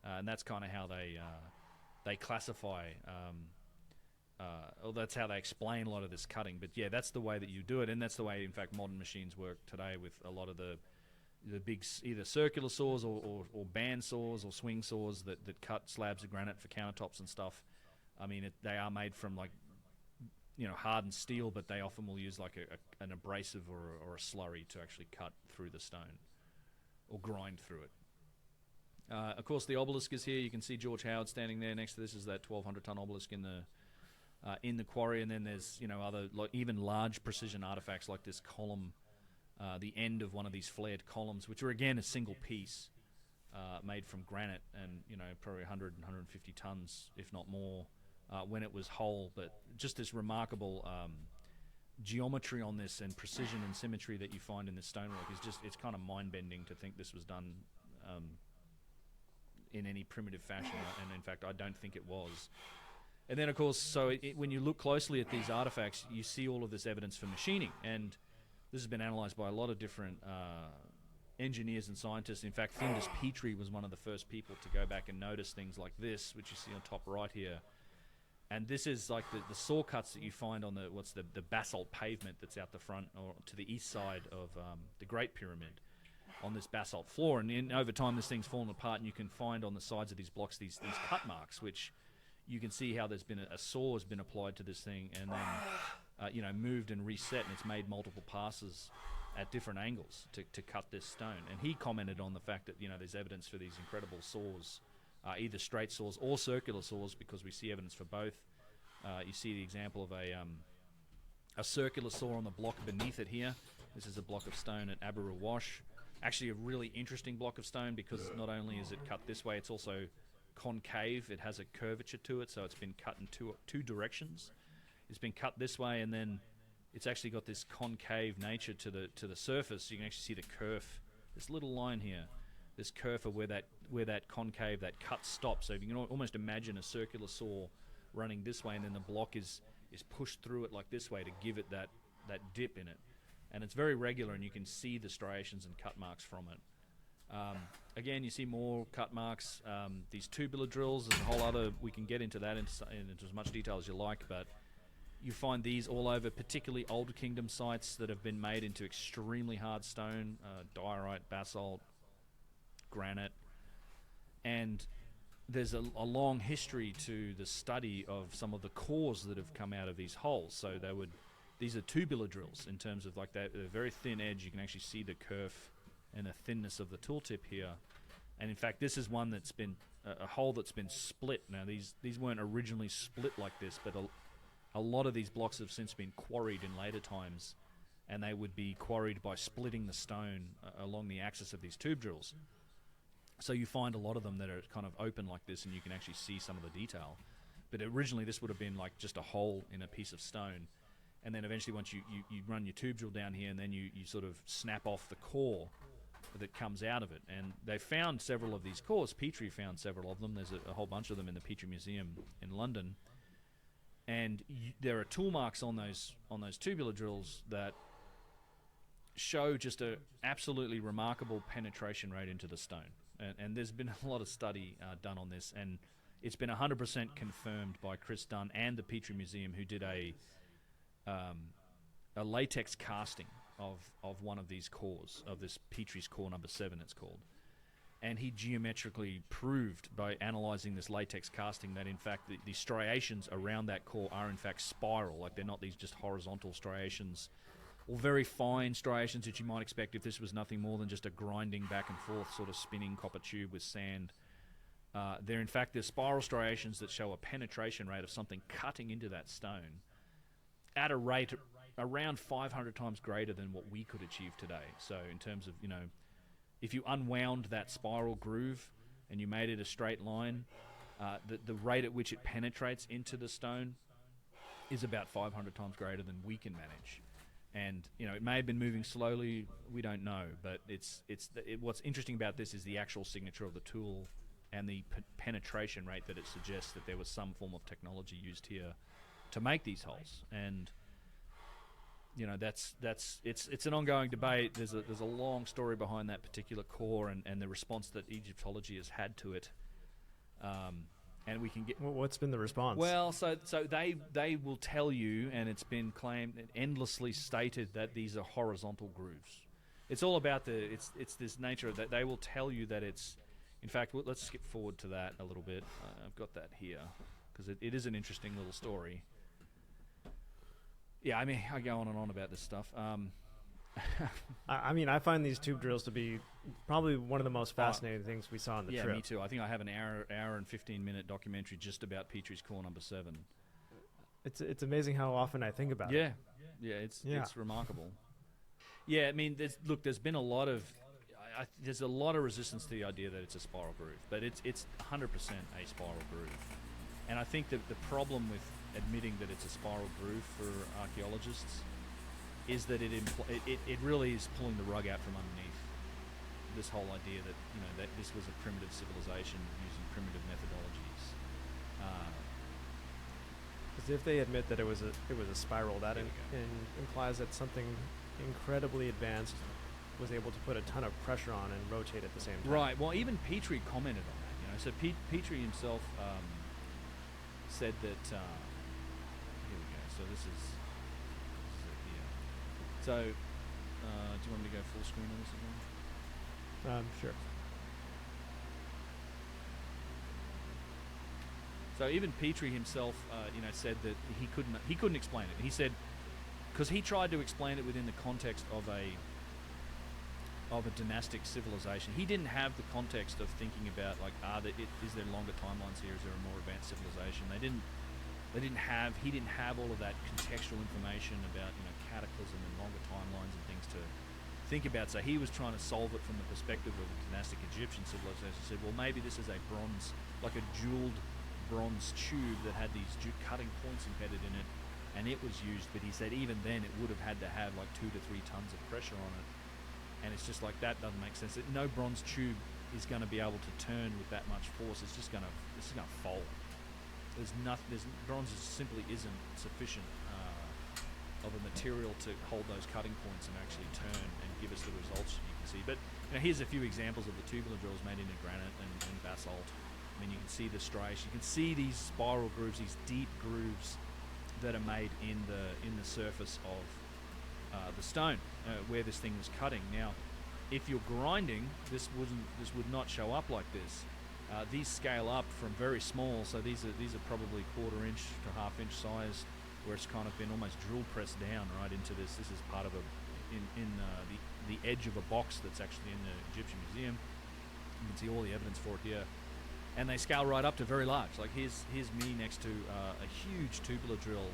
And that's kind of how they classify. Or that's how they explain a lot of this cutting. But yeah, that's the way that you do it, and that's the way, in fact, modern machines work today with a lot of the big either circular saws or band saws or swing saws that cut slabs of granite for countertops and stuff. I mean, they are made from like hardened steel, but they often will use like an abrasive or a slurry to actually cut through the stone or grind through it. Of course, the obelisk is here. You can see George Howard standing there. Next to this is that 1,200-ton obelisk in the quarry, and then there's other even large precision artifacts like this column. The end of one of these flared columns, which are again a single piece made from granite, and probably 100 and 150 tons, if not more, when it was whole. But just this remarkable geometry on this and precision and symmetry that you find in this stonework is it's kind of mind-bending to think this was done in any primitive fashion, and in fact I don't think it was. And then of course, when you look closely at these artifacts, you see all of this evidence for machining, and this has been analysed by a lot of different engineers and scientists. In fact, Flinders Petrie was one of the first people to go back and notice things like this, which you see on top right here. And this is like the saw cuts that you find on the basalt pavement that's out the front or to the east side of the Great Pyramid on this basalt floor. And over time, this thing's fallen apart, and you can find on the sides of these blocks these cut marks, which you can see how there's been a saw has been applied to this thing, and then moved and reset, and it's made multiple passes at different angles to cut this stone. And he commented on the fact that there's evidence for these incredible saws, either straight saws or circular saws, because we see evidence for both. You see the example of a circular saw on the block beneath it here. This is a block of stone at Aberra Wash. Actually a really interesting block of stone, because not only is it cut this way, it's also concave. It has a curvature to it, so it's been cut in two directions. It's been cut this way, and then it's actually got this concave nature to the surface. You can actually see the kerf, this little line here, this kerf of where that concave, that cut stops. So you can almost imagine a circular saw running this way, and then the block is pushed through it like this way to give it that dip in it. And it's very regular, and you can see the striations and cut marks from it. Again, you see more cut marks. These tubular drills, there's a whole other, we can get into that into as much detail as you like, but you find these all over, particularly Old Kingdom sites that have been made into extremely hard stone, diorite, basalt, granite. And there's a long history to the study of some of the cores that have come out of these holes. So these are tubular drills in terms of like that, a very thin edge. You can actually see the kerf and the thinness of the tooltip here. And in fact, this is one that's been a hole that's been split. Now these weren't originally split like this, but a lot of these blocks have since been quarried in later times and they would be quarried by splitting the stone along the axis of these tube drills. So you find a lot of them that are kind of open like this, and you can actually see some of the detail. But originally this would have been like just a hole in a piece of stone, and then eventually once you run your tube drill down here, and then you sort of snap off the core that comes out of it. And they found several of these cores. Petrie found several of them. There's a whole bunch of them in the Petrie Museum in London. And there are tool marks on those tubular drills that show just a absolutely remarkable penetration rate into the stone. And there's been a lot of study done on this, and it's been 100% confirmed by Chris Dunn and the Petrie Museum, who did a latex casting of one of these cores, of this Petrie's core number 7 it's called. And he geometrically proved by analyzing this latex casting that in fact the striations around that core are in fact spiral, like they're not these just horizontal striations or very fine striations that you might expect if this was nothing more than just a grinding back and forth sort of spinning copper tube with sand. They're in fact the spiral striations that show a penetration rate of something cutting into that stone at a rate around 500 times greater than what we could achieve today. So in terms of, if you unwound that spiral groove and you made it a straight line, the rate at which it penetrates into the stone is about 500 times greater than we can manage. And it may have been moving slowly, we don't know, but what's interesting about this is the actual signature of the tool and the penetration rate that it suggests that there was some form of technology used here to make these holes. And it's an ongoing debate. There's a long story behind that particular core and the response that Egyptology has had to it. And we can get. Well, what's been the response? Well, so they will tell you, and it's been claimed and endlessly stated that these are horizontal grooves. It's all about it's this nature that they will tell you that it's. In fact, let's skip forward to that a little bit. I've got that here because it is an interesting little story. Yeah, I mean, I go on and on about this stuff. I find these tube drills to be probably one of the most fascinating things we saw on the trip. Yeah, me too. I think I have an hour and 15-minute documentary just about Petrie's core number 7. It's amazing how often I think about it. Yeah, it's remarkable. Yeah, I mean, there's been a lot of there's a lot of resistance to the idea that it's a spiral groove, but it's 100% a spiral groove. And I think that the problem with admitting that it's a spiral groove for archaeologists is that it really is pulling the rug out from underneath this whole idea that that this was a primitive civilization using primitive methodologies. Because if they admit that it was a spiral, that implies that something incredibly advanced was able to put a ton of pressure on and rotate at the same time. Right. Well, even Petrie commented on that. So Petrie himself said that. Here we go. So this is it here. So, do you want me to go full screen on this again? Sure. So even Petrie himself, said that he couldn't explain it. He said because he tried to explain it within the context of a dynastic civilization. He didn't have the context of thinking about is there longer timelines here? Is there a more advanced civilization? He didn't have all of that contextual information about cataclysm and longer timelines and things to think about. So he was trying to solve it from the perspective of a dynastic Egyptian civilization. He said, well, maybe this is a bronze, like a jeweled bronze tube that had these cutting points embedded in it, and it was used. But he said even then it would have had to have like 2 to 3 tons of pressure on it. And it's just like that doesn't make sense. No bronze tube is going to be able to turn with that much force. It's just going to fold. Bronze simply isn't sufficient of a material to hold those cutting points and actually turn and give us the results you can see. But here's a few examples of the tubular drills made into granite and basalt. I mean, you can see the striation. You can see these spiral grooves, these deep grooves that are made in the surface of the stone where this thing was cutting. Now, if you're grinding, this would not show up like this. These scale up from very small, so these are probably 1/4 inch to 1/2 inch size, where it's kind of been almost drill pressed down right into this. This is part of the edge of a box that's actually in the Egyptian Museum. You can see all the evidence for it here. And they scale right up to very large. Like here's me next to a huge tubular drill,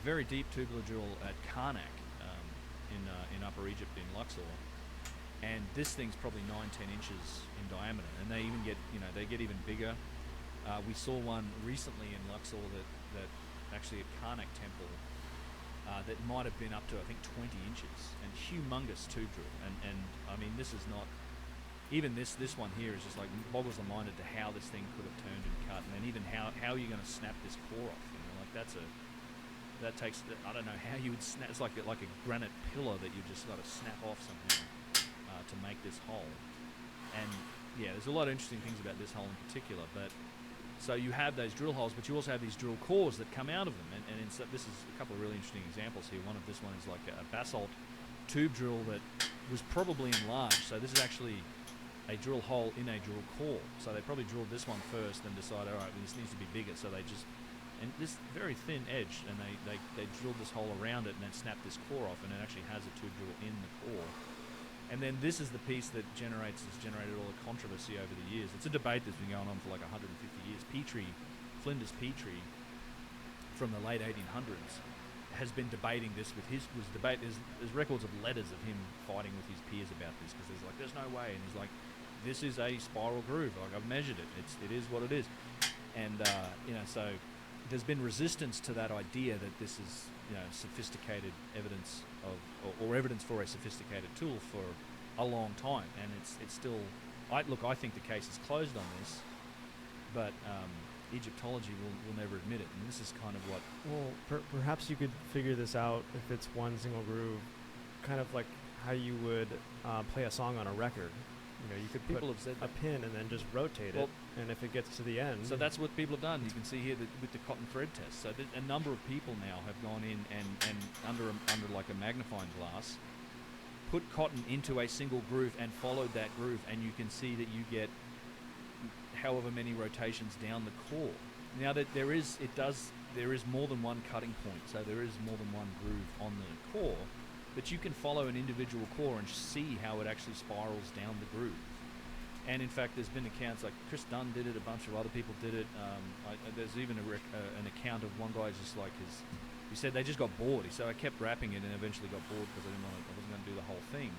very deep tubular drill at Karnak. in Upper Egypt in Luxor, and this thing's probably 9-10 inches in diameter, and they even get they get even bigger. We saw one recently in Luxor that actually at Karnak Temple that might have been up to I think 20 inches, and humongous tube drill, and I mean this is not. Even this one here is just like boggles the mind as to how this thing could have turned and cut, and then even how are you going to snap this core off? Like that takes I don't know how you would snap. It's like a granite pillar that you just got to snap off somehow to make this hole. And yeah, there's a lot of interesting things about this hole in particular. But so you have those drill holes, but you also have these drill cores that come out of them. And this is a couple of really interesting examples here. This one is like a basalt tube drill that was probably enlarged. So this is actually a drill hole in a drill core. So they probably drilled this one first, then decided, all right, well, this needs to be bigger. So they just, and this very thin edge, and they drilled this hole around it and then snapped this core off, and it actually has a tube drill in the core. And then this is the piece that has generated all the controversy over the years. It's a debate that's been going on for like 150 years. Flinders Petrie, from the late 1800s, has been debating this with there's records of letters of him fighting with his peers about this, because there's no way, and he's like, this is a spiral groove, like I've measured it, it is what it is. And so there's been resistance to that idea that this is sophisticated evidence of or evidence for a sophisticated tool for a long time, and it's still I think the case is closed on this, but Egyptology will never admit it, and this is kind of what. Well, perhaps you could figure this out if it's one single groove, kind of like how you would play a song on a record. You could people put have said a pin and then just rotate it, and if it gets to the end. So that's what people have done. You can see here that with the cotton thread test. So a number of people now have gone in and under like a magnifying glass, put cotton into a single groove and followed that groove, and you can see that you get however many rotations down the core. Now that there is more than one cutting point, so there is more than one groove on the core, but you can follow an individual core and see how it actually spirals down the groove. And in fact, there's been accounts like Chris Dunn did it, a bunch of other people did it. There's even an account of one guy just like he said they just got bored. He said I kept wrapping it and eventually got bored because I wasn't going to do the whole thing.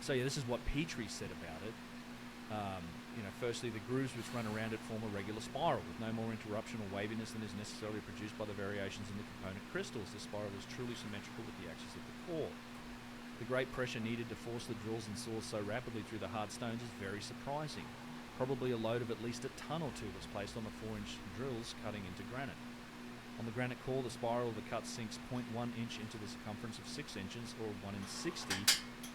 So yeah, this is what Petrie said about it. Firstly, the grooves which run around it form a regular spiral with no more interruption or waviness than is necessarily produced by the variations in the component crystals. The spiral is truly symmetrical with the axis of the core. The great pressure needed to force the drills and saws so rapidly through the hard stones is very surprising. Probably a load of at least a ton or two was placed on the 4-inch drills cutting into granite. On the granite core, the spiral of the cut sinks 0.1 inch into the circumference of 6 inches, or 1 in 60,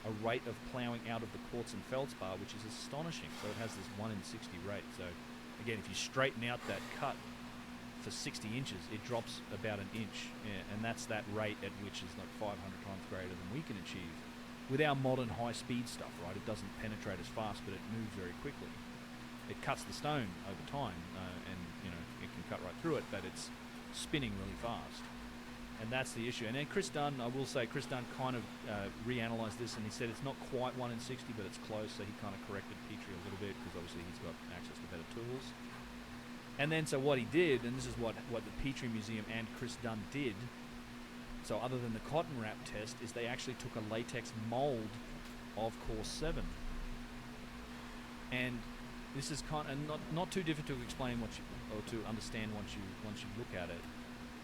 a rate of ploughing out of the quartz and feldspar, which is astonishing. So it has this 1 in 60 rate. So again, if you straighten out that cut for 60 inches, it drops about an inch, and that's that rate at which is like 500 times greater than we can achieve with our modern high-speed stuff, right? It doesn't penetrate as fast, but it moves very quickly. It cuts the stone over time, and it can cut right through it, but it's spinning really fast. And that's the issue. And then Chris Dunn, I will say, Chris Dunn kind of reanalyzed this, and he said it's not quite 1 in 60, but it's close, so he kind of corrected Petrie a little bit, because obviously he's got access to better tools. And then, so what he did, and this is what the Petrie Museum and Chris Dunn did, so other than the cotton wrap test, is they actually took a latex mold of core 7. And this is kind of not too difficult to explain or to understand once you look at it.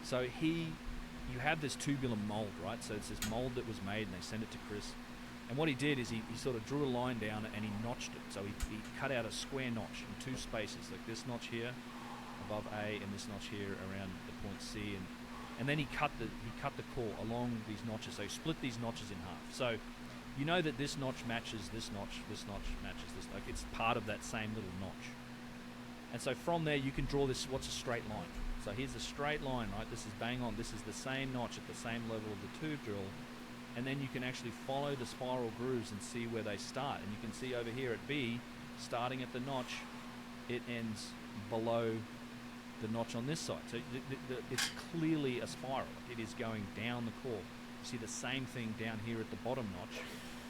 So you have this tubular mold, right? So it's this mold that was made, and they sent it to Chris. And what he did is he sort of drew a line down and he notched it. So he cut out a square notch in 2 spaces, like this notch here above A and this notch here around the point C, and then he cut the core along these notches. So he split these notches in half. So you know that this notch matches this notch matches this. Like it's part of that same little notch. And so from there you can draw this, what's a straight line. So here's a straight line, right? This is bang on. This is the same notch at the same level of the tube drill. And then you can actually follow the spiral grooves and see where they start. And you can see over here at B, starting at the notch, it ends below the notch on this side. So it's clearly a spiral. It is going down the core. You see the same thing down here at the bottom notch,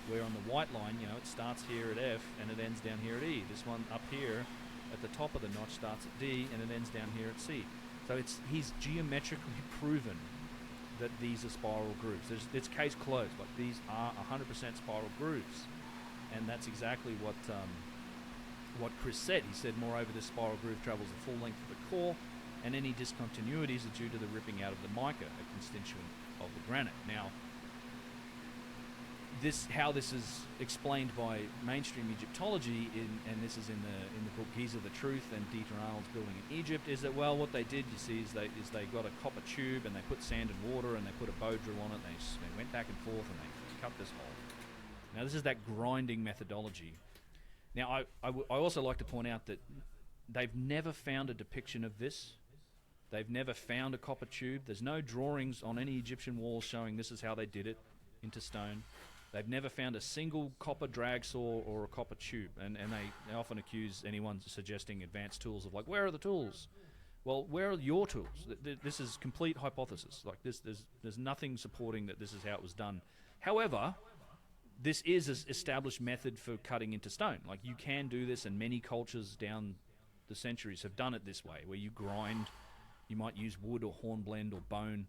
where on the white line, it starts here at F and it ends down here at E. This one up here at the top of the notch starts at D and it ends down here at C. So he's geometrically proven that these are spiral grooves. It's case closed. Like, these are 100% spiral grooves, and that's exactly what Chris said. He said, moreover, this spiral groove travels the full length of the core, and any discontinuities are due to the ripping out of the mica, a constituent of the granite. Now, how this is explained by mainstream Egyptology, and this is in the book Gyges of the Truth and Dieter Arnold's Building in Egypt, is that, well, what they did, you see, is they got a copper tube and they put sand and water and they put a bow drill on it, and they went back and forth and they cut this hole. Now, this is that grinding methodology. Now, I also like to point out that they've never found a depiction of this. They've never found a copper tube. There's no drawings on any Egyptian walls showing this is how they did it into stone. They've never found a single copper drag saw or a copper tube, and they often accuse anyone suggesting advanced tools of, like, where are the tools? Well, where are your tools? This is complete hypothesis. Like, there's nothing supporting that this is how it was done. However, this is an established method for cutting into stone. Like, you can do this, and many cultures down the centuries have done it this way, where you grind. You might use wood or hornblende or bone,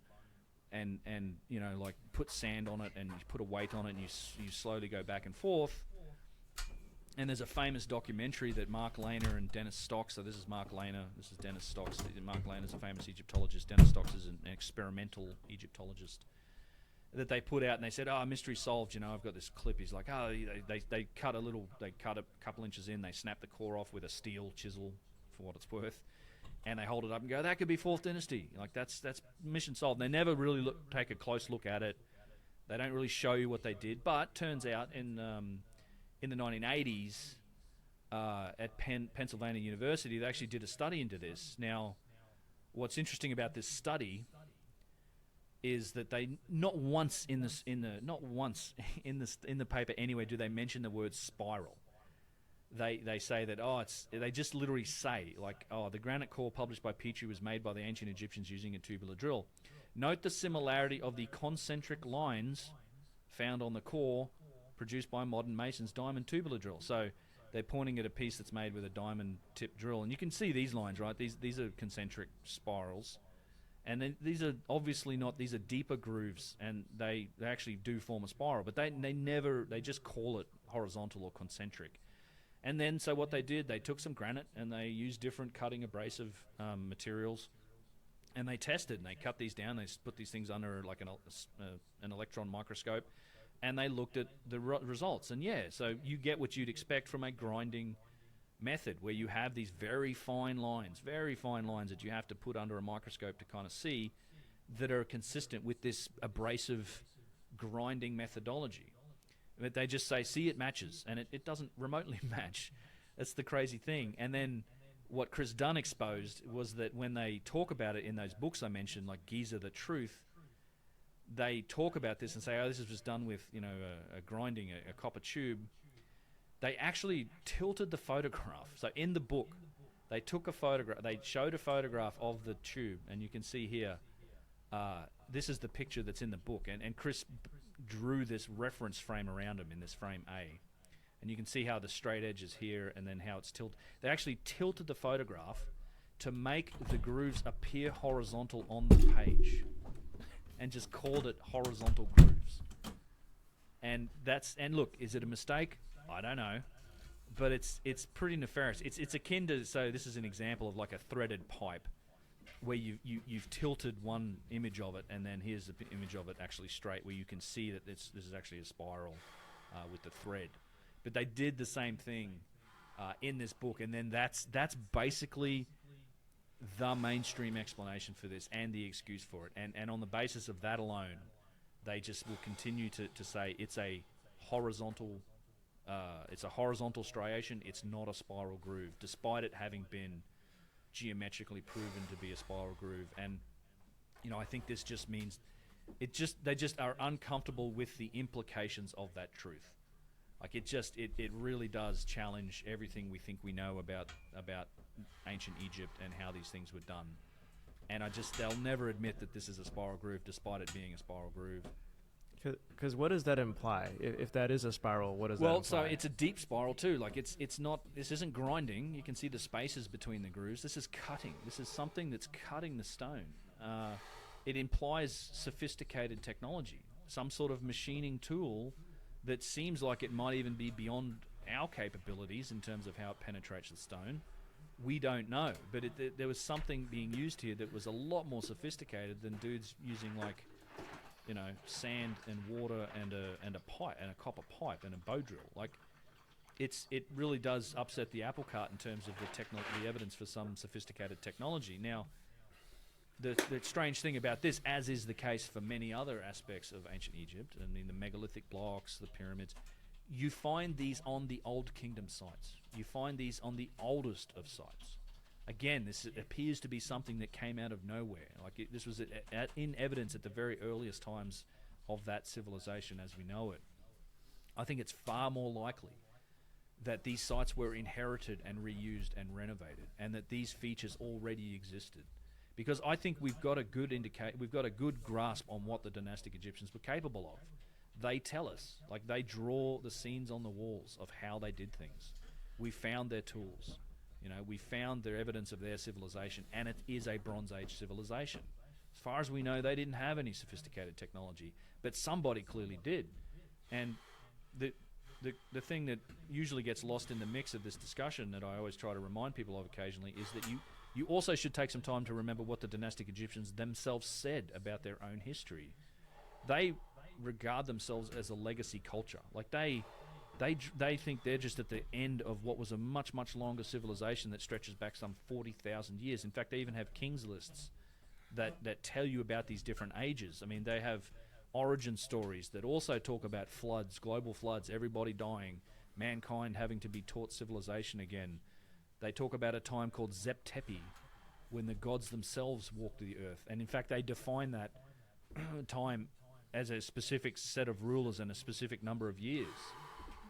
and you know, like, put sand on it and you put a weight on it, and you slowly go back and forth. And there's a famous documentary that Mark Lehner and Dennis Stocks, so this is Mark Lehner, this is Dennis Stocks. Mark Lehner is a famous Egyptologist. Dennis Stocks is an experimental Egyptologist, that they put out, and they said, oh, mystery solved, you know, I've got this clip. He's like, oh, they cut a couple inches in, they snap the core off with a steel chisel, for what it's worth, and they hold it up and go, that could be 4th dynasty. Like, that's mission solved. They never really take a close look at it. They don't really show you what they did. But turns out in the 1980s at Pennsylvania University, they actually did a study into this. Now, what's interesting about this study is that they not once in the paper anywhere do they mention the word spiral. They say that, they just literally say, like, the granite core published by Petrie was made by the ancient Egyptians using a tubular drill. Note the similarity of the concentric lines found on the core produced by modern masons' diamond tubular drill. So they're pointing at a piece that's made with a diamond tip drill, and you can see these lines, right? These are concentric spirals, and then these are obviously not. These are deeper grooves, and they actually do form a spiral, but they just call it horizontal or concentric. And then, so what they did, they took some granite and they used different cutting abrasive materials, and they tested, and they cut these down. They put these things under like an electron microscope, and they looked at the results. And yeah, so you get what you'd expect from a grinding method, where you have these very fine lines that you have to put under a microscope to kind of see, that are consistent with this abrasive grinding methodology. But they just say, see, it matches, and it doesn't remotely match. That's the crazy thing. And then what Chris Dunn exposed was that when they talk about it in those books I mentioned, like Gyges of the Truth, they talk about this and say, oh, this was done with, you know, a grinding, a copper tube. They actually tilted the photograph. So in the book, they took a photograph, they showed a photograph of the tube, and you can see here, this is the picture that's in the book, and Chris drew this reference frame around him in this frame A, and you can see how the straight edge is here, and then how it's tilted. They actually tilted the photograph to make the grooves appear horizontal on the page, and just called it horizontal grooves. And look, is it a mistake? I don't know, but it's pretty nefarious. It's akin to, so this is an example of like a threaded pipe, where you've tilted one image of it, and then here's the image of it actually straight, where you can see that this is actually a spiral with the thread. But they did the same thing in this book, and then that's basically the mainstream explanation for this and the excuse for it. And on the basis of that alone, they just will continue to say it's a horizontal striation. It's not a spiral groove, despite it having been geometrically proven to be a spiral groove. And you know, I think this just means they just are uncomfortable with the implications of that truth. Like, it really does challenge everything we think we know about ancient Egypt and how these things were done. And they'll never admit that this is a spiral groove, despite it being a spiral groove. Because what does that imply? If that is a spiral, what does that imply? Well, so it's a deep spiral too. Like, it's not. This isn't grinding. You can see the spaces between the grooves. This is cutting. This is something that's cutting the stone. it implies sophisticated technology, some sort of machining tool that seems like it might even be beyond our capabilities in terms of how it penetrates the stone. We don't know, but there was something being used here that was a lot more sophisticated than dudes using, like, you know, sand and water and a pipe and a copper pipe and a bow drill. Like, it really does upset the apple cart in terms of the evidence for some sophisticated technology. Now, the strange thing about this, as is the case for many other aspects of ancient Egypt, I mean, the megalithic blocks, the pyramids, you find these on the Old Kingdom sites. You find these on the oldest of sites. Again, this appears to be something that came out of nowhere. Like, this was in evidence at the very earliest times of that civilization as we know it. I think it's far more likely that these sites were inherited and reused and renovated, and that these features already existed. Because I think we've got a good grasp on what the dynastic Egyptians were capable of. They tell us, like, they draw the scenes on the walls of how they did things. We found their tools. You know, we found their evidence of their civilization, and it is a Bronze Age civilization. As far as we know, they didn't have any sophisticated technology, but somebody clearly did. And the thing that usually gets lost in the mix of this discussion that I always try to remind people of occasionally is that you also should take some time to remember what the dynastic Egyptians themselves said about their own history. They regard themselves as a legacy culture. Like, they think they're just at the end of what was a much, much longer civilization that stretches back some 40,000 years. In fact, they even have kings lists that tell you about these different ages. I mean, they have origin stories that also talk about floods, global floods, everybody dying, mankind having to be taught civilization again. They talk about a time called Zep-Tepi, when the gods themselves walked the earth. And in fact, they define that time as a specific set of rulers and a specific number of years.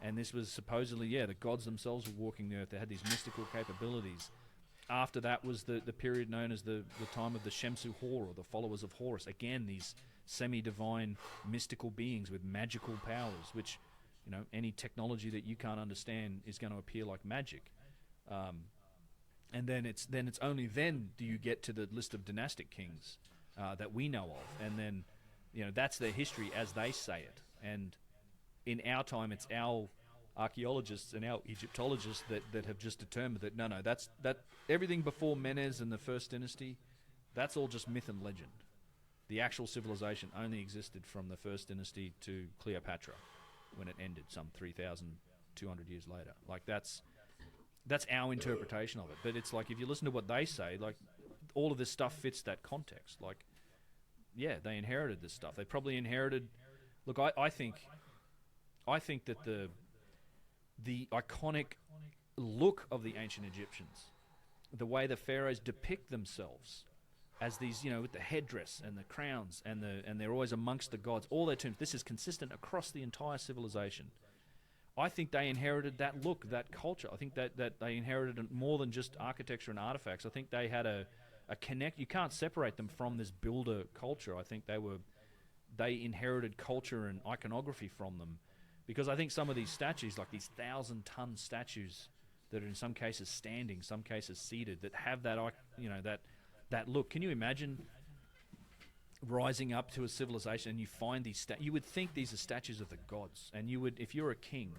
And this was supposedly, the gods themselves were walking the earth. They had these mystical capabilities. After that was the period known as the time of the Shemsu Hor, or the followers of Horus. Again, these semi-divine mystical beings with magical powers, which, you know, any technology that you can't understand is going to appear like magic. And then it's only then do you get to the list of dynastic kings that we know of. And then, you know, that's their history as they say it. And in our time, it's our archaeologists and our Egyptologists that have just determined that no, that everything before Menes and the First Dynasty, that's all just myth and legend. The actual civilization only existed from the First Dynasty to Cleopatra, when it ended some 3,200 years later. Like, that's our interpretation of it. But it's like, if you listen to what they say, like, all of this stuff fits that context. Like, yeah, they inherited this stuff. They probably inherited. Look, I think that the iconic look of the ancient Egyptians, the way the pharaohs depict themselves as these, you know, with the headdress and the crowns and they're always amongst the gods, all their tombs. This is consistent across the entire civilization. I think they inherited that look, that culture. I think that they inherited more than just architecture and artifacts. I think they had a connect. You can't separate them from this builder culture. I think they inherited culture and iconography from them, because I think some of these statues, like these 1,000-ton statues that are in some cases standing, some cases seated, that have that, you know, that look. Can you imagine rising up to a civilization and you find these you would think these are statues of the gods, and you would, if you're a king,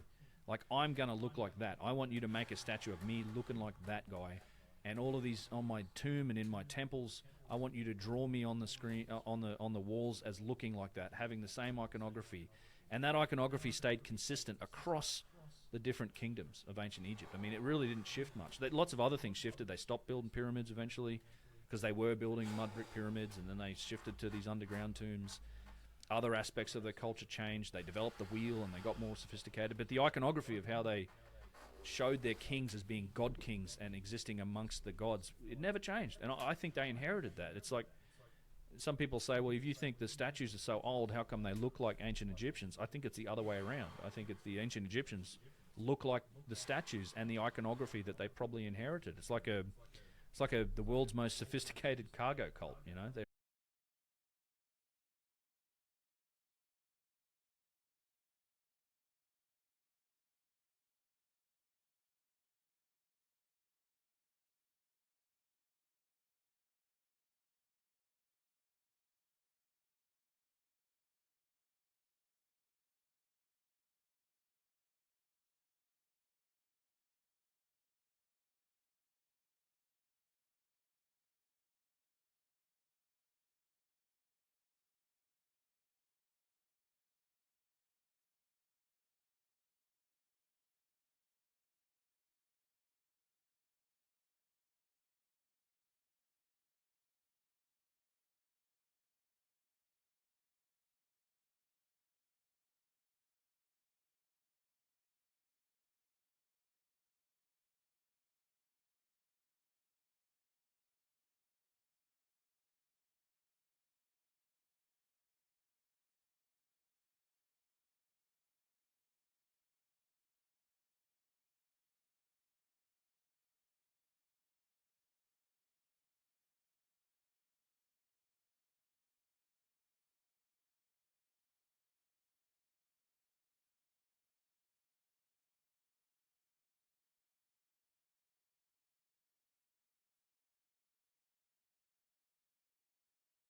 like, I'm going to look like that. I want you to make a statue of me looking like that guy, and all of these on my tomb and in my temples, I want you to draw me on the screen, on the walls, as looking like that, having the same iconography. And that iconography stayed consistent across the different kingdoms of ancient Egypt. I mean, it really didn't shift much. Lots of other things shifted. They stopped building pyramids eventually, because they were building mud brick pyramids, and then they shifted to these underground tombs. Other aspects of their culture changed. They developed the wheel and they got more sophisticated. But the iconography of how they showed their kings as being god kings and existing amongst the gods, it never changed. And I think they inherited that. It's like, some people say, well, if you think the statues are so old, how come they look like ancient Egyptians? I think it's the other way around. I think it's the ancient Egyptians look like the statues and the iconography that they probably inherited. It's like the world's most sophisticated cargo cult, you know?